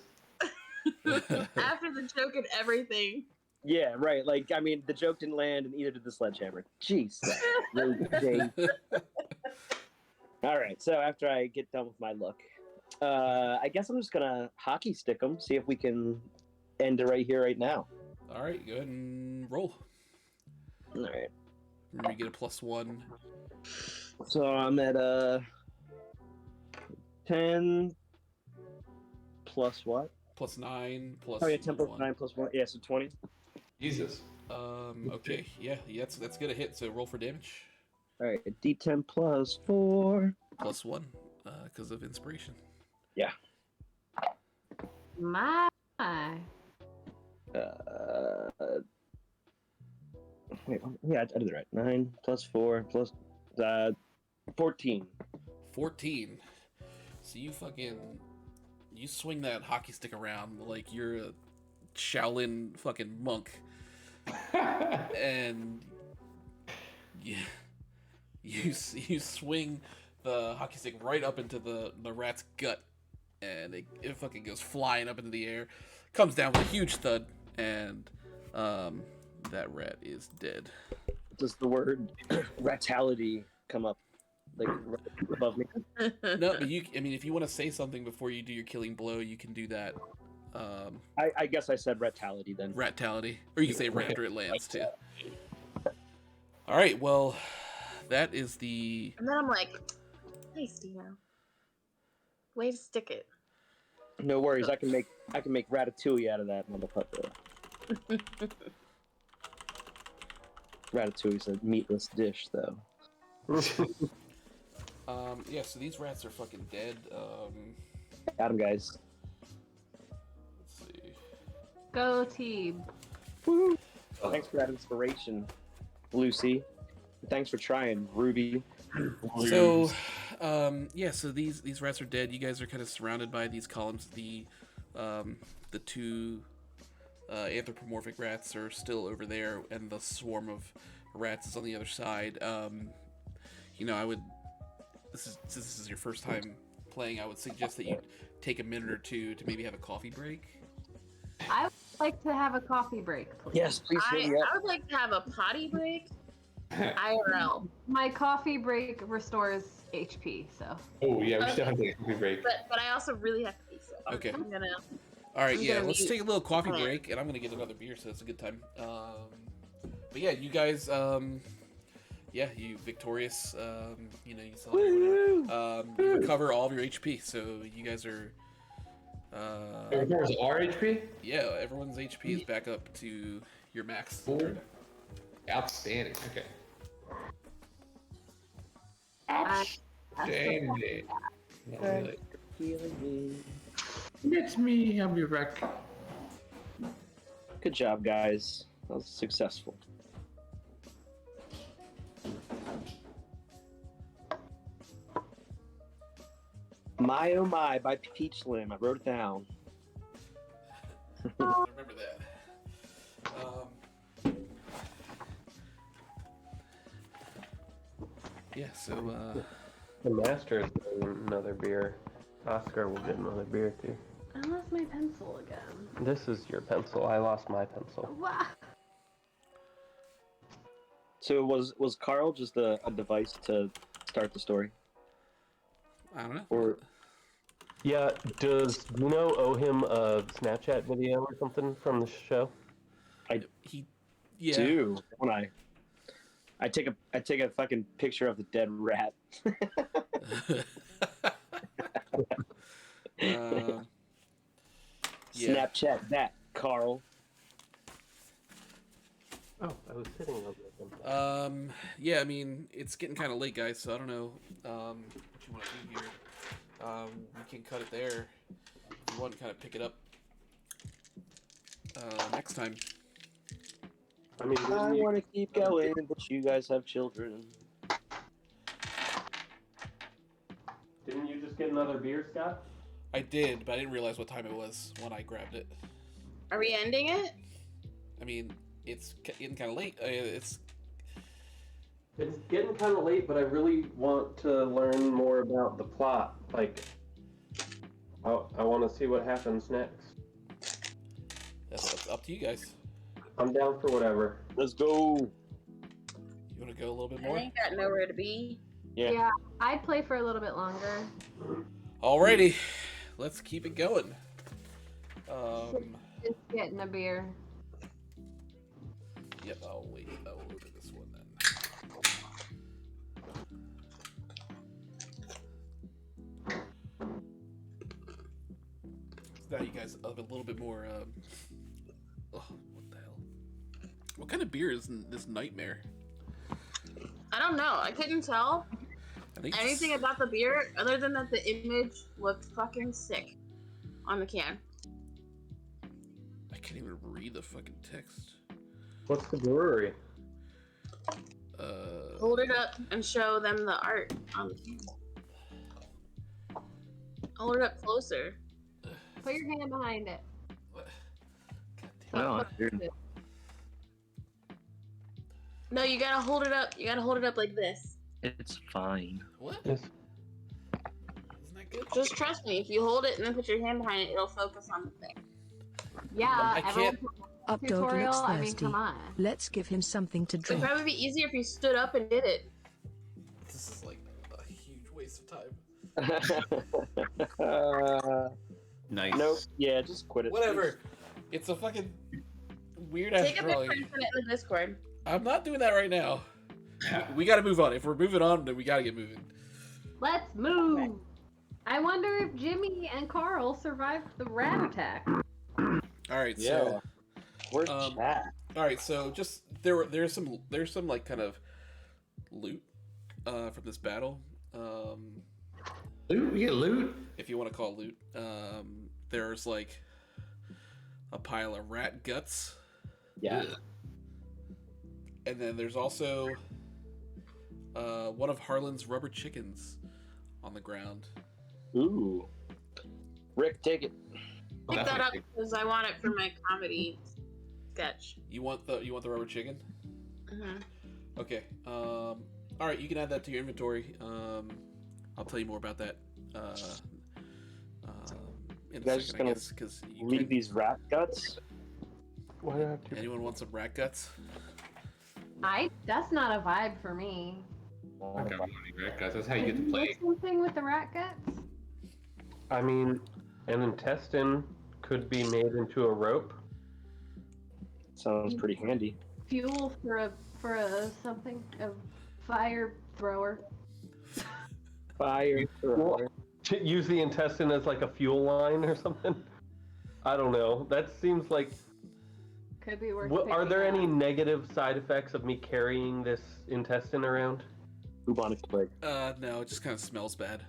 After the joke and everything. Yeah, right. Like, I mean, the joke didn't land, and either did the sledgehammer. Jeez. Really, Jay. All right. So after I get done with my look, I guess I'm just gonna hockey stick them. See if we can end it right here, right now. All right, go ahead and roll. All right. Remember, you get a +1. So I'm at 10 plus what? +9 plus. Oh yeah, 10 plus 1. 9 plus 1. Yeah, so 20. Jesus. Okay. Yeah. That's gonna hit. So roll for damage. All right, a D10 plus 4. +1, because of inspiration. Yeah. My. Wait, yeah, I did it right. 9 plus 4 plus 14. 14. So you swing that hockey stick around like you're a Shaolin fucking monk, and you swing the hockey stick right up into the rat's gut, and it fucking goes flying up into the air, comes down with a huge thud, and that rat is dead. Does the word ratality come up like right above me? No, but if you want to say something before you do your killing blow, you can do that. I guess I said ratality then. Ratality, or you can say rat after it lands too. All right, well, that is the. And then I'm like, nice, Dino. Way to stick it. No worries, I can make ratatouille out of that motherfucker. Ratatouille's a meatless dish, though. Yeah, so these rats are fucking dead. Got 'em, guys. Let's see. Go team. Woo! Thanks for that inspiration, Lucy. Thanks for trying, Ruby. So, yeah, so these rats are dead. You guys are kind of surrounded by these columns. The two anthropomorphic rats are still over there, and the swarm of rats is on the other side. I would. Since this is your first time playing, I would suggest that you take a minute or two to maybe have a coffee break. I would like to have a coffee break, please. Yes, please I hit me up. would like to have a potty break. IRL. My coffee break restores HP, so. Oh yeah, we still have to take a coffee break. But I also really have to pee, so Okay. I'm gonna. All right, I'm yeah, gonna let's mute. take a little coffee break, and I'm gonna get another beer, so it's a good time. But yeah, you guys, you victorious. You celebrate whatever. You recover all of your HP, so you guys are. Where's our HP? Yeah, everyone's HP is back up to your max. Cool. Outstanding. Okay. I- Outstanding. Feeling me. It's me. I'll be back. Good job, guys. That was successful. My Oh My by Peach Slim. I wrote it down. I remember that. Yeah, so The master is getting another beer. Oscar will get another beer too. I lost my pencil again. This is your pencil. I lost my pencil. Wow. So was Carl just a device to start the story? I don't know. Or Yeah, does Dino owe him a Snapchat video or something from the show? Yeah. do, don't I? I take a fucking picture of the dead rat. Yeah. Snapchat that, Carl. Oh, I was sitting over them. Yeah, it's getting kind of late, guys, so I don't know what you want to do here. We can cut it there. If you want to kind of pick it up next time. I mean, I want to keep going, but you guys have children. didn't you just get another beer, Scott? I did, but I didn't realize what time it was when I grabbed it. Are we ending it? I mean, it's getting kind of late. It's getting kind of late, but I really want to learn more about the plot. Like, I want to see what happens next. that's up to you guys. I'm down for whatever. Let's go. You want to go a little bit I more? ain't got nowhere to be. Yeah. I'd play for a little bit longer. Alrighty, let's keep it going. Just getting a beer. Yep, I'll wait. I'll look at this one then. Now you guys have a little bit more. Oh, what the hell? What kind of beer is this Nightmare? I don't know. I couldn't tell I think anything about the beer other than that the image looked fucking sick on the can. I can't even read the fucking text. What's the brewery? Hold it up and show them the art on the can. Hold it up closer. Put your hand behind it. What? Well, No, you gotta hold it up. You gotta hold it up like this. it's fine. What? Yes. Isn't that good? Just trust me. If you hold it and then put your hand behind it, it'll focus on the thing. Yeah, I everyone can't- Updog tutorial. looks I mean, thirsty. come on. Let's give him something to It'd drink. probably be easier if you stood up and did it. This is like a huge waste of time. Nice. Nope. Yeah, just quit it. Whatever. It's a fucking weird ass Take a picture drawing. and send it in the Discord. I'm not doing that right now. We gotta move on. If we're moving on, then we gotta get moving. Let's move. I wonder if Jimmy and Carl survived the rat attack. All right. Yeah. So, Where's Um, chat? all right. So just there's some like kind of loot from this battle. Loot? We get loot? If you want to call it loot. There's like a pile of rat guts, Yeah. and then there's also one of Harlan's rubber chickens on the ground. Ooh. Rick, take it. Pick that up because I want it for my comedy sketch. You want the rubber chicken? Mhm. Okay. All right. You can add that to your inventory. I'll tell you more about that. In You guys a just second, I gonna guess, because you Leave can. these rat guts. Why do I have to? Anyone want some rat guts? That's not a vibe for me. I got money, right, guys? That's how you get to Did play. do something with the rat guts? I mean, an intestine could be made into a rope. Sounds pretty handy. Fuel for a something, a fire thrower. Fire. To use the intestine as like a fuel line or something. I don't know. That seems like. Could be worth. Are there picking any up. negative side effects of me carrying this intestine around? Bubonic plague. No, it just kind of smells bad.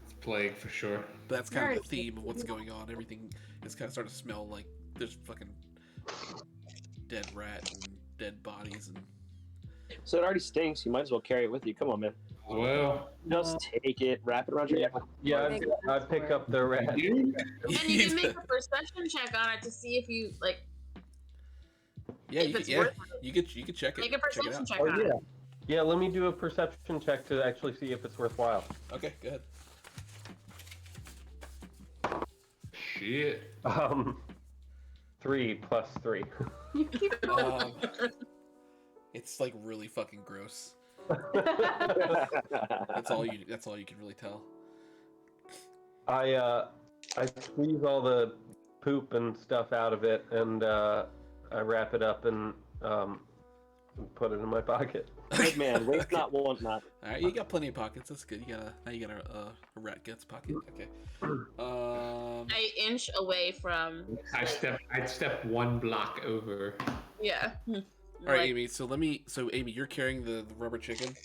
It's plague for sure. But that's kind Very of the theme of what's going on. Everything is kind of starting to smell like there's fucking dead rat and dead bodies and. So it already stinks. You might as well carry it with you. Come on, man. Well, Just take it, wrap it around your neck. Yeah, I'd pick up the rat. you? And you can make a perception check on it to see if you like. Yeah, if you it's could, worth you could check it. Make a check it perception out. check Oh on yeah. it. Yeah, let me do a perception check to actually see if it's worthwhile. Okay, go ahead. Shit. 3 plus 3. You keep It's like really fucking gross. That's all you can really tell. I squeeze all the poop and stuff out of it, and I wrap it up and put it in my pocket. Good man. Waste not, want not. All right, you got plenty of pockets. That's good. You got a rat guts pocket. Okay. I inch away from. I'd step one block over. Yeah. All right, Amy. So Amy, you're carrying the rubber chicken.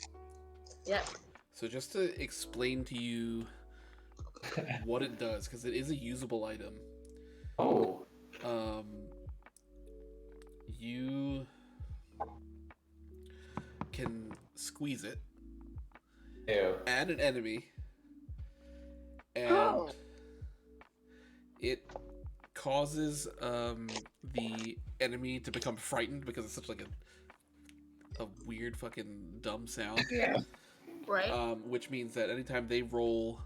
Yep. So just to explain to you what it does because it is a usable item. Oh. You can squeeze it, Ew. add an enemy, and it causes the enemy to become frightened because it's such like a weird fucking dumb sound. Yeah. Right. Which means that anytime they roll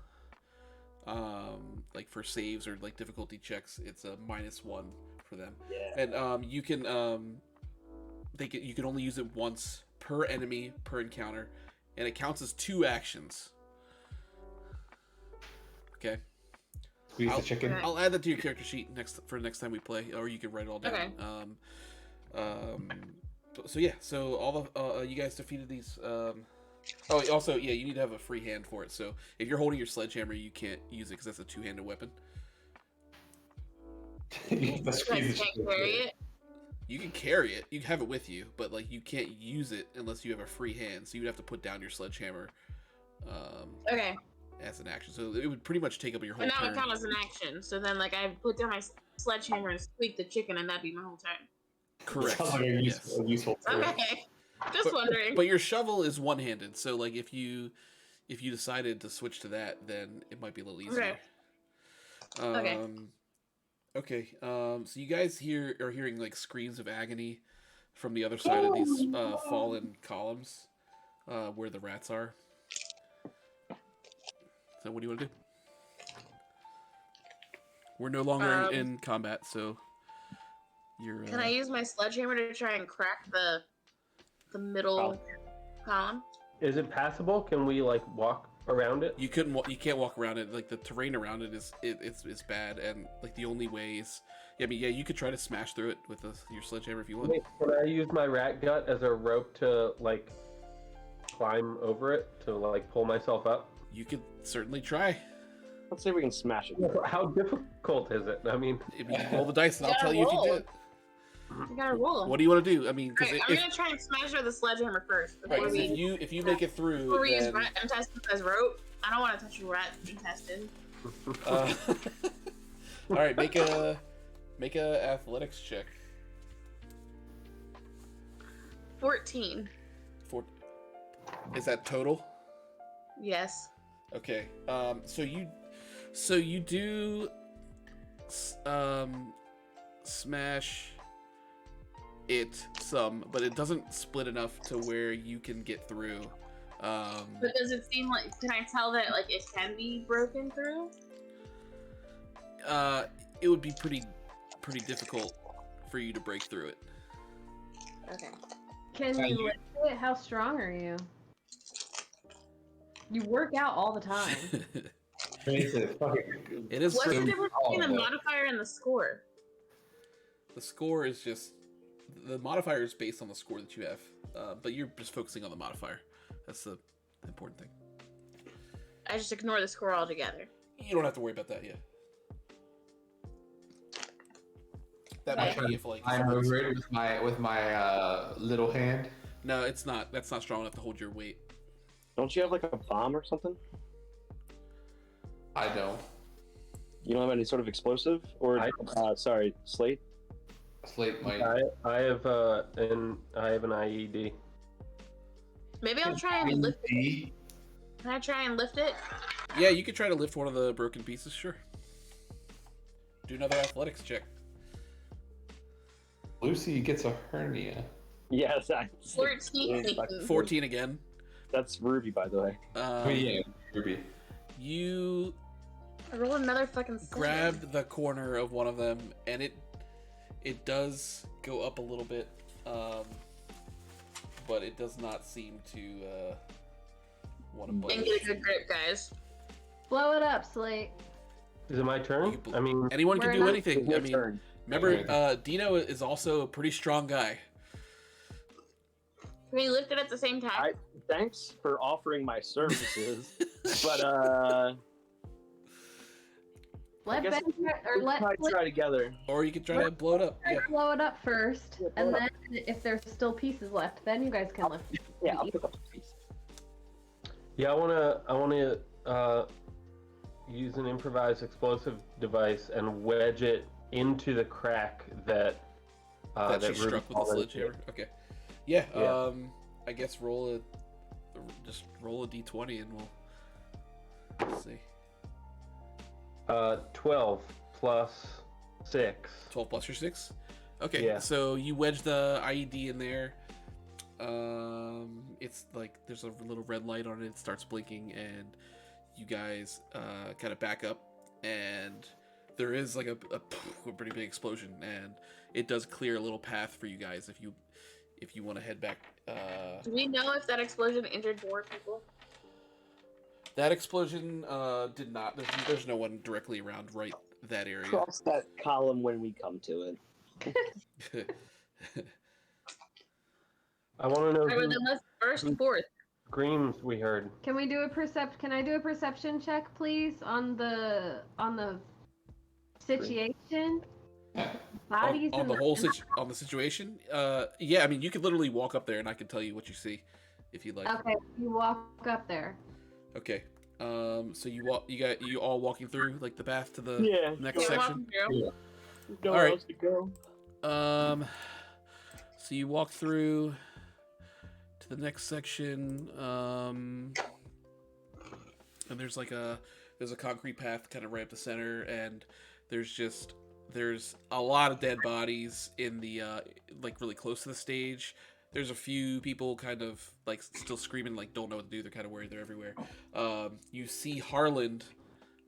like for saves or like difficulty checks, it's a -1 for them. Yeah. And you can you can only use it once per enemy per encounter, and it counts as 2 actions. Okay. Squeeze the chicken. I'll add that to your character sheet for next time we play, or you can write it all down. Okay. So yeah, so all the you guys defeated these. Oh, also yeah, you need to have a free hand for it. So if you're holding your sledgehammer, you can't use it because that's a 2-handed weapon. You have to squeeze the Can't chicken. carry it. You can carry it, you can have it with you, but like you can't use it unless you have a free hand. So you'd have to put down your sledgehammer Okay. as an action. So it would pretty much take up your whole But now turn. it counts as an action. So then, like, I put down my sledgehammer and squeak the chicken, and that'd be my whole turn. Correct. Sounds like a Yes. useful tool. Okay. Just wondering. But your shovel is one-handed, so like if you decided to switch to that, then it might be a little easier. Okay. Okay. So you guys are hearing like screams of agony from the other side of these fallen columns, where the rats are. So what do you want to do? We're no longer in combat, so you're. Can I use my sledgehammer to try and crack the middle column? Is it passable? Can we like walk around it? You couldn't. You can't walk around it. Like the terrain around it is bad, and like the only way is. Yeah, I mean, yeah, you could try to smash through it with your sledgehammer if you want. Wait, can I use my rat gut as a rope to like climb over it to like pull myself up? You could certainly try. Let's see if we can smash it. How difficult is it? I mean, If you roll the dice, and I'll Yeah, tell you if you roll. did. You gotta roll. What do you want to do? I mean, because Alright, I'm gonna try and smash her with the sledgehammer first. Before we if you make it through, before we use then, rat intestines as rope. I don't want to touch your rat intestine. all right, make a athletics check. 14. Is that total? Yes. Okay. So you do smash it some, but it doesn't split enough to where you can get through. But does it seem like? Can I tell that like it can be broken through? It would be pretty difficult for you to break through it. Okay. Can you lift it? How strong are you? You work out all the time. It is. What's the pretty- difference between the modifier and the score? The score is just the modifier is based on the score that you have, but you're just focusing on the modifier. That's the important thing. I just ignore the score altogether. You don't have to worry about that yet. That might be if like. I'm over it with my little hand. No, it's not. That's not strong enough to hold your weight. Don't you have like a bomb or something? I don't. You don't have any sort of explosive? Or, sorry, slate? Slate might. I have an IED. Maybe I'll try and lift it. Can I try and lift it? Yeah, you could try to lift one of the broken pieces. Sure. Do another athletics check. Lucy gets a hernia. Yes, 14. 14 again. That's Ruby, by the way. Oh yeah, Ruby. You I rolled another fucking 7. grabbed the corner of one of them, and it does go up a little bit, but it does not seem to want to budge. And get a good grip, guys. Blow it up, Slate. Is it my turn? I mean, Anyone can We're do not- anything. I Your mean, turn. remember, Dino is also a pretty strong guy. Can we lift it at the same time? Thanks for offering my services, but Let guess Ben or let probably Slate try together. Or you could try to blow it up. Yeah. blow it up first, Yeah, blow and it then if there's still pieces left, then you guys can lift it. Yeah, I'll pick up the piece. yeah, I wanna use an improvised explosive device and wedge it into the crack that that she Ruby struck with the already sledgehammer. Okay. Yeah. Yeah. I guess just roll a d20 and we'll see. 12 plus 6. 12 plus your 6. Okay. Yeah. So you wedge the IED in there. It's like there's a little red light on it. It starts blinking, and you guys kind of back up, and there is like a pretty big explosion, and it does clear a little path for you guys if you want to head back. Do we know if that explosion injured more people? That explosion did not. There's no one directly around that area. Cross that column when we come to it. I want to know I would who then let's burst forth. screams we heard. Can we do a Can I do a perception check, please, on the situation? Bodies on in the whole on the situation. Yeah, I mean, you could literally walk up there, and I can tell you what you see, if you'd like. Okay, you walk up there. Okay. So you all walking through like the path to the next Yeah, section. No All right. else to go. So you walk through to the next section, and there's a concrete path kind of right up the center, and there's a lot of dead bodies in the like really close to the stage. There's a few people kind of like still screaming, like don't know what to do. They're kind of worried. They're everywhere. You see Harland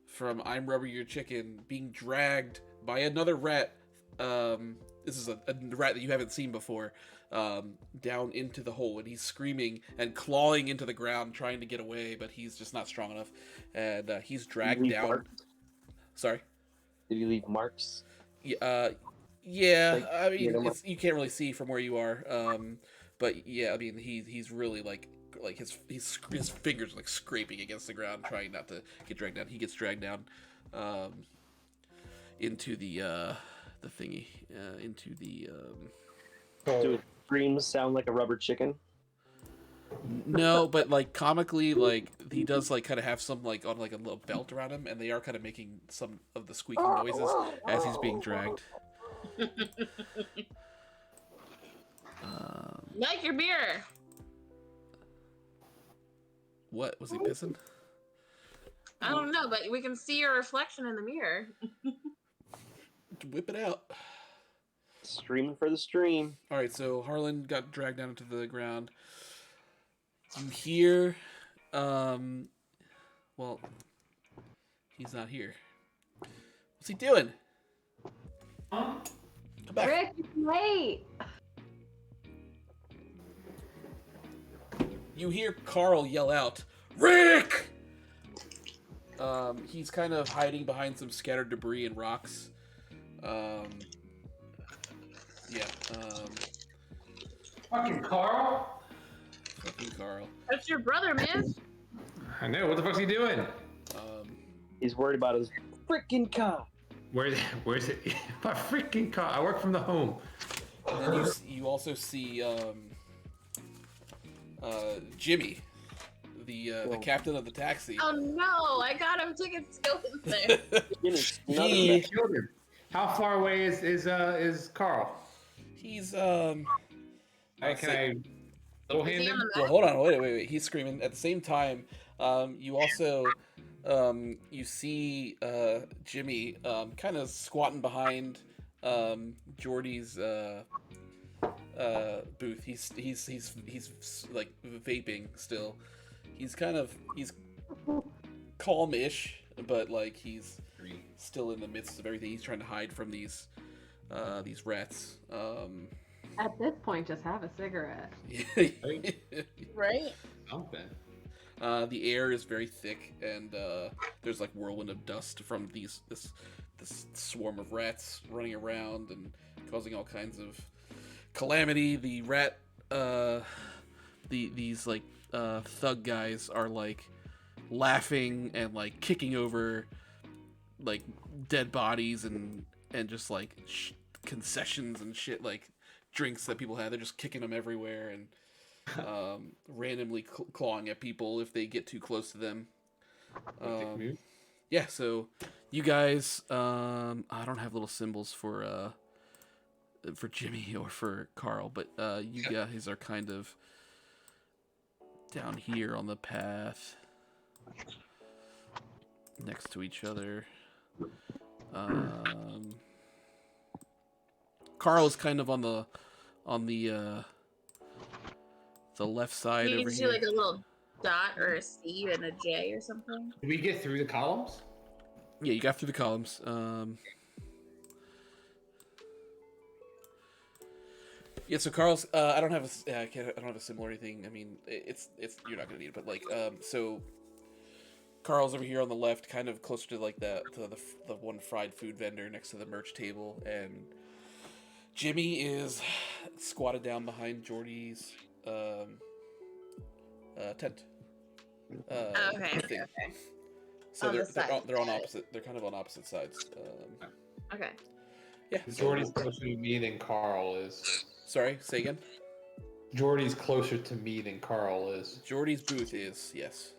from I'm Rubber Your Chicken being dragged by another rat. This is a rat that you haven't seen before, down into the hole, and he's screaming and clawing into the ground, trying to get away, but he's just not strong enough, and he's dragged down. Marks? Sorry. Did you leave marks? Yeah. Like, I mean, you know, you can't really see from where you are. But yeah, I mean, he's really like his fingers like scraping against the ground, trying not to get dragged down. He gets dragged down, into the thingy, into the. Do screams sound like a rubber chicken? No, but like comically, like he does like kind of have some like on like a little belt around him, and they are kind of making some of the squeaking noises as he's being dragged. Like your beer. What was he pissing? I don't know, but we can see your reflection in the mirror. Whip it out. Streaming for the stream. All right, so Harlan got dragged down into the ground. You hear, well, he's not here. What's he doing? Come back. Rick, it's late. You hear Carl yell out, "Rick!" He's kind of hiding behind some scattered debris and rocks. Fucking Carl. Fucking Carl. That's your brother, man. I know. What the fuck's he doing? He's worried about his freaking car. Where's it? My freaking car. I work from the home. And then you also see Jimmy, the captain of the taxi. Oh no, I got him tickets to go in there. He, How far away is Carl? he's Can I little hand him? Well, hold on, wait. He's screaming at the same time. You also you see Jimmy kind of squatting behind Jordy's booth. He's like vaping still. He's calm-ish, but like he's still in the midst of everything. He's trying to hide from these rats. At this point, just have a cigarette. Right? Something. The air is very thick, and there's like whirlwind of dust from this swarm of rats running around and causing all kinds of calamity. The rat, these like thug guys are like laughing and like kicking over like dead bodies and just like concessions and shit, like drinks that people have. They're just kicking them everywhere and randomly clawing at people if they get too close to them. Yeah, so you guys, I don't have little symbols for Jimmy or for Carl, but you guys are kind of down here on the path next to each other. Carl is kind of on the left side You over just do here. like a little dot or a C and a J or something. Did we get through the columns? Yeah, you got through the columns. Yeah, so Carl's. I don't have I don't have a symbol or anything. I mean, it's you're not gonna need it, but like, so Carl's over here on the left, kind of closer to like the one fried food vendor next to the merch table, and Jimmy is squatted down behind Jordy's tent. Okay. Thing. Okay. So On the side. they're on opposite. They're kind of on opposite sides. Okay. Yeah. Jordy's closer to me than Carl is. Sorry. Say again. Jordy's closer to me than Carl is. Jordy's booth is yes.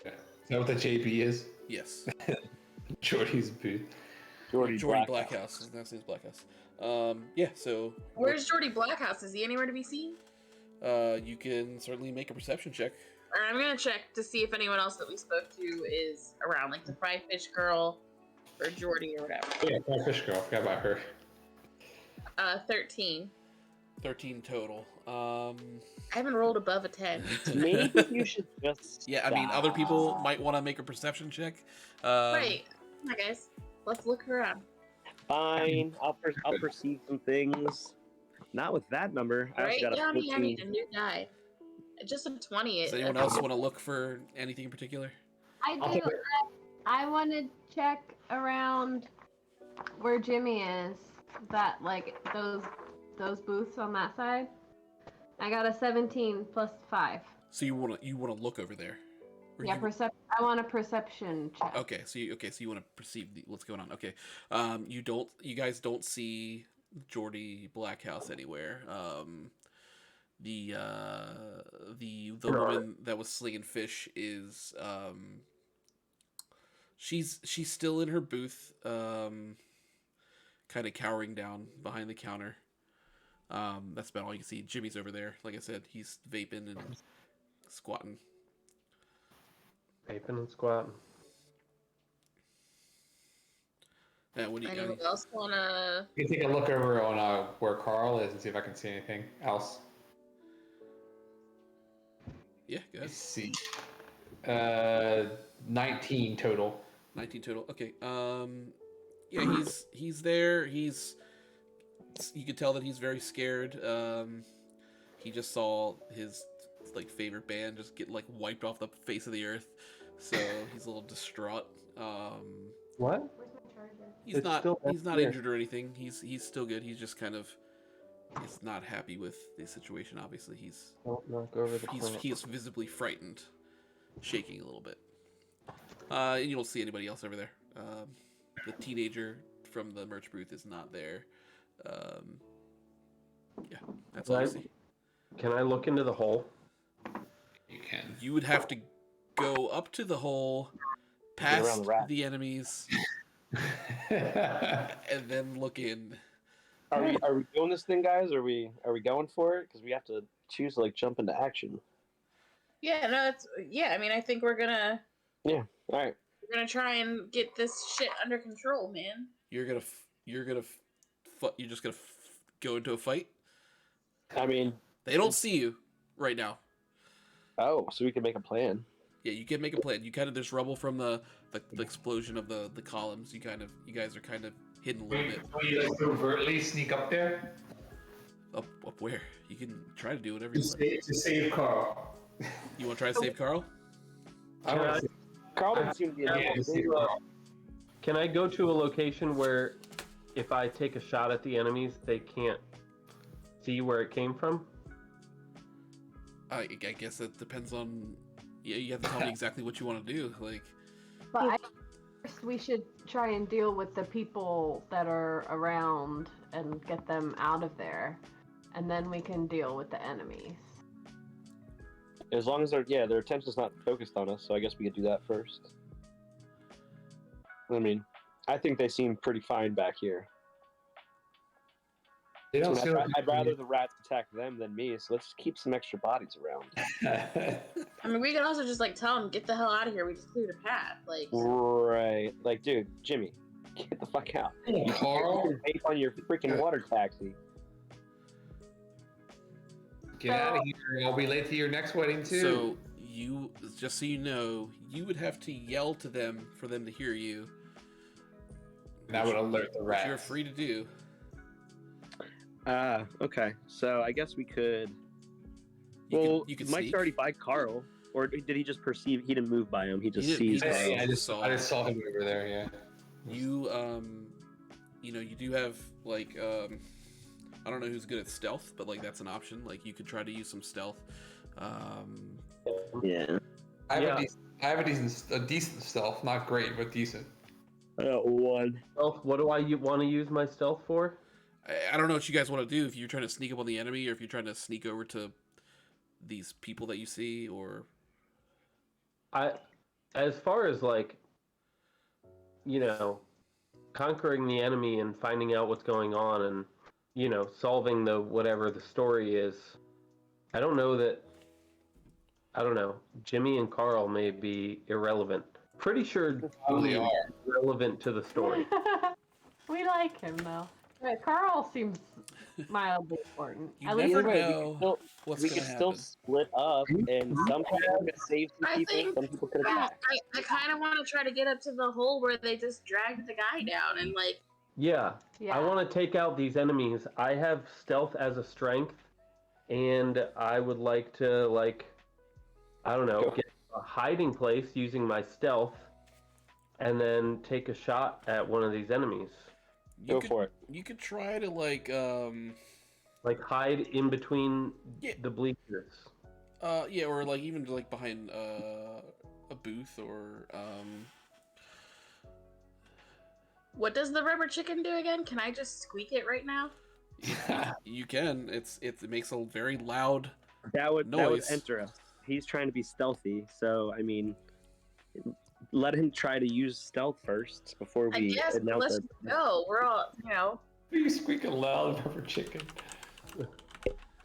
Is that what the JB is? Yes. Jordy's booth. Jordy Blackhouse. His last name's Blackhouse. Yeah. So Where's Jordy Blackhouse? Is he anywhere to be seen? you can certainly make a perception check. Or I'm gonna check to see if anyone else that we spoke to is around, like the fried fish girl or Jordy or whatever. Yeah, Fry Fish Girl. Forgot about her. 13. 13 total. I haven't rolled above a 10. Maybe you should just. Yeah, I mean, other people might want to make a perception check. Right. Come on, guys. Let's look around. Fine. I'll perceive some things. Not with that number. I also Right? got a Yeah, I need 14. a new guy. Just a 20. Does anyone else want to look for anything in particular? I I'll do. take it. I want to check around where Jimmy is. That like those booths on that side. I got a 17 plus 5. So you want to look over there? Or Yeah, you- I want a perception check. Okay, so you want to perceive what's going on. Okay, you guys don't see Jordy Blackhouse anywhere. The woman that was slinging fish is she's still in her booth, kind of cowering down behind the counter. That's about all you can see. Jimmy's over there. Like I said, he's vaping and squatting. Vaping and squatting. What do you Anyone else wanna? You can take a look over on where Carl is and see if I can see anything else. Yeah, go ahead. Let's see. 19 total. 19 total. Okay. Yeah, he's there. You can tell that he's very scared. He just saw his like favorite band just get like wiped off the face of the earth, so he's a little distraught. What? Where's my charger? He's It's not still here. injured or anything. He's still good. He's just kind of he's not happy with the situation. Obviously, Don't knock over the corner. he is visibly frightened, shaking a little bit. And you don't see anybody else over there. The teenager from the merch booth is not there. Yeah, that's all I Right. see. Can I look into the hole? You can. You would have to go up to the hole, Get around past the rack. the enemies, and then look in. Are we doing this thing, guys? Are we going for it? Because we have to choose to like jump into action. Yeah, no, I mean, I think we're gonna All right. try and get this shit under control, man. You're just gonna go into a fight. I mean, They don't see you right now. oh, so we can make a plan. Yeah, you can make a plan. There's rubble from the explosion of the columns. You guys are kind of hidden a little bit. Will you like overtly sneak up there Up where? You can try to do whatever you want. to save Carl? You want to try to save Carl? I Can want I- to Carl doesn't seem to be Yeah, able just to save Carl. Can I go to a location where if I take a shot at the enemies, they can't see where it came from? I guess it depends on. Yeah, you have to tell me exactly what you want to do. Like, But I think first we should try and deal with the people that are around and get them out of there, and then we can deal with the enemies. As long as their attention's not focused on us, so I guess we could do that first. I mean, I think they seem pretty fine back here. They don't seem I'd rather the rats attack them than me, so let's just keep some extra bodies around. I mean, we can also just like tell them, get the hell out of here. We just cleared a path. Like, Right. Like, dude, Jimmy, get the fuck out. You Carl, can vape on your freaking water taxi. get out of here. I'll be late to your next wedding too. So you, just so you know, you would have to yell to them for them to hear you. That would alert the Which rats. you're free to do. Okay. So I guess we could. You could Mike's sneak. already by Carl, or did he just perceve? He didn't move by him. He just He sees. didn't- Carl. Yeah, I just saw him over there. Yeah. You you know, you do have like I don't know who's good at stealth, but like that's an option. Like you could try to use some stealth. Yeah. I have a decent stealth, not great, but decent. One. Stealth, what do I want to use my stealth for? I don't know what you guys want to do. If you're trying to sneak up on the enemy, or if you're trying to sneak over to these people that you see, or As far as like, you know, conquering the enemy and finding out what's going on and, you know, solving the whatever the story is, I don't know. Jimmy and Carl may be irrelevant. Pretty sure Probably Jimmy are. is relevant to the story. We like him though. Carl seems mildly important. you At never least know what's We going could to still happen. split up, and some people could save some I people, think- some people could yeah, attack. I kind of want to try to get up to the hole where they just dragged the guy down and like. Yeah, yeah. I want to take out these enemies. I have stealth as a strength, and I would like to, like, I don't know, get a hiding place using my stealth, and then take a shot at one of these enemies. Go for it. You could try to like Like hide in between Yeah. the bleachers. yeah, or like even like behind a booth, or What does the rubber chicken do again? Can I just squeak it right now? you can. It makes a very loud. That would Noise. enter us. He's trying to be stealthy, so I mean, let him try to use stealth first before I we guess announce let's it. go. We're all, you know. You squeaking loud for chicken.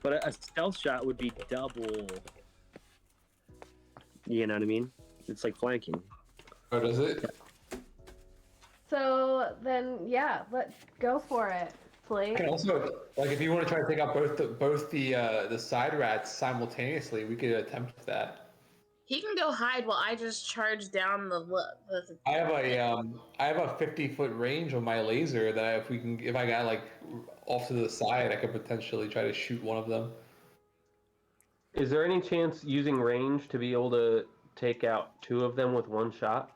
But a stealth shot would be double. You know what I mean? It's like flanking. Oh, does it? So then, yeah, let's go for it, Flake. And also, like, if you want to try to take out both the side rats simultaneously, we could attempt that. He can go hide while I just charge down the. I have a 50-foot range on my laser that if I got like off to the side, I could potentially try to shoot one of them. Is there any chance using range to be able to take out two of them with one shot?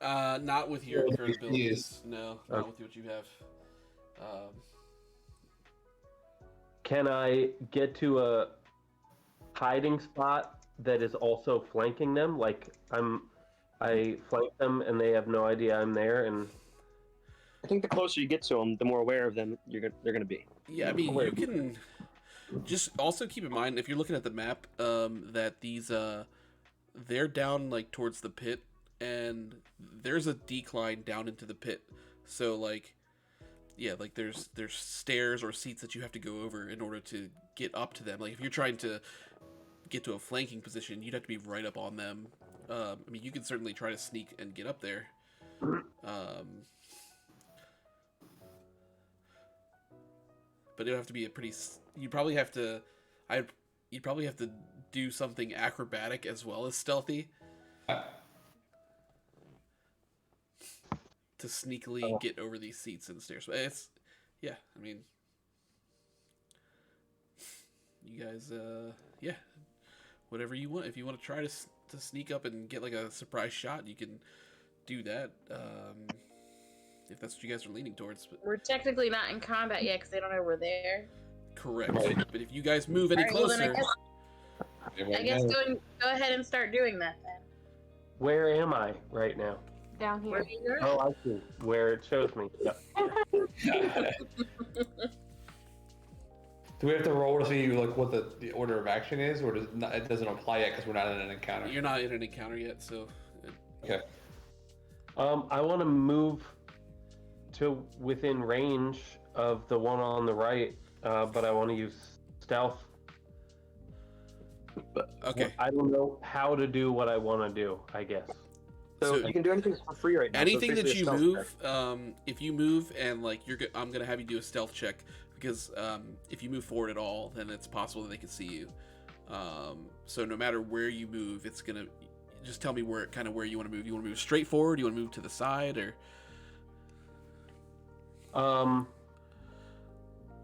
Not with your Yeah, current he abilities. is. No, Okay. not with what you have. Can I get to a hiding spot that is also flanking them? Like I flank them and they have no idea I'm there, and I think the closer you get to them, the more aware of them they're going to be. Yeah, I mean, you can just also keep in mind if you're looking at the map that these they're down like towards the pit, and there's a decline down into the pit. So like, yeah, like there's stairs or seats that you have to go over in order to get up to them. Like if you're trying to get to a flanking position, you'd have to be right up on them. I mean, you can certainly try to sneak and get up there. But it'll have to be a pretty. You'd probably have to do something acrobatic as well as stealthy to sneakily get over these seats and stairs. But it's, yeah, I mean, you guys, yeah, whatever you want. If you want to try to sneak up and get like a surprise shot, you can do that. If that's what you guys are leaning towards. But We're technically not in combat yet because they don't know we're there. correct. Right. But if you guys move any Alright, well, then closer, I guess go ahead and start doing that then. where am I right now? Down Where here. do you Oh, I see. Where it shows me. Yep. Do we have to roll to see like what the order of action is, or does it doesn't apply yet because we're not in an encounter? you're not in an encounter yet, so Okay. I want to move to within range of the one on the right, but I want to use stealth. Okay. I don't know how to do what I want to do, I guess. So, So you can do anything for free right now. so it's anything that basically a you stealth check. move, if you move and like I'm gonna have you do a stealth check because if you move forward at all, then it's possible that they can see you. So no matter where you move, it's gonna just tell me where you want to move. You want to move straight forward? You want to move to the side or?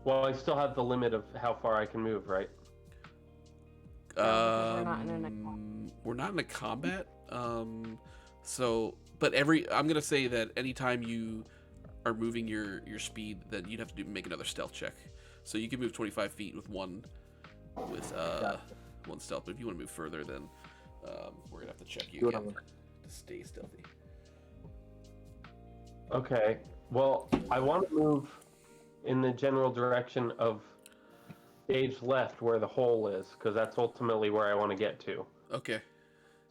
Well, I still have the limit of how far I can move, right? because we're not in a We're not in a combat. So, but I'm gonna say that anytime you are moving your speed, then you'd have to make another stealth check. So you can move 25 feet with one stealth. But if you want to move further, then we're gonna have to check you Do it again on to stay stealthy. Okay. Well, I want to move in the general direction of stage left where the hole is, because that's ultimately where I want to get to. Okay.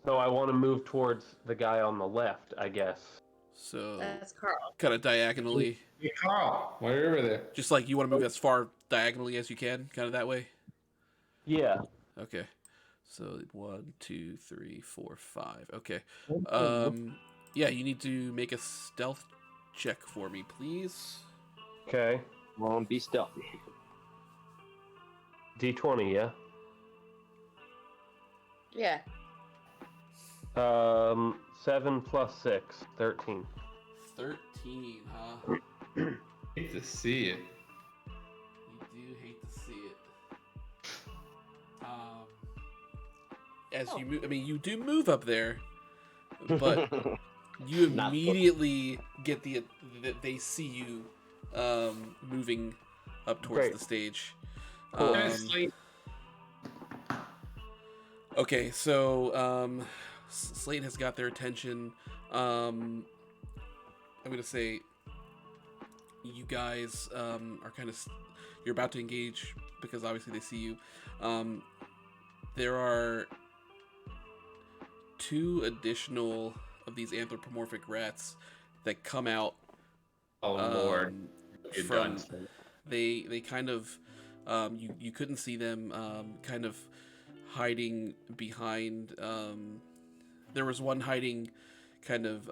So I want to move towards the guy on the left, I guess. So That's Carl. kind of diagonally, Hey, Carl, why over there? just like you want to move as far diagonally as you can, kind of that way. Yeah. Okay. So 1, 2, 3, 4, 5. Okay. Yeah, you need to make a stealth check for me, please. Okay. Come on, be stealthy. D20, yeah? Yeah. 7 plus 6, 13. 13, huh? Hate to see it. You do hate to see it. As you move, I mean, you do move up there, but you Not immediately get that they see you moving up towards Great. the stage. Cool. Okay, so Slate has got their attention. I'm gonna say you guys are kind of you're about to engage because obviously they see you. There are 2 additional of these anthropomorphic rats that come out. Oh Lord, you're from done. they kind of you couldn't see them kind of hiding behind there was one hiding kind of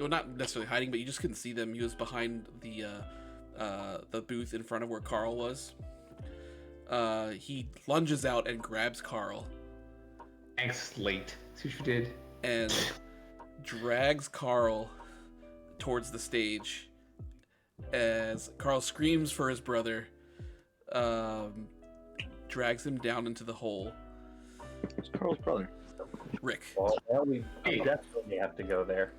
well, not necessarily hiding, but you just couldn't see them. He was behind the booth in front of where Carl was. He lunges out and grabs Carl Thanks, Slate. See what you did. and drags Carl towards the stage as Carl screams for his brother, drags him down into the hole. It's Carl's brother. Rick. Well, now we definitely have to go there.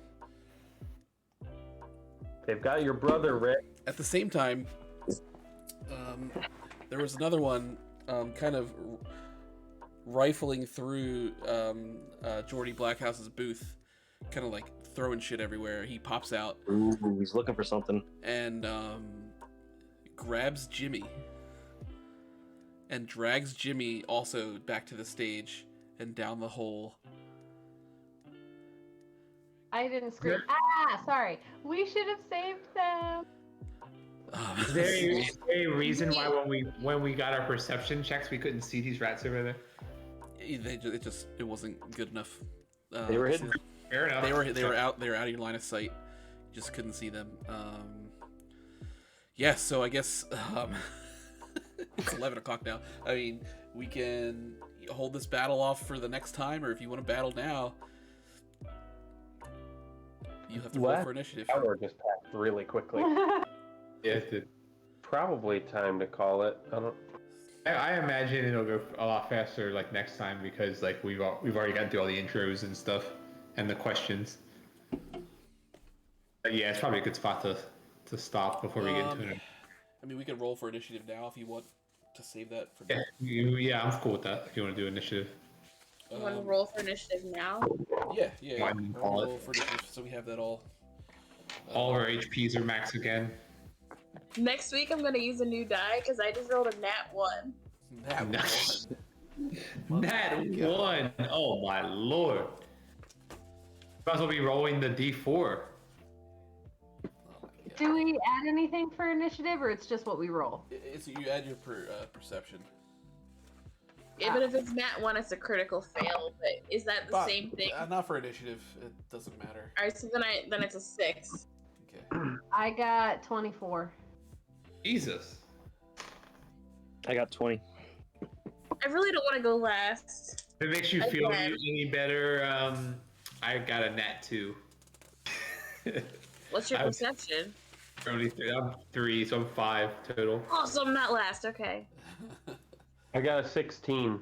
They've got your brother, Rick. At the same time, there was another one kind of rifling through Jordy Blackhouse's booth, kind of like throwing shit everywhere. He pops out Ooh, he's looking for something. and grabs Jimmy and drags Jimmy also back to the stage and down the hole. I didn't scream. Ah, sorry. We should have saved them. Is there a reason why when we got our perception checks we couldn't see these rats over there? It wasn't good enough. They were hidden. Fair enough. They were out of your line of sight. You just couldn't see them. Yeah, so I guess it's 11 o'clock now. I mean, we can hold this battle off for the next time, or if you want to battle now, you have to roll for initiative. Hour just passed really quickly. Yeah, it did. Probably time to call it. I imagine it'll go a lot faster like next time because like we've already gotten through all the intros and stuff and the questions. But yeah, it's probably a good spot to stop before we get into it. I mean, we can roll for initiative now if you want to save that for. Yeah, I'm cool with that. If you want to do initiative. You want to roll for initiative now? Yeah. Why didn't you call it? Roll for initiative, so we have that all. All our HPs are max again. Next week I'm gonna use a new die because I just rolled a nat 1. That Nice. one. Nat 1. Oh my lord. Might as well be rolling the D4. Oh my God. Do we add anything for initiative, or it's just what we roll? It's you add your perception. Even if it's Nat 1, it's a critical fail. But is that the But, same thing? not for initiative. It doesn't matter. All right, so then it's a 6. Okay. I got 24. Jesus. I got 20. I really don't want to go last. If it makes you feel Again. any better, I got a nat 2. What's your I'm- perception? Only 3. I'm 3, so I'm 5 total. Oh, so I'm not last. Okay. I got a 16.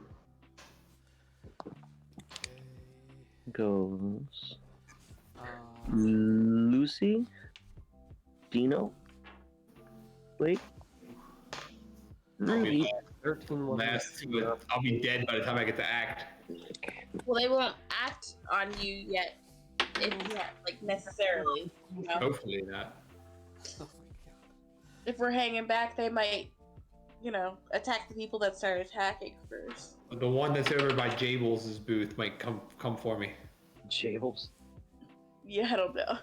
Goes Um, Lucy, Dino, Blake, Ruby. 13 was Last 2, I'll be dead by the time I get to act. Well, they won't act on you yet, if yet, like necessarily. You know? Hopefully not. oh my God. If we're hanging back, they might, attack the people that start attacking first. The one that's over by Jables' booth might come for me. Jables. Yeah, I don't know.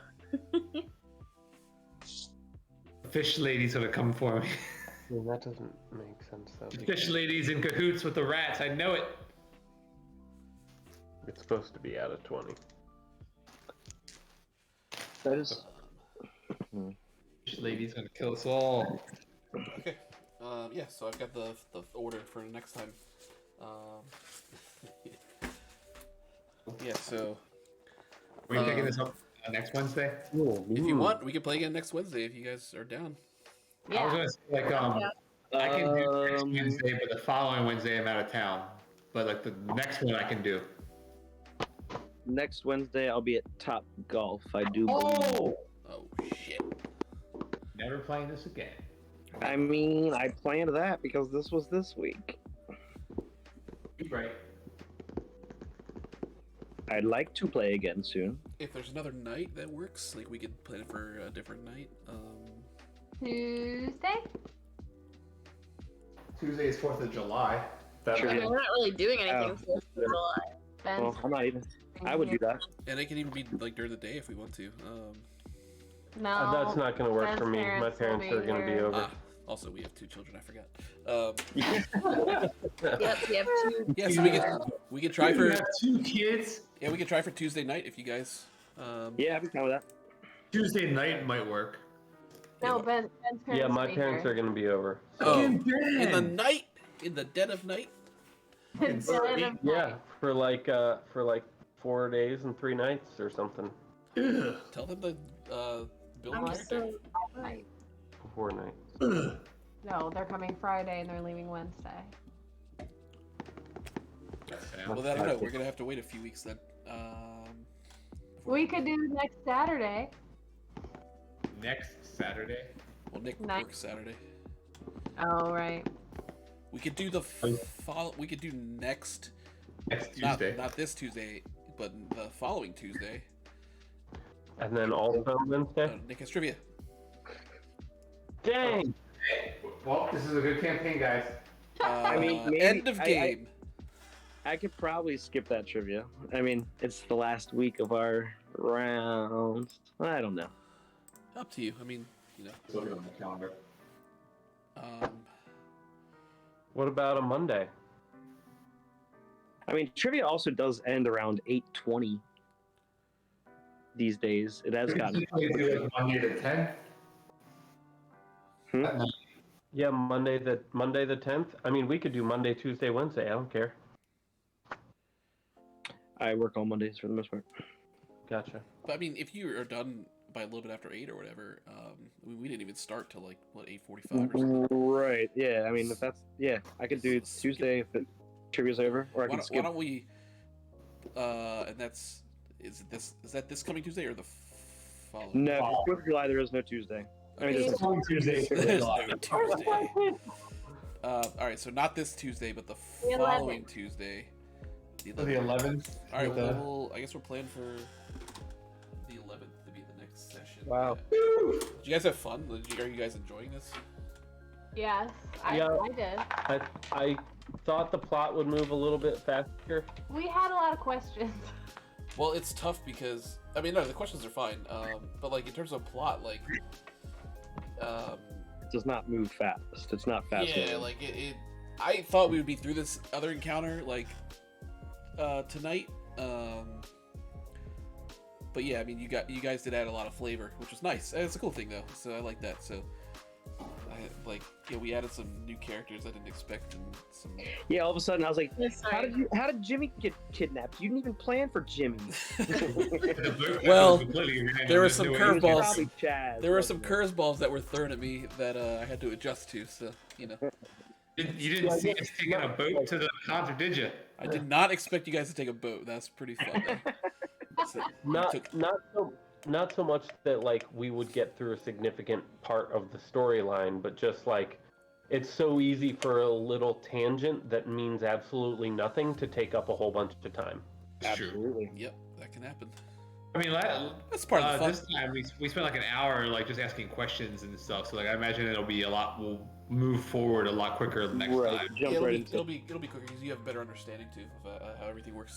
The fish lady's gonna come for me. Yeah, that doesn't make sense though. The fish lady's in cahoots with the rats. I know it. It's supposed to be out of 20. That is. Fish lady's gonna kill us all. Okay. Yeah. So I've got the order for next time. Yeah. So Are we picking this up next Wednesday? if you want, we can play again next Wednesday if you guys are down. I was Yeah. gonna say I can do next Wednesday, but the following Wednesday I'm out of town. But like the next one I can do. Next Wednesday, I'll be at Top Golf. I do. Oh! Oh shit. Never playing this again. I mean, I planned that because this was this week. Right. I'd like to play again soon. If there's another night that works, like we could plan for a different night. Tuesday? Tuesday is 4th of July. I mean, we're not really doing anything Oh. for July. Ben's Well, I'm not even. I would do that. And it can even be like during the day if we want to. No. That's not going to work Ben's for me. My parents will parents be are going to be here. over. Also, we have 2 children. I forgot. Yep, you have 2. Yeah, so we could try You for have 2 kids. we could try for Tuesday night if you guys. Yeah, I'd be fine with that. Tuesday night might work. No, Ben's parents Yeah, my will be parents here. are going to be over. Oh, in the night, in the dead of night. It's Or dead eight- of Yeah, night. for like 4 days and 3 nights or something. Tell them to build a I'm character. so Night. 4 nights. No, they're coming Friday and they're leaving Wednesday. Well, I don't know. We're gonna have to wait a few weeks then. Before We could do next Saturday. Next Saturday. Well, Nick Night. works Saturday. Oh, right. We could do We could do next. Next Tuesday. Not this Tuesday, but the following Tuesday. And then also Wednesday? Nick has trivia. Dang! Well, this is a good campaign, guys. I mean, maybe- end of I- game. I could probably skip that trivia. I mean, it's the last week of our round. I don't know. Up to you. I mean, Look on the calendar. What about a Monday? I mean, trivia also does end around 8:20 these days. It has gotten. do it Monday the 10th. Hmm? Yeah, Monday the 10th. I mean, we could do Monday, Tuesday, Wednesday. I don't care. I work on Mondays for the most part. Gotcha. But I mean, if you are done by a little bit after 8 or whatever, we didn't even start till like what 8:45 or something. Right. Yeah. I mean, if that's I could do Tuesday if the trivia's over, or I Why can don't, skip. why don't we? And that's is that this coming Tuesday or the following? No, for 4th of July there is no Tuesday. I mean, there's no Tuesday. There's no Tuesday. All right, so not this Tuesday, but the The following Tuesday. The The 11th. 11th. All right, with the- well, I guess we're planning for the 11th to be the next session. Wow. Did you guys have fun? Are you guys enjoying this? Yes, Yeah. I did. I thought the plot would move a little bit faster. We had a lot of questions. Well, it's tough because I mean, no, the questions are fine. But like in terms of plot, like, It does not move fast. It's not fast. yeah, moving. like I thought we would be through this other encounter like tonight. But yeah, I mean, you guys did add a lot of flavor, which was nice. It's a cool thing though, so I like that. So, we added some new characters I didn't expect, and some. Yeah, all of a sudden I was like, Yes, how sorry. did Jimmy get kidnapped? You didn't even plan for Jimmy. Well, Completely random. there were There's some no way- curveballs. It was probably Chaz, There were some wasn't it? curveballs that were thrown at me that I had to adjust to. So you know, You didn't see us taking a boat to the concert, did you? I did not expect you guys to take a boat. That's pretty fun. Though. So you Not took- not so much that like we would get through a significant part of the storyline, but just like it's so easy for a little tangent that means absolutely nothing to take up a whole bunch of time. Absolutely. Yep, that can happen. I mean, That's part of the fun. this time we spent like an hour like just asking questions and stuff. So like I imagine we'll move forward a lot quicker the next Right. time. Jump It'll right be, into it'll be it'll be quicker because you have a better understanding too of how everything works.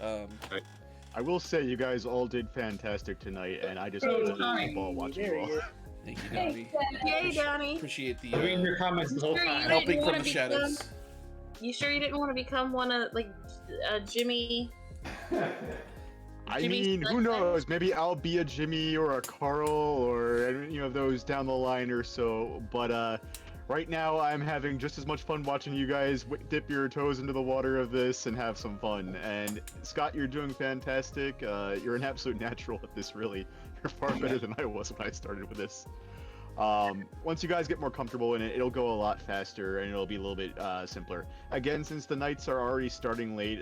So, I will say you guys all did fantastic tonight, and I just Hey, had a hi. ball watching There you he all. is. thank you, Hey, Donnie. Yay, Donnie. Appreciate the I'm reading your comments the whole Sure, you time. didn't helping from wanna the be shadows. You sure you didn't want to become one of like Jimmy? I Jimmy's mean, who son? knows? Maybe I'll be a Jimmy or a Carl or any of those down the line or so. But right now, I'm having just as much fun watching you guys dip your toes into the water of this and have some fun. And Scott, you're doing fantastic. You're an absolute natural at this, really. You're far better than I was when I started with this. Once you guys get more comfortable in it, it'll go a lot faster and it'll be a little bit simpler. Again, since the nights are already starting late,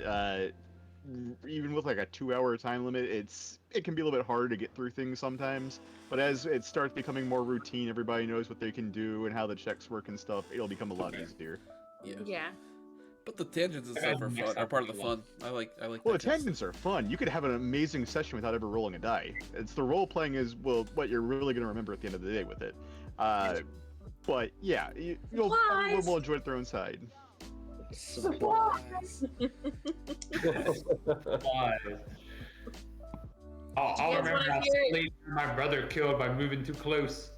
even with like a 2-hour time limit, it can be a little bit harder to get through things sometimes. But as it starts becoming more routine, everybody knows what they can do and how the checks work and stuff. It'll become a lot easier. Yeah. Yeah. But the tangents and stuff are fun. Are part of the fun. I like. Well, the that kind of tangents are fun. You could have an amazing session without ever rolling a die. It's the role playing is what you're really going to remember at the end of the day with it. But yeah, everyone will enjoy it their own side. Supplies. I'll You guys remember wanna how hear it? late my brother killed by moving too close.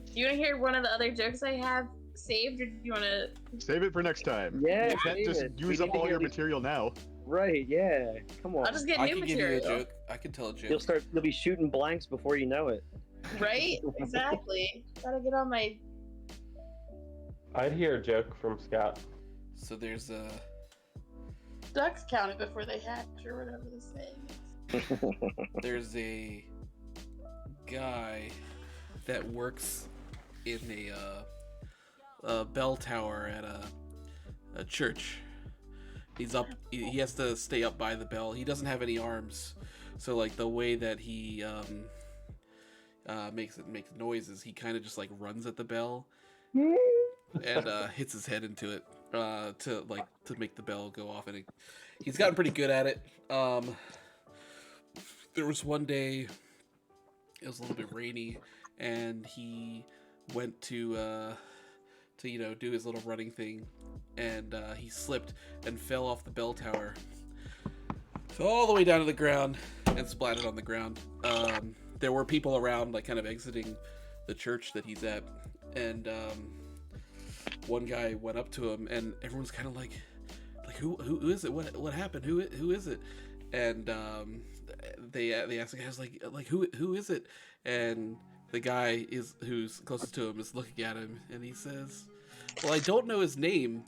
Do you want to hear one of the other jokes I have saved, or do you want to? Save it for next time. Yeah, You can't save just it. We use need up to all hear your these- material now. Right, yeah. Come on. I'll just get I new can give you material. a joke. I can tell a joke. You'll be shooting blanks before you know it. Right? Exactly. Gotta get on my. I'd hear a joke from Scott. So there's a. Ducks counted before they hatch, or whatever the saying is. There's a guy that works in a bell tower at a church. He's up. He has to stay up by the bell. He doesn't have any arms, so like the way that he makes noises, he kind of just like runs at the bell and hits his head into it to make the bell go off. And he's gotten pretty good at it. There was one day, it was a little bit rainy, and he went to do his little running thing, and he slipped and fell off the bell tower, fell all the way down to the ground, and splatted on the ground. There were people around, like kind of exiting the church that he's at, and one guy went up to him, and everyone's kind of like who is it? What happened? Who is it? And they asked the guy, like who is it? And the guy who's closest to him is looking at him, and he says, "Well, I don't know his name."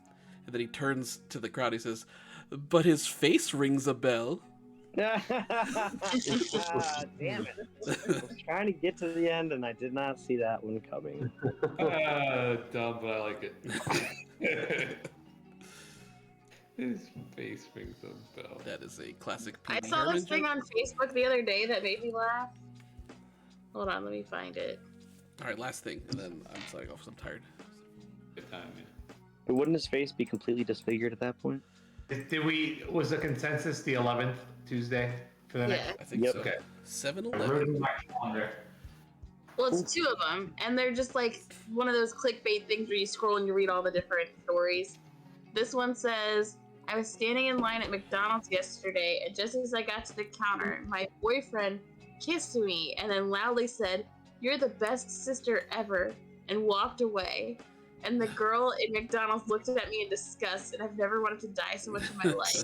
And then he turns to the crowd. He says, "But his face rings a bell." Damn it. I was trying to get to the end and I did not see that one coming. Dumb, but I like it. His face rings a bell. That is a classic. I Pee Wee saw Herman this thing joke. on Facebook the other day that made me laugh. Hold on, let me find it. All right, last thing, and then I'm signing off 'cause I'm tired. Good time, yeah. But wouldn't his face be completely disfigured at that point? Was the consensus the 11th Tuesday for the next? Yeah. I think Yep. so. Okay. I 7-Eleven. wrote it in my calendar. Well, it's two of them, and they're just like one of those clickbait things where you scroll and you read all the different stories. This one says, I was standing in line at McDonald's yesterday, and just as I got to the counter, my boyfriend kissed me and then loudly said, "You're the best sister ever," and walked away. And the girl at McDonald's looked at me in disgust, and I've never wanted to die so much in my life.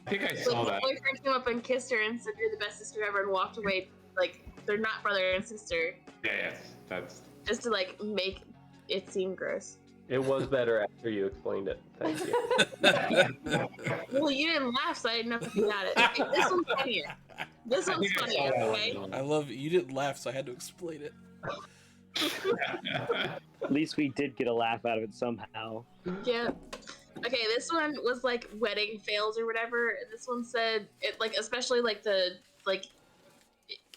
I think I Like, saw my that. boyfriend came up and kissed her and said, "You're the best sister ever," and walked away. Like, they're not brother and sister, Yeah, that's. just to like make it seem gross. It was better after you explained it. Thank you. Well, you didn't laugh, so I didn't know if you got it. Okay, this one's funnier. This I one's think I saw funnier, that okay? one. I love you didn't laugh, so I had to explain it. At least we did get a laugh out of it somehow. Yeah. Okay, this one was like wedding fails or whatever. And this one said it like especially like the like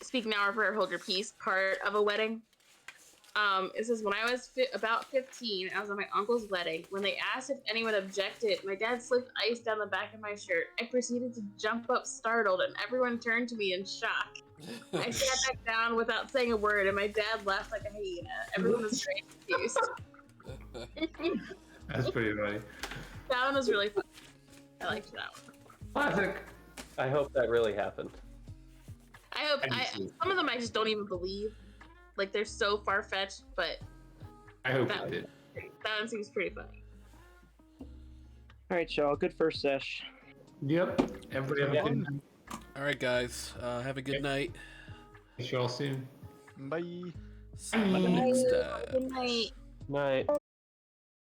speak now or forever hold your peace part of a wedding. It says when I was about 15, I was at my uncle's wedding. When they asked if anyone objected, my dad slipped ice down the back of my shirt. I proceeded to jump up startled, and everyone turned to me in shock. I sat back down without saying a word, and my dad laughed like a hyena. Everyone was very confused. That's pretty funny. That one was really fun. I liked that one. Classic. I hope that really happened. I hope some of them I just don't even believe. Like they're so far fetched, but I hope that it did. that one seems pretty funny. All right, y'all. Good first sesh. Yep. Everybody have a good All right, guys. Have a good night. See you all soon. Bye. See you next time. Good night. Night.